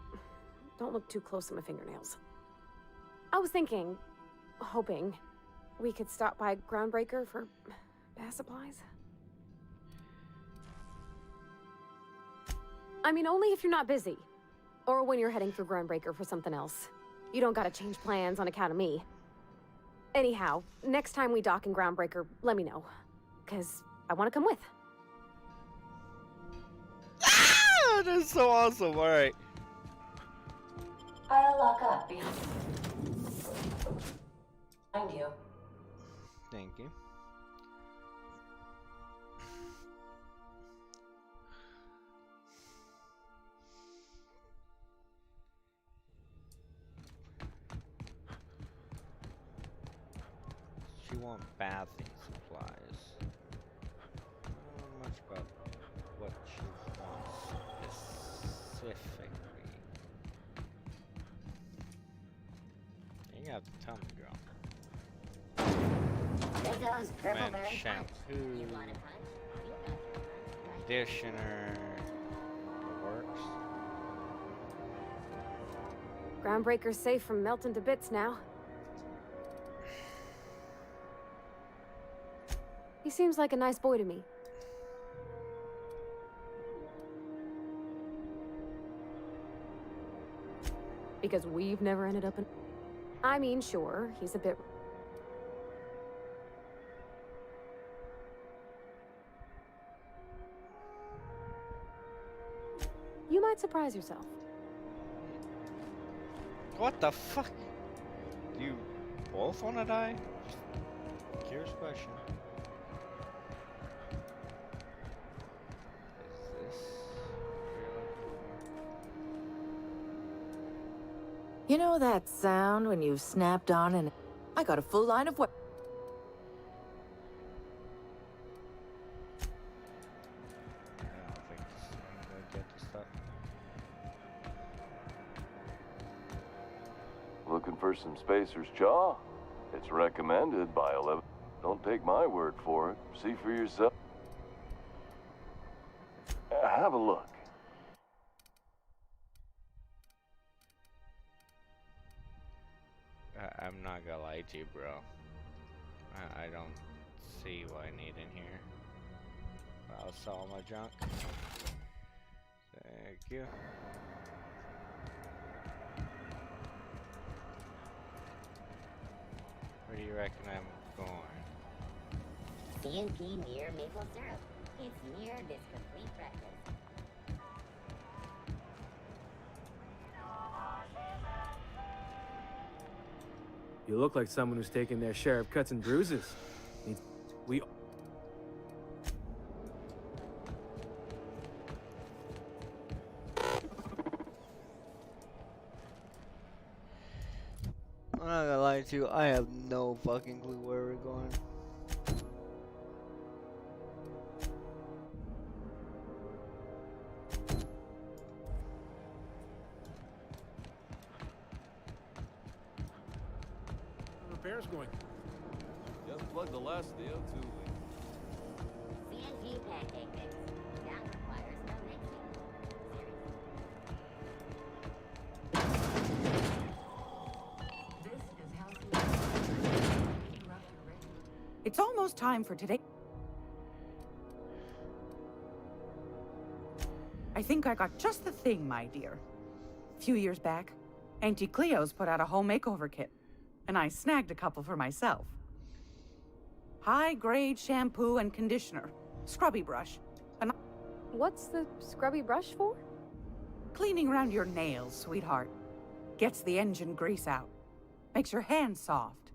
don't look too close at my fingernails. I was thinking, hoping, we could stop by Groundbreaker for bath supplies. I mean, only if you're not busy. Or when you're heading through Groundbreaker for something else. You don't gotta change plans on account of me. Anyhow, next time we dock in Groundbreaker, let me know. 'Cause I want to come with. Ah! That's so awesome, alright. I'll lock up behind you. Thank you. She wants bathing supplies. I don't know much about what she wants specifically. You have to tell me, girl. Man, shampoo, conditioner, works. Groundbreaker's safe from melting to bits now. He seems like a nice boy to me. Because we've never ended up in... I mean, sure, he's a bit... You might surprise yourself. What the fuck? You both want to die? Just curious question. You know that sound when you've snapped on and I got a full line of work. I don't think I'm gonna get this stuff. Looking for some Spacer's Jaw? It's recommended by 11. Don't take my word for it. See for yourself. Have a look. I'm not gonna lie to you, bro. I don't see what I need in here. I'll sell all my junk. Thank you. Where do you reckon I'm going? CNP near maple syrup. It's near this complete breakfast. You look like someone who's taken their share of cuts and bruises. We... I'm not gonna lie to you, I have no fucking clue where we're going. Repairs going. You unplugged the last of the O2 leak. CNG pancake mix. That requires no mixing. It's almost time for today. I think I got just the thing, my dear. A few years back, Auntie Cleo's put out a home makeover kit, and I snagged a couple for myself. High-grade shampoo and conditioner, scrubby brush, and... What's the scrubby brush for? Cleaning around your nails, sweetheart. Gets the engine grease out. Makes your hands soft.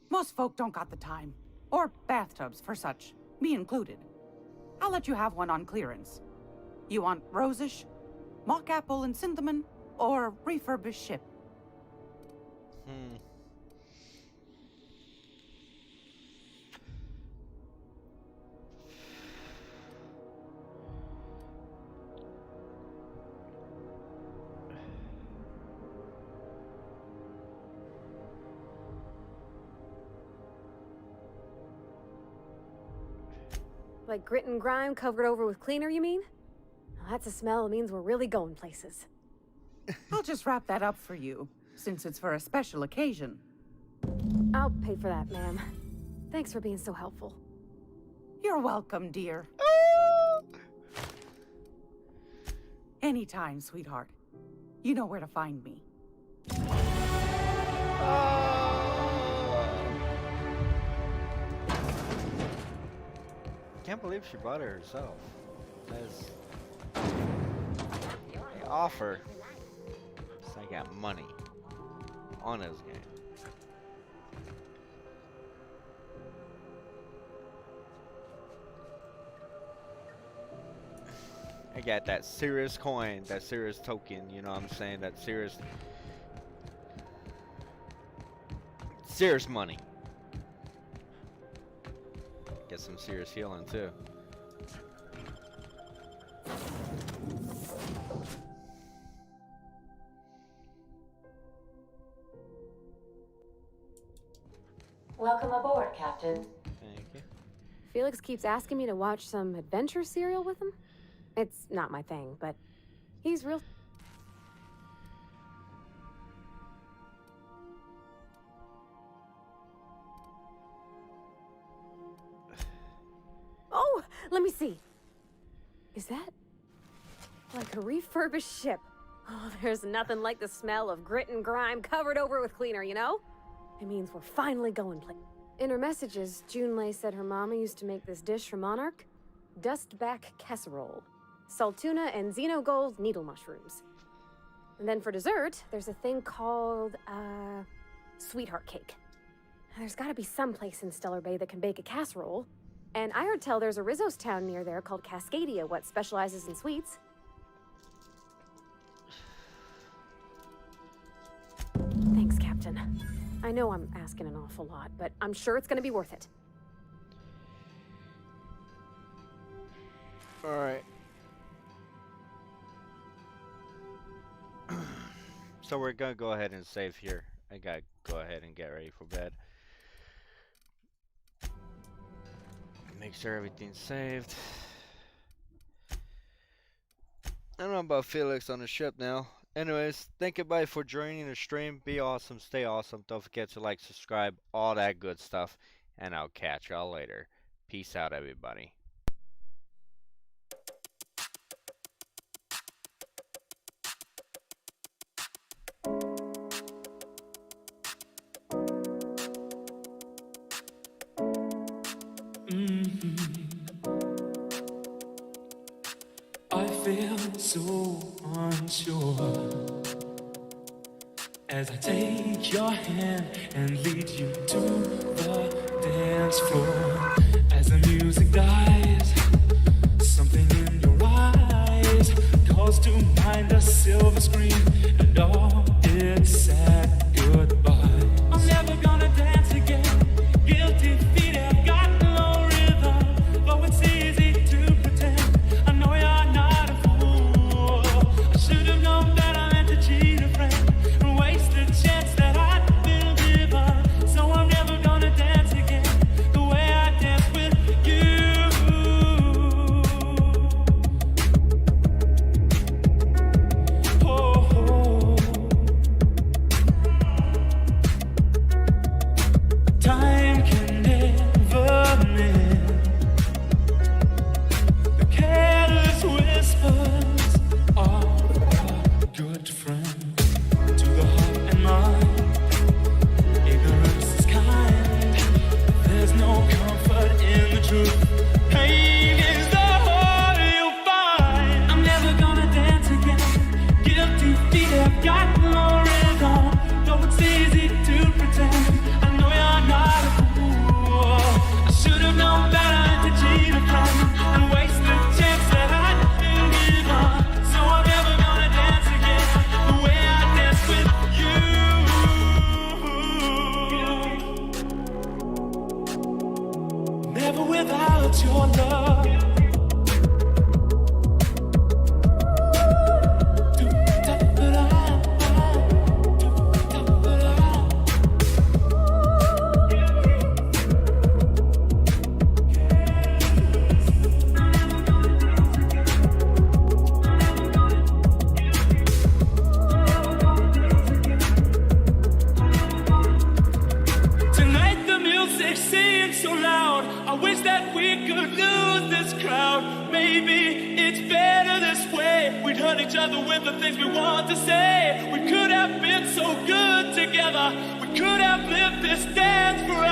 Most folk don't got the time. Or bathtubs for such, me included. I'll let you have one on clearance. You want rosish, mock apple and cinnamon, or refurbished ship? Like grit and grime covered over with cleaner, you mean? Well, that's a smell that means we're really going places. I'll just wrap that up for you, since it's for a special occasion. I'll pay for that, ma'am. Thanks for being so helpful. You're welcome, dear. Anytime, sweetheart. You know where to find me. Can't believe she bought it herself. That's the offer. So I got money on this game. I got that serious coin, that serious token, you know what I'm saying? That serious money. Get some serious healing too. Welcome aboard, Captain. Thank you. Felix keeps asking me to watch some adventure serial with him. It's not my thing, but he's real. Oh, let me see. Is that like a refurbished ship? Oh, there's nothing like the smell of grit and grime covered over with cleaner, you know? It means we're finally going In her messages, Junlei said her mama used to make this dish for Monarch. Dustback casserole. Salt tuna and xenogold needle mushrooms. And then for dessert, there's a thing called, sweetheart cake. There's gotta be some place in Stellar Bay that can bake a casserole. And I heard tell there's a Rizzo's town near there called Cascadia, what specializes in sweets. Thanks, Captain. I know I'm asking an awful lot, but I'm sure it's gonna be worth it. Alright. So we're gonna go ahead and save here. I gotta go ahead and get ready for bed. Make sure everything's saved. I don't know about Felix on the ship now. Anyways, thank everybody for joining the stream. Be awesome, stay awesome. Don't forget to like, subscribe, all that good stuff. And I'll catch y'all later. Peace out, everybody. I feel so unsure as I take your hand and lead you to the dance floor. As the music dies, something in your eyes calls to mind a silver screen and all its sad goodbye. I'm never gonna dance again. Guilty feet have got no rhythm, though it's easy to pretend. I know you're not a fool. I should have known that I meant to cheat a friend and waste the chance that I'd been given. So I'm never gonna dance again the way I danced with you. Oh, oh. Time can never mend the careless whispers of a good friend. To the heart and mind, ignorance is kind. There's no comfort in the truth. Pain is all you'll find. I'm never gonna dance again. Guilty feet have got no rhythm, though it's easy to pretend. I know you're not a fool. I should have known better to cheat a friend and waste the chance that I'd been given. So I'm never gonna dance again the way I danced with you. Never without your love. Tonight the music seems so loud. I wish that we could lose this crowd. Maybe it's better this way. We'd hurt each other with the things we want to say. We could have been so good together. We could have lived this dance forever.